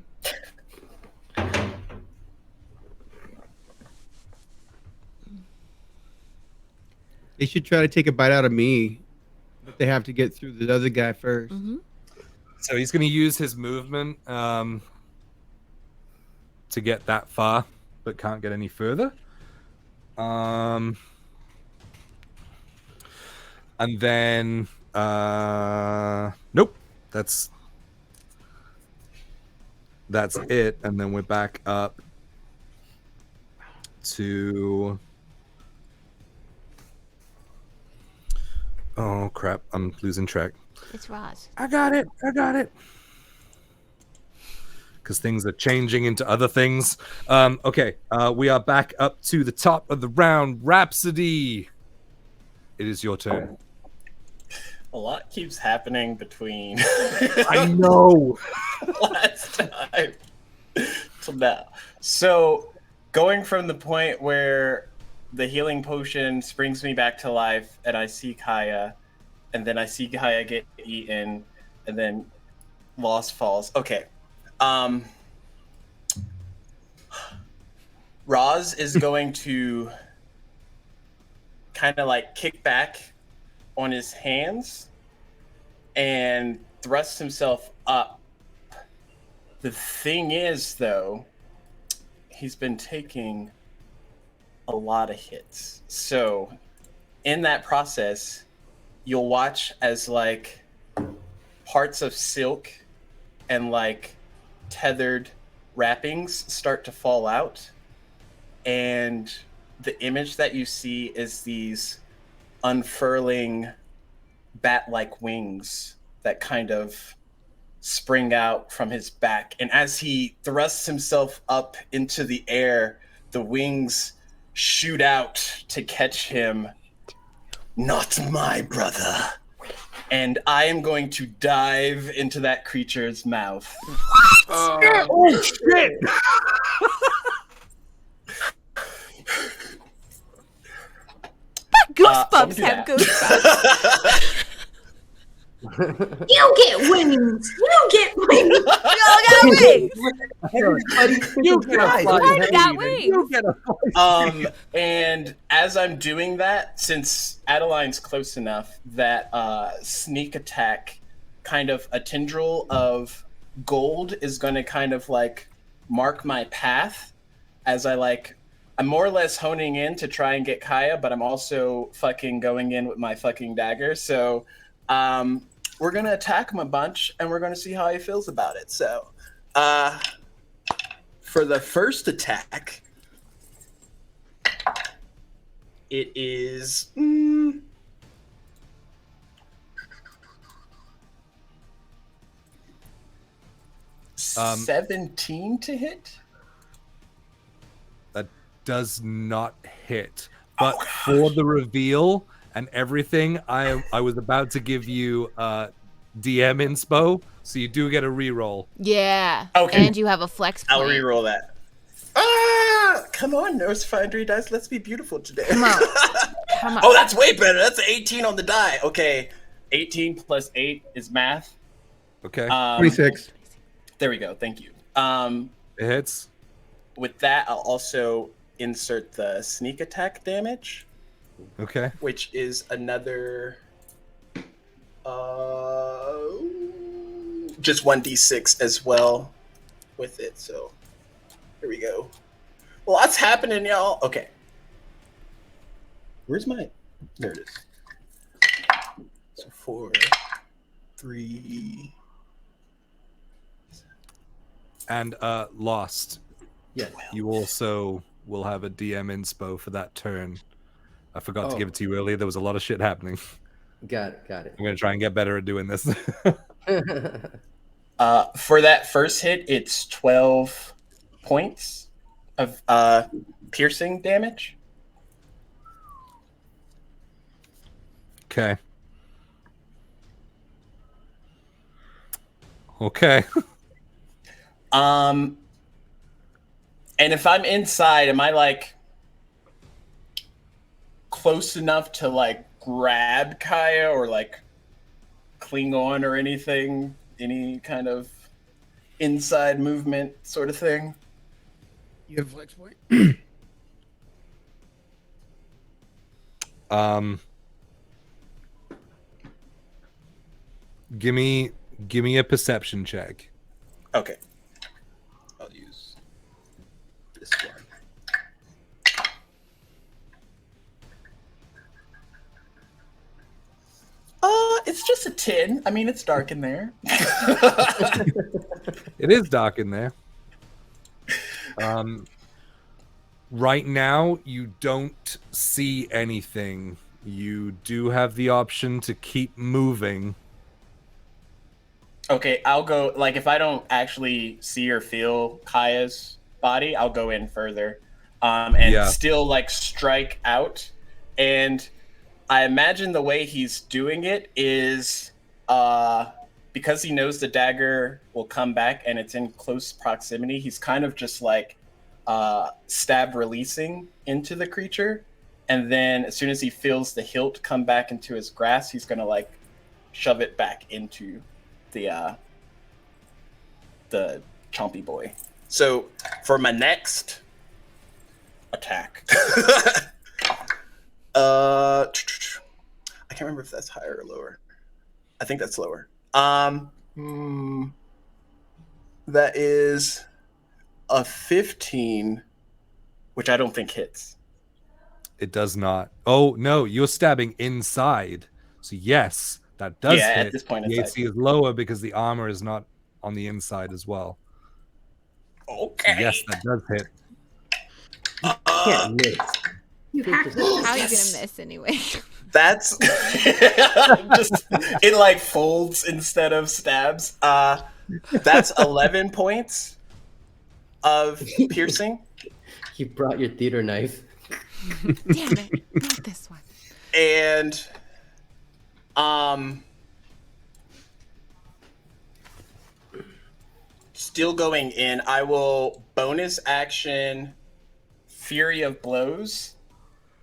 They should try to take a bite out of me, but they have to get through the other guy first. Mm-hmm. So he's going to use his movement to get that far, but can't get any further. And then, nope, that's it. And then we're back up to. Oh crap! I'm losing track. It's Roz. I got it. Because things are changing into other things. Okay, we are back up to the top of the round. Rhapsody, it is your turn. A lot keeps happening between I know. last time till now. So, going from the point where the healing potion brings me back to life, and I see Kaya, and then I see Kaya get eaten, and then Lost falls. Okay. Roz is going to kind of like kick back on his hands and thrust himself up. The thing is, though, he's been taking a lot of hits. So, in that process, you'll watch as like parts of silk and like tethered wrappings start to fall out, and the image that you see is these unfurling bat-like wings that kind of spring out from his back, and as he thrusts himself up into the air, the wings shoot out to catch him. Not my brother. And I am going to dive into that creature's mouth. Oh shit! Goosebumps do have that. goosebumps. You get wings. You get wings. We all got wings. You guys, Everybody got wings. You get a And as I'm doing that, since Adeline's close enough, that sneak attack, kind of a tendril of gold is going to kind of like mark my path as I'm more or less honing in to try and get Kaya, but I'm also fucking going in with my fucking dagger. So we're going to attack him a bunch, and we're going to see how he feels about it. So for the first attack, it is 17 to hit. That does not hit. But for the reveal and everything, I was about to give you DM inspo, so you do get a reroll. Yeah. Okay. And you have a flex point. I'll reroll that. Come on, Nurse Foundry dice. Let's be beautiful today. Come on. Come on. Oh, that's way better. That's an 18 on the die. Okay. 18 plus 8 is math. Okay. 26. There we go. Thank you. It hits. With that, I'll also insert the sneak attack damage, Okay. which is another just 1d6 as well with it. So here we go. Lots happening, y'all. Okay. Where's my... There it is. So 4, 3... And Lost. Yes. You also will have a DM inspo for that turn. I forgot to give it to you earlier. There was a lot of shit happening. Got it. I'm going to try and get better at doing this. For that first hit, it's 12 points of piercing damage. Okay. Okay. And if I'm inside, am I like close enough to like grab Kaya or like cling on or anything? Any kind of inside movement sort of thing? You have flex point? Give me a perception check. Okay. I'll use this one. It's just a 10. I mean, it's dark in there. It is dark in there. Right now, you don't see anything. You do have the option to keep moving. Okay, I'll go, like, if I don't actually see or feel Kaya's body, I'll go in further. And still, like, strike out. And I imagine the way he's doing it is because he knows the dagger will come back and it's in close proximity, he's kind of just, like, stab releasing into the creature. And then as soon as he feels the hilt come back into his grasp, he's going to, like, shove it back into the chompy boy. So for my next attack, I can't remember if that's higher or lower. I think that's lower. That is a 15, which I don't think hits. It does not. Oh no, you're stabbing inside. So yes, that does hit. At this point, the AC is lower because the armor is not on the inside as well. Okay. So yes, that does hit. Can't miss. You hacked How are you Yes. gonna miss anyway? That's just it like folds instead of stabs. That's 11 points of piercing. You brought your theater knife. Damn it! Not this one. And still going in, I will bonus action Fury of Blows,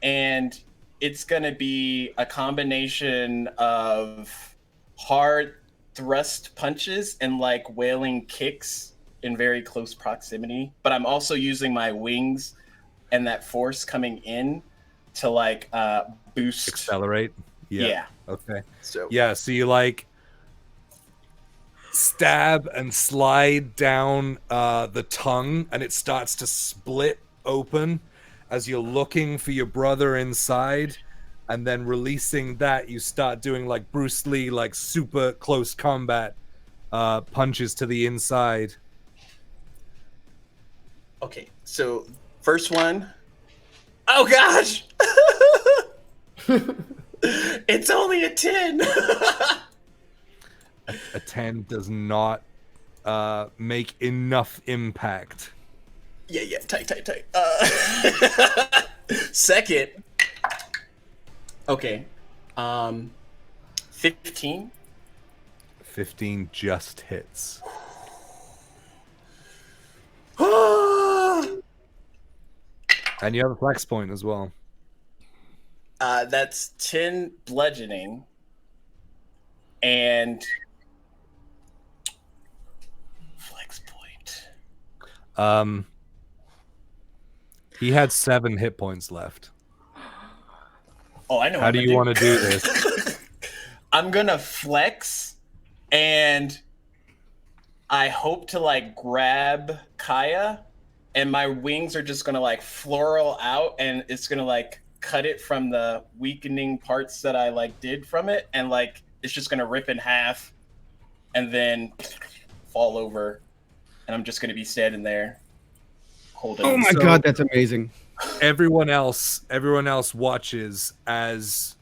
and it's gonna be a combination of hard thrust punches and like wailing kicks in very close proximity. But I'm also using my wings and that force coming in to like boost. Accelerate. Yeah. Okay. So Yeah, so you like stab and slide down the tongue, and it starts to split open as you're looking for your brother inside, and then releasing that, you start doing like Bruce Lee, like super close combat punches to the inside. Okay, so first one. Oh gosh! It's only a 10. A 10 does not make enough impact. Yeah, tight. Second. Okay. 15. 15 just hits. And you have a flex point as well. That's 10 bludgeoning. And flex point. He had 7 hit points left. Oh, I know. How do you want to do this? I'm gonna flex, and I hope to like grab Kaya, and my wings are just gonna like floral out, and it's gonna like cut it from the weakening parts that I like did from it, and like it's just gonna rip in half, and then fall over, and I'm just gonna be standing there holding. Oh my god, that's amazing. Everyone else watches as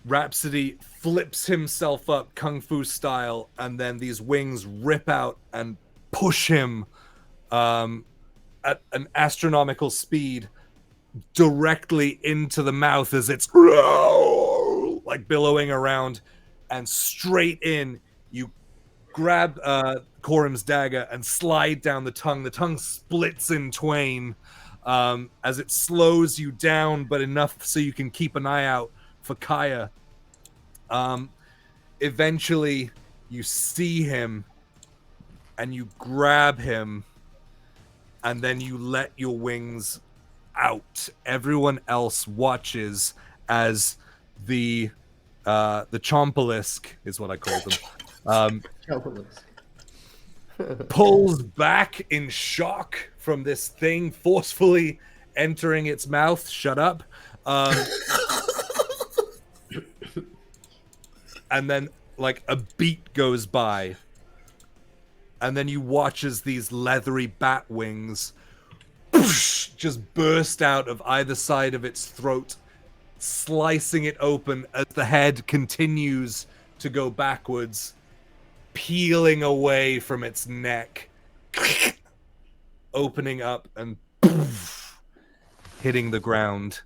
Rhapsody flips himself up kung fu style, and then these wings rip out and push him at an astronomical speed directly into the mouth as it's like billowing around, and straight in. You grab Korum's dagger and slide down the tongue. The tongue splits in twain as it slows you down, but enough so you can keep an eye out for Kaya. Eventually, you see him, and you grab him, and then you let your wings out. Everyone else watches as the Chompalisk is what I call them. Pulls back in shock from this thing forcefully entering its mouth. Shut up. And then like a beat goes by, and then you watch as these leathery bat wings just burst out of either side of its throat, slicing it open as the head continues to go backwards, peeling away from its neck, opening up and hitting the ground.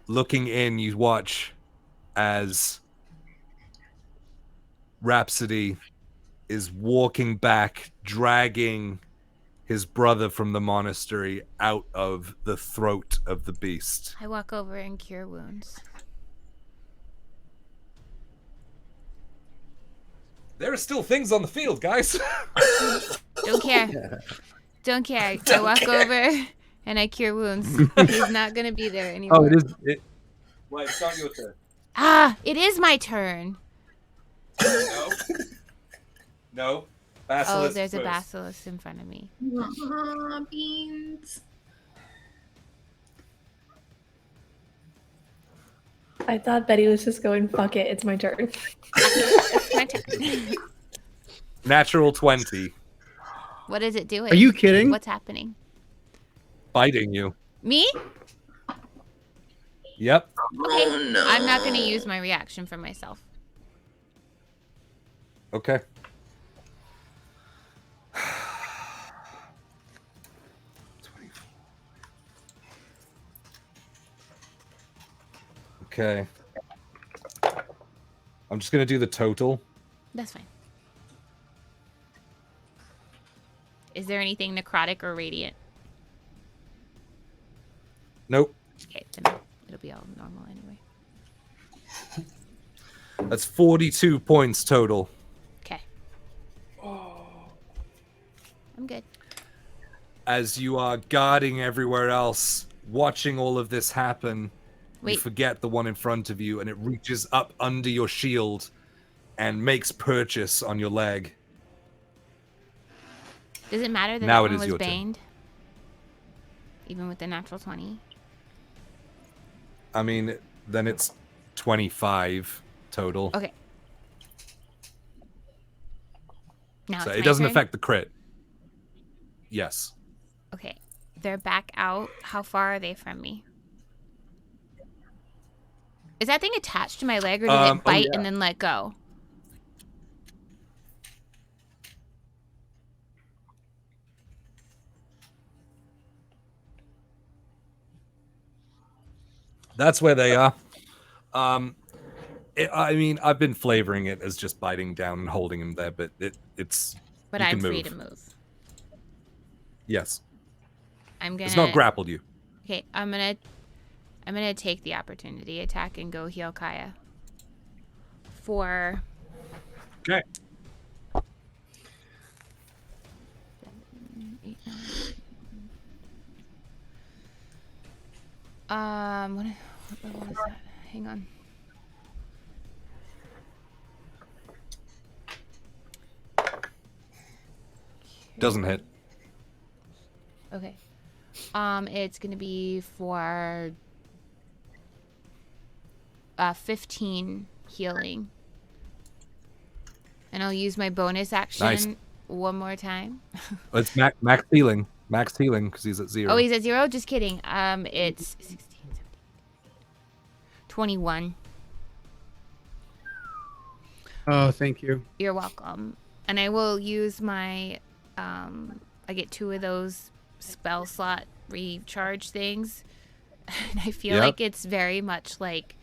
Looking in, you watch as Rhapsody is walking back, dragging his brother from the monastery out of the throat of the beast. I walk over and cure wounds. There are still things on the field, guys. Don't care. Don't care. I walk over and I cure wounds. He's not going to be there anymore. Oh, it is. Wait, it's not your turn. Ah, it is my turn. No. No. Basilisk Oh, there's a first. basilisk in front of me. Beans. I thought Betty was just going, fuck it, it's my turn. It's my turn. Natural 20. What is it doing? Are you kidding? What's happening? Biting you. Me? Yep. Okay. Oh no. I'm not going to use my reaction for myself. Okay. Okay. I'm just gonna do the total. That's fine. Is there anything necrotic or radiant? Nope. Okay, then it'll be all normal anyway. That's 42 points total. Okay. I'm good. As you are guarding everywhere else, watching all of this happen, you Wait. forget the one in front of you, and it reaches up under your shield and makes purchase on your leg. Does it matter that Now that it one is was your turn. baned? Even with the natural 20? I mean, then it's 25 total. Okay. Now So it's it my doesn't turn? affect the crit. Yes. Okay. They're back out. How far are they from me? Is that thing attached to my leg, or did it bite and then let go? That's where they are. I mean, I've been flavoring it as just biting down and holding him there, but it's. But you I'm can free move. to move. Yes. I'm gonna. It's not grappled you. Okay, I'm gonna take the opportunity attack and go heal Kaya. For. Okay. 7, 8, 9. What level is that? Hang on. Doesn't hit. Okay. It's gonna be for 15 healing. And I'll use my bonus action Nice. one more time. It's max healing. Max healing because he's at 0. Oh, he's at 0? Just kidding. It's 16, 17, 21. Oh, thank you. You're welcome. And I will use my, I get 2 of those spell slot recharge things. And I feel like it's very much like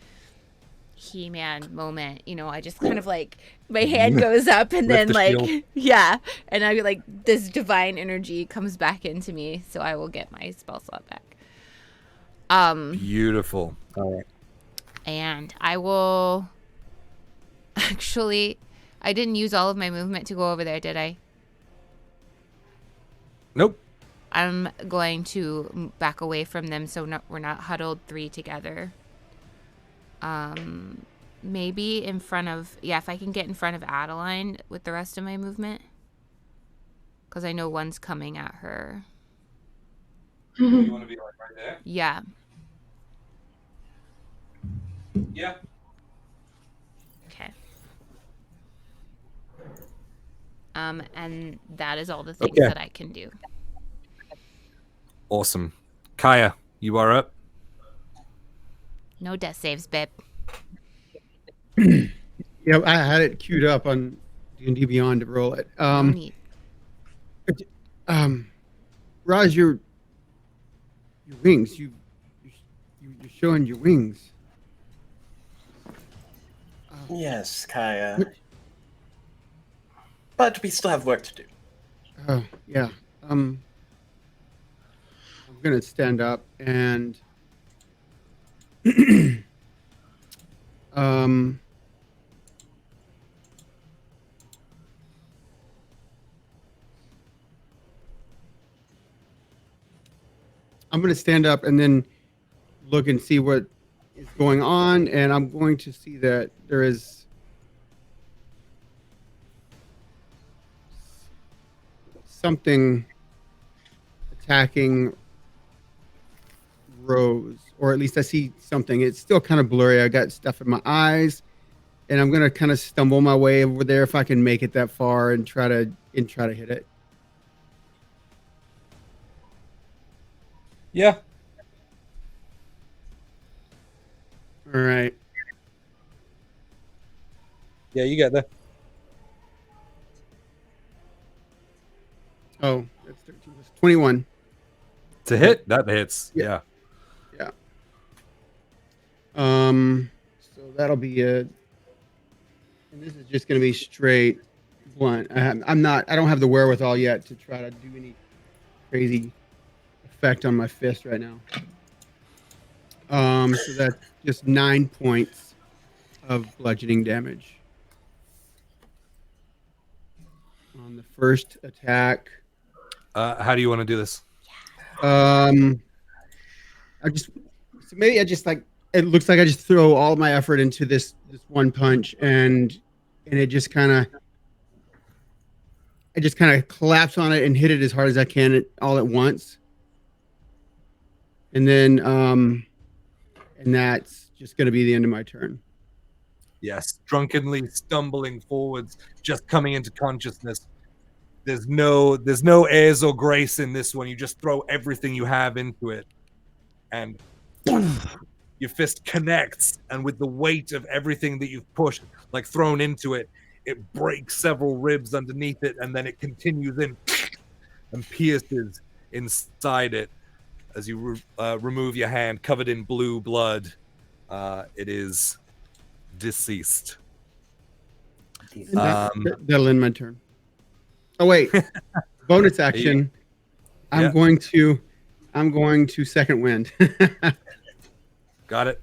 He-Man moment. You know, I just kind of like, my hand goes up and then the like, shield. yeah. And I like, this divine energy comes back into me. So I will get my spell slot back. Beautiful. All right. And I will, actually, I didn't use all of my movement to go over there, did I? Nope. I'm going to back away from them so we're not huddled 3 together. Maybe in front of, if I can get in front of Adeline with the rest of my movement. Because I know one's coming at her. You want to be like right there? Yeah. Yeah. Okay. And that is all the things that I can do. Awesome. Kaya, you are up. No death saves, babe. Yeah, I had it queued up on D&D Beyond to roll it. No need. Raj, your wings. You're showing your wings. Yes, Kaya. But we still have work to do. Oh, yeah. I'm gonna stand up and I'm gonna stand up and then look and see what is going on, and I'm going to see that there is something attacking Rose, or at least I see something. It's still kind of blurry. I got stuff in my eyes, and I'm gonna kind of stumble my way over there if I can make it that far and try to hit it. Yeah. All right. Yeah, you get there. Oh, that's 13. That's 21. To hit? That hits. Yeah. Yeah. So that'll be and this is just gonna be straight blunt. I don't have the wherewithal yet to try to do any crazy effect on my fist right now. So that's just 9 points. of bludgeoning damage. On the first attack. How do you want to do this? Maybe I just like it looks like I just throw all my effort into this one punch and it just kind of collapse on it and hit it as hard as I can all at once. And then and that's just going to be the end of my turn. Yes, drunkenly stumbling forwards, just coming into consciousness. There's no airs or grace in this one. You just throw everything you have into it, and your fist connects. And with the weight of everything that you've pushed, like thrown into it, it breaks several ribs underneath it, and then it continues in and pierces inside it as you remove your hand, covered in blue blood. It is deceased. That'll end my turn. Oh wait, bonus action. I'm going to second wind. Got it.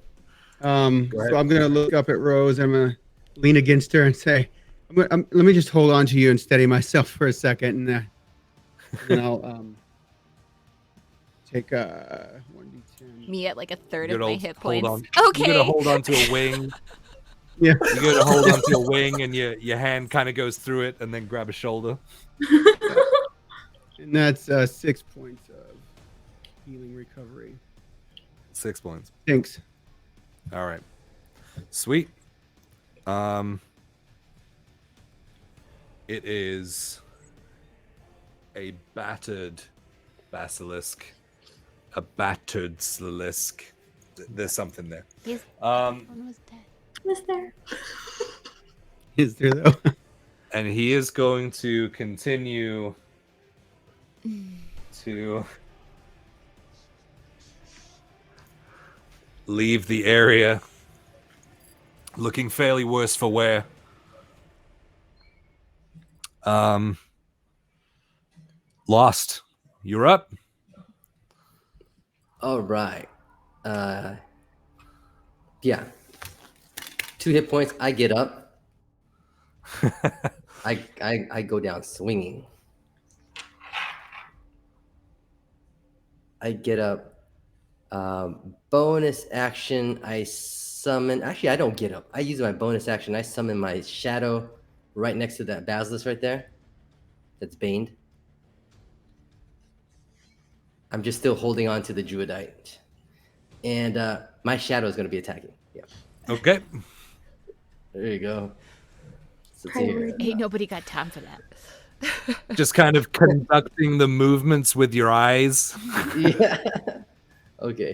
So I'm gonna look up at Rose. I'm gonna lean against her and say, let me just hold on to you and steady myself for a second, and then I'll take 1d10. Me at like a third of my hit points. Okay. You're gonna hold on to a wing. Yeah. You're gonna hold onto a wing, and your hand kind of goes through it, and then grab a shoulder. And that's 6 points of healing recovery. 6 points. Thanks. All right. Sweet. It is a battered basilisk. A battered basilisk. There's something there. One was dead. Was there? Is there though? And he is going to continue to leave the area, looking fairly worse for wear. Lost. You're up. All right. Yeah. 2 hit points. I get up. I go down swinging. I get up. Bonus action. I summon. Actually, I don't get up. I use my bonus action. I summon my shadow right next to that basilisk right there. That's baned. I'm just still holding on to the druidite, and my shadow is going to be attacking. Yeah. Okay. There you go. Ain't nobody got time for that. Just kind of conducting the movements with your eyes. Yeah. Okay.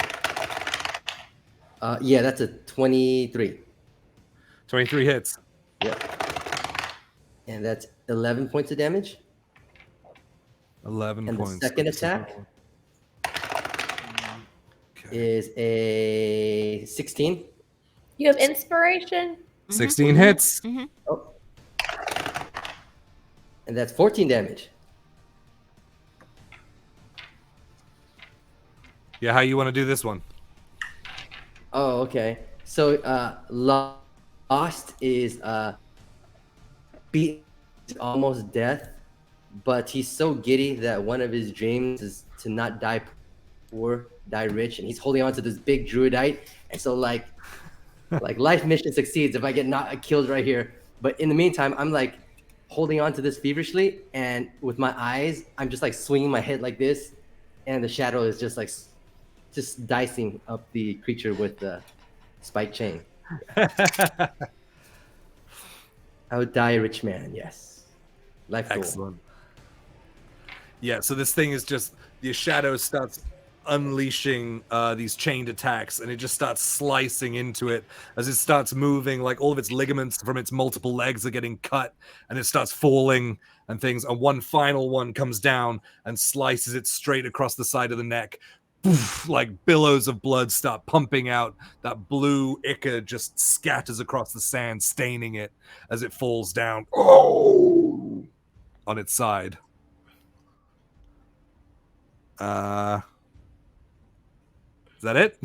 Yeah, that's a 23. 23 hits. Yep. And that's 11 points of damage. 11 and points. The second attack is a 16. You have inspiration? 16 hits. Mm-hmm. Oh. And that's 14 damage. Yeah, how you want to do this one? Oh, okay. So Lost is beat almost death, but he's so giddy that one of his dreams is to not die poor, die rich, and he's holding on to this big druidite. And so like life mission succeeds if I get not killed right here. But in the meantime, I'm like holding on to this feverishly, and with my eyes, I'm just like swinging my head like this, and the shadow is just like dicing up the creature with the spike chain. I would die a rich man, yes. Life goal. Excellent. Yeah, so this thing is just, the shadow starts unleashing these chained attacks, and it just starts slicing into it as it starts moving. Like all of its ligaments from its multiple legs are getting cut, and it starts falling and things. And one final one comes down and slices it straight across the side of the neck. Poof, like billows of blood start pumping out. That blue ichor just scatters across the sand, staining it as it falls down on its side. Is that it?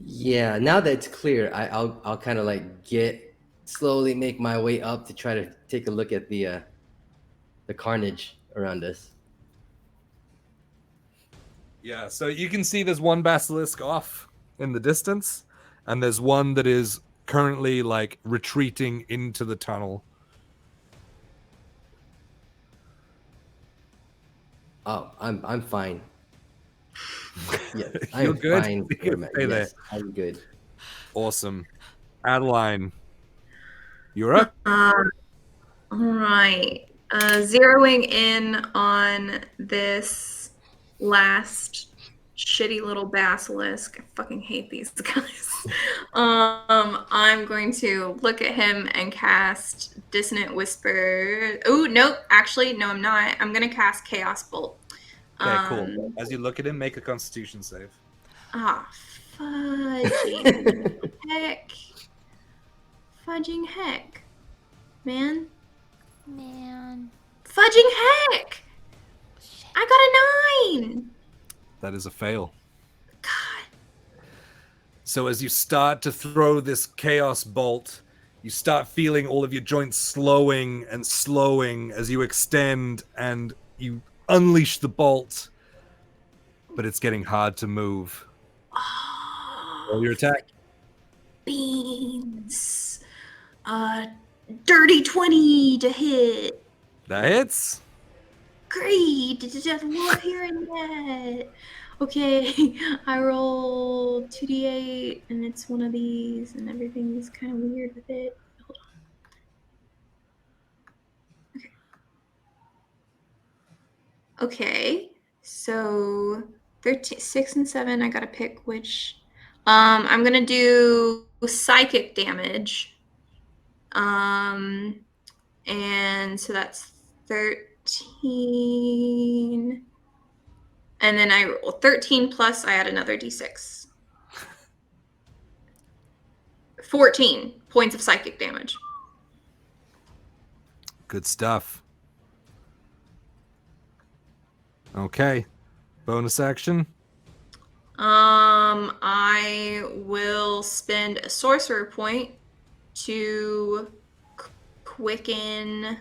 Yeah, now that it's clear, I'll kind of like slowly make my way up to try to take a look at the carnage around us. Yeah, so you can see there's one basilisk off in the distance, and there's one that is currently like retreating into the tunnel. Oh, I'm fine. Yes, You're I'm good? fine. You can stay there. Yes, I'm good. Awesome. Adeline, you're up. All right. Zeroing in on this last shitty little basilisk. I fucking hate these guys. I'm going to look at him and cast Dissonant Whisper. Oh, nope. Actually, no, I'm not. I'm going to cast Chaos Bolt. Okay, cool. As you look at him, make a Constitution save. Ah, fudging heck. Fudging heck. Man. Fudging heck! I got a 9! That is a fail. God. So as you start to throw this chaos bolt, you start feeling all of your joints slowing and slowing as you extend and you unleash the bolt, but it's getting hard to move. Roll your attack. Beans. Dirty 20 to hit. That hits. Great. I love hearing that. Okay, I roll 2d8, and it's one of these, and everything's kind of weird with it. Hold on. Okay, so 13, 6 and 7, I gotta pick which. I'm gonna do psychic damage. And so that's 13. And then I roll 13 plus I add another d6. 14 points of psychic damage. Good stuff. Okay. Bonus action. I will spend a sorcerer point to quicken.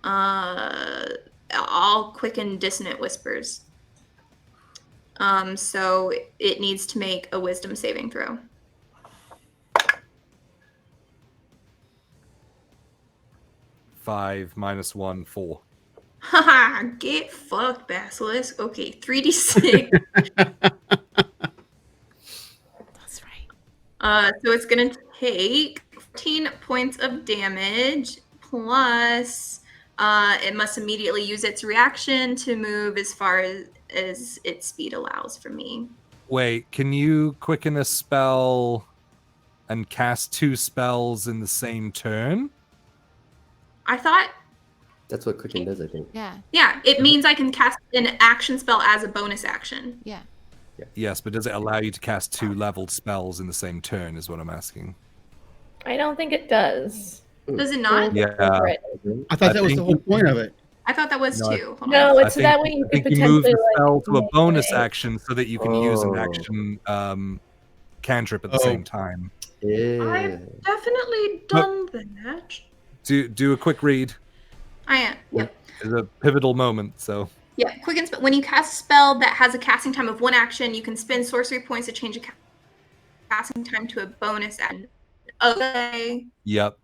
I'll quicken Dissonant Whispers. So it needs to make a Wisdom saving throw. Five minus 1, 4. Haha, get fucked, Basilisk. Okay, 3d6. That's right. So it's gonna take 14 points of damage plus it must immediately use its reaction to move as far as its speed allows for me. Wait, can you quicken a spell and cast 2 spells in the same turn? I thought, That's what cooking does, I think. Yeah. yeah, it means I can cast an action spell as a bonus action. Yeah. Yes, but does it allow you to cast 2 leveled spells in the same turn is what I'm asking. I don't think it does. Does it not? Yeah. I thought that was the think- whole point of it. I thought that was No, 2. Hold on. No, I it's so that way think, you I could think you move potentially the spell to a like, bonus melee. action so that you can use an Oh. action cantrip at the Oh. same time. Yeah. I've definitely done that. Do a quick read. I am. Yep. It's a pivotal moment, so Yeah, quicken spell. When you cast a spell that has a casting time of 1 action, you can spend sorcery points to change a casting time to a bonus action. Okay. yep.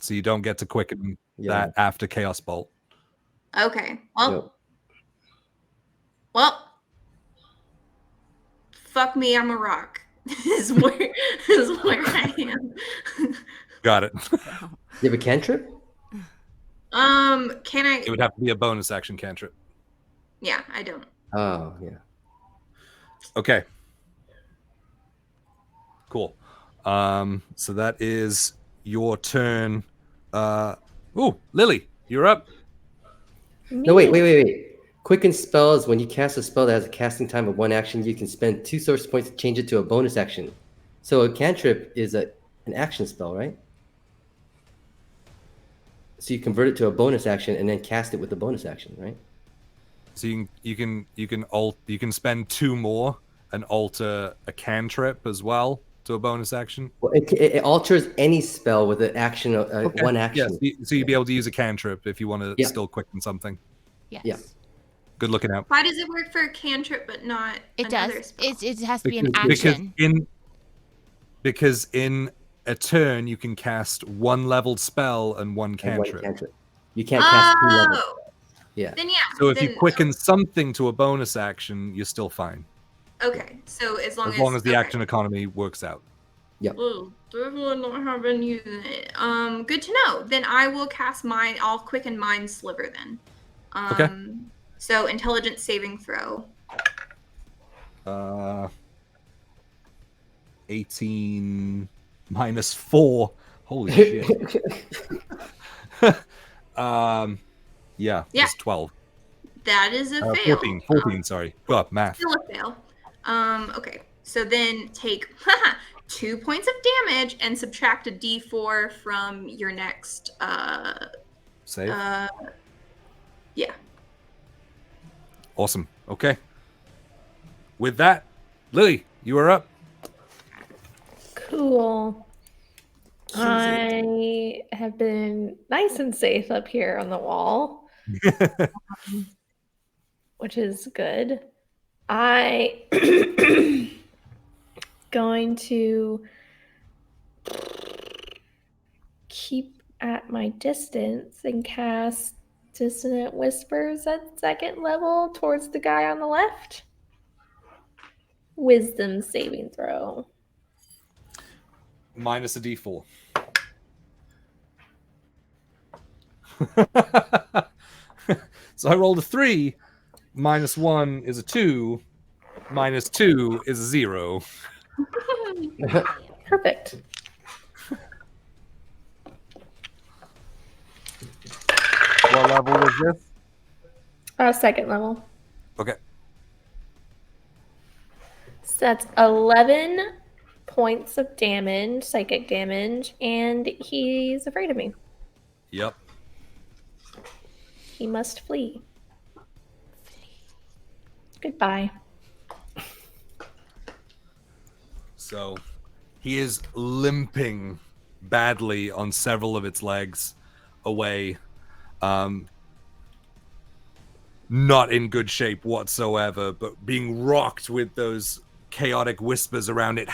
So you don't get to quicken Yeah. that after Chaos Bolt. Okay. Well, Yep. well. Fuck me, I'm a rock. is where I am. Got it. You have a cantrip? Can I? It would have to be a bonus action cantrip. Yeah, I don't. Oh, yeah. Okay. Cool. So that is your turn. Lily, you're up. No, wait. Quicken spells, when you cast a spell that has a casting time of 1 action, you can spend 2 source points to change it to a bonus action. So a cantrip is an action spell, right? So you convert it to a bonus action and then cast it with the bonus action, right? So you can spend 2 more and alter a cantrip as well to a bonus action? Well, it alters any spell with an action, Okay. one action. So you'd be able to use a cantrip if you want to Yeah. still quicken something. Yes. Yeah. Good looking out. Why does it work for a cantrip but not It another does. spell? It has to be an Because action. because in a turn you can cast one leveled spell and one And cantrip. one cantrip. You can't cast 2 levels. Oh, Yeah. then yeah. So if you then- quicken something to a bonus action, you're still fine. Okay, so as long As the okay. action economy works out. Oh, definitely not have been using it. Good to know. Then I will cast mine. I'll quicken Mind Sliver then. Okay. So intelligence saving throw. 18 minus 4. Holy shit. Yeah, it's 12. That is a fail. 14, sorry. Oh, math. Still a fail. Okay. So then take 2 points of damage and subtract a d4 from your next Save. yeah. Awesome. Okay. With that, Lily, you are up. Cool. I have been nice and safe up here on the wall, which is good. I going to keep at my distance and cast Dissonant Whispers at 2nd level towards the guy on the left. Wisdom saving throw. Minus a d4. So I rolled a 3. Minus 1 is a 2. Minus 2 is a 0. Perfect. What level was this? 2nd level. Okay. So that's 11 points of damage, psychic damage, and he's afraid of me. Yep. He must flee. Goodbye. So he is limping badly on several of its legs away. Not in good shape whatsoever, but being rocked with those chaotic whispers around it.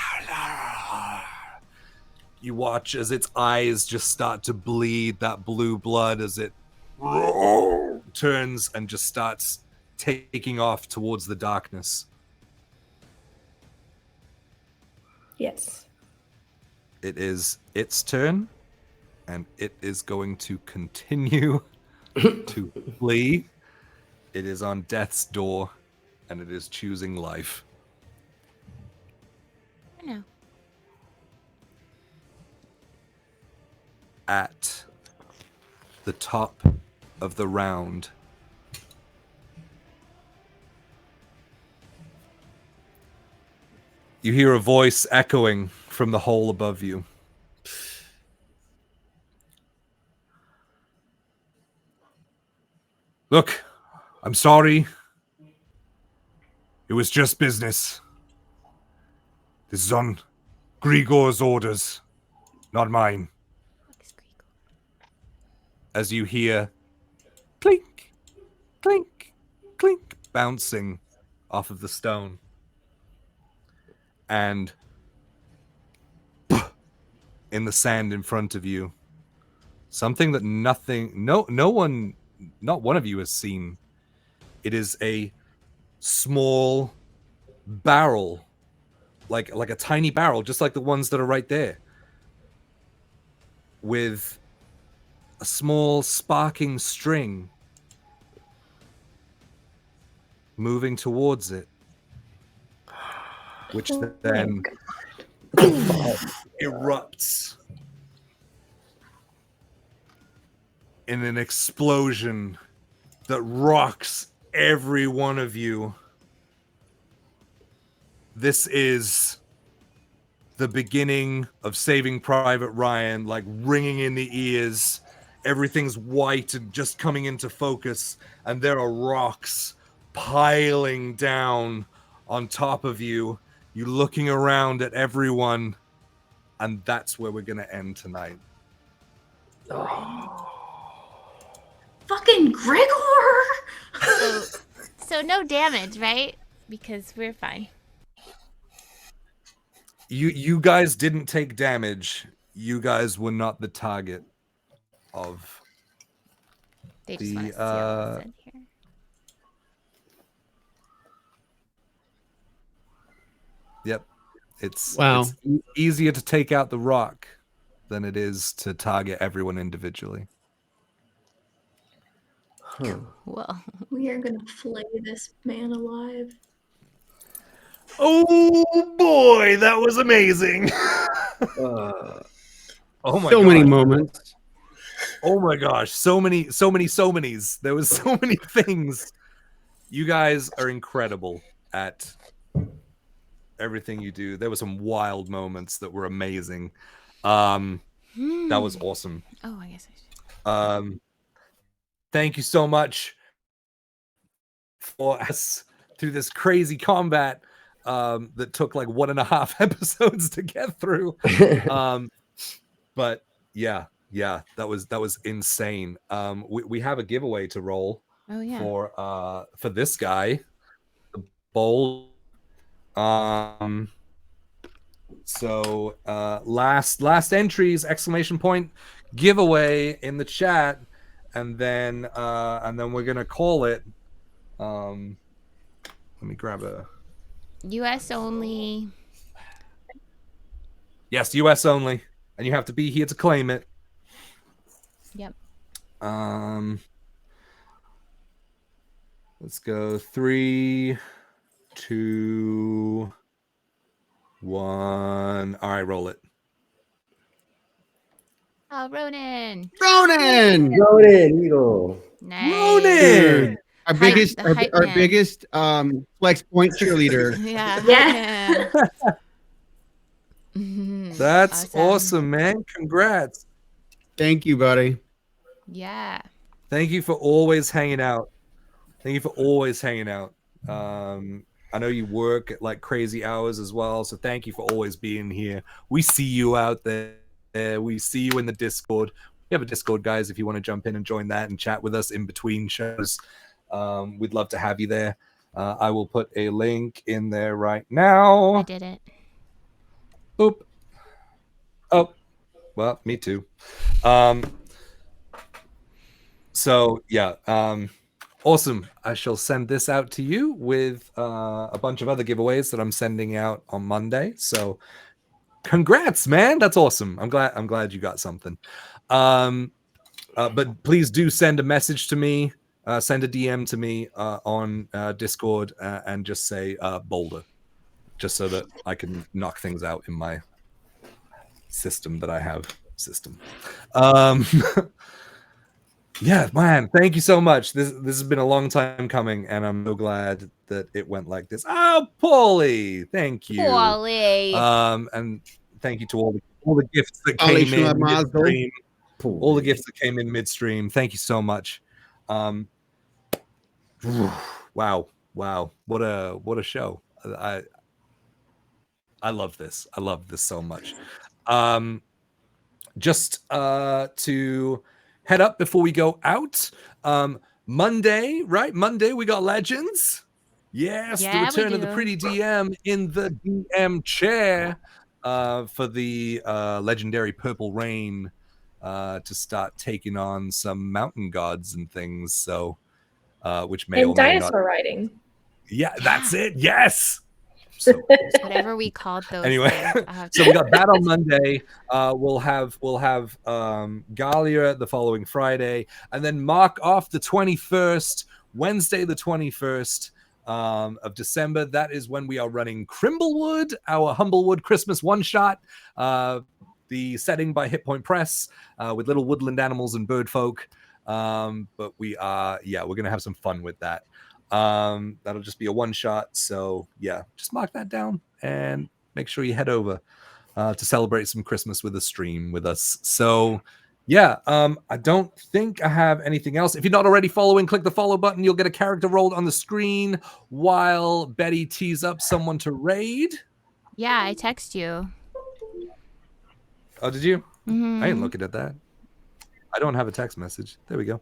You watch as its eyes just start to bleed that blue blood as it turns and just starts taking off towards the darkness. Yes. It is its turn, and it is going to continue to flee. It is on death's door, and it is choosing life. I know. At the top of the round, you hear a voice echoing from the hole above you. Look, I'm sorry. It was just business. This is on Grigor's orders, not mine. As you hear clink, clink, clink bouncing off of the stone. And in the sand in front of you, something that not one of you has seen. It is a small barrel, like a tiny barrel, just like the ones that are right there, with a small sparking string moving towards it, which then erupts in an explosion that rocks every one of you. This is the beginning of Saving Private Ryan, like ringing in the ears. Everything's white and just coming into focus, and there are rocks piling down on top of you, you looking around at everyone, and that's where we're gonna end tonight. Fucking Gregor! So no damage, right? Because we're fine. You guys didn't take damage. You guys were not the target of They just the want to see what's in here. Yep. It's easier to take out the rock than it is to target everyone individually. Well, we are gonna flay this man alive. Oh boy, that was amazing. Oh my so gosh. many moments. Oh my gosh, so many's. There was so many things. You guys are incredible at everything you do. There were some wild moments that were amazing. That was awesome. Oh, I guess I should. Thank you so much for us through this crazy combat that took like 1.5 episodes to get through. But yeah, that was insane. We have a giveaway to roll. Oh yeah. For this guy, the bowl. So last entries ! Giveaway in the chat, and then we're gonna call it. Let me grab a. U.S. only. Yes, U.S. only, and you have to be here to claim it. Yep. Let's go 3, 2, 1. All right, roll it. Oh, Ronan. Eagle. Nice. Ronan. Our Hype biggest flex point cheerleader. Yeah. That's awesome, man. Congrats. Thank you, buddy. Yeah. Thank you for always hanging out. I know you work at like crazy hours as well, so thank you for always being here. We see you out there. We see you in the Discord. We have a Discord, guys, if you want to jump in and join that and chat with us in between shows. We'd love to have you there. I will put a link in there right now. I did it. Oop. Oh, well, me too. So yeah, awesome. I shall send this out to you with a bunch of other giveaways that I'm sending out on Monday. So congrats, man. That's awesome. I'm glad you got something. But please do send a message to me, send a DM to me on Discord and just say Boulder, just so that I can knock things out in my system that I have. Yeah, man, thank you so much. This has been a long time coming, and I'm so glad that it went like this. Oh, Paulie, thank you. Paulie. And thank you to all the gifts that came in midstream. All the gifts that came in midstream. Thank you so much. Wow. What a show. I love this. I love this so much. Just to head up before we go out. Monday, right? Monday we got Legends. Yes, the return of the pretty DM in the DM chair for the legendary Purple Rain to start taking on some mountain gods and things. So, which may and or may dinosaur not. riding. Yeah, that's it. Yes. So, whatever we called those. Anyway, so we got that on Monday. We'll have Gahlia the following Friday, and then mark off the 21st, Wednesday the 21st of December. That is when we are running Crimblewood, our Humblewood Christmas one-shot. The setting by Hit Point Press with little woodland animals and bird folk. But we're gonna have some fun with that. That'll just be a one shot. So yeah, just mark that down and make sure you head over to celebrate some Christmas with a stream with us. So yeah, I don't think I have anything else. If you're not already following, click the follow button. You'll get a character rolled on the screen while Betty tees up someone to raid. Yeah, I text you. Oh, did you? Mm-hmm. I ain't looking at that. I don't have a text message. There we go.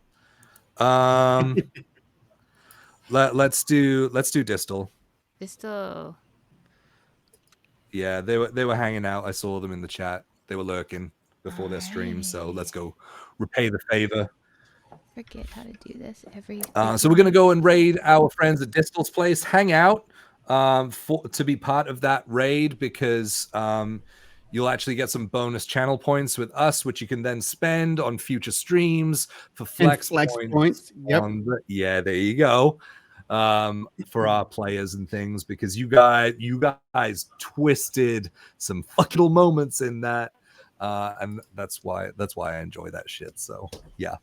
Let's do Distal. Distal. Yeah, they were hanging out. I saw them in the chat. They were lurking before their stream. So let's go repay the favor. Forget how to do this every. So we're gonna go and raid our friends at Distal's place. Hang out to be part of that raid because you'll actually get some bonus channel points with us, which you can then spend on future streams for flex points. Yep. Yeah, there you go. For our players and things, because you guys twisted some fucking moments in that, and that's why I enjoy that shit. So yeah.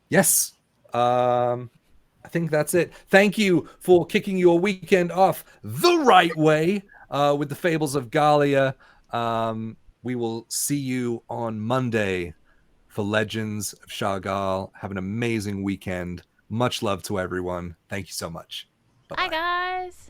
Yes. I think that's it. Thank you for kicking your weekend off the right way with the Fables of Gahlia. We will see you on Monday for Legends of Shargal. Have an amazing weekend. Much love to everyone. Thank you so much. Bye-bye. Bye, guys.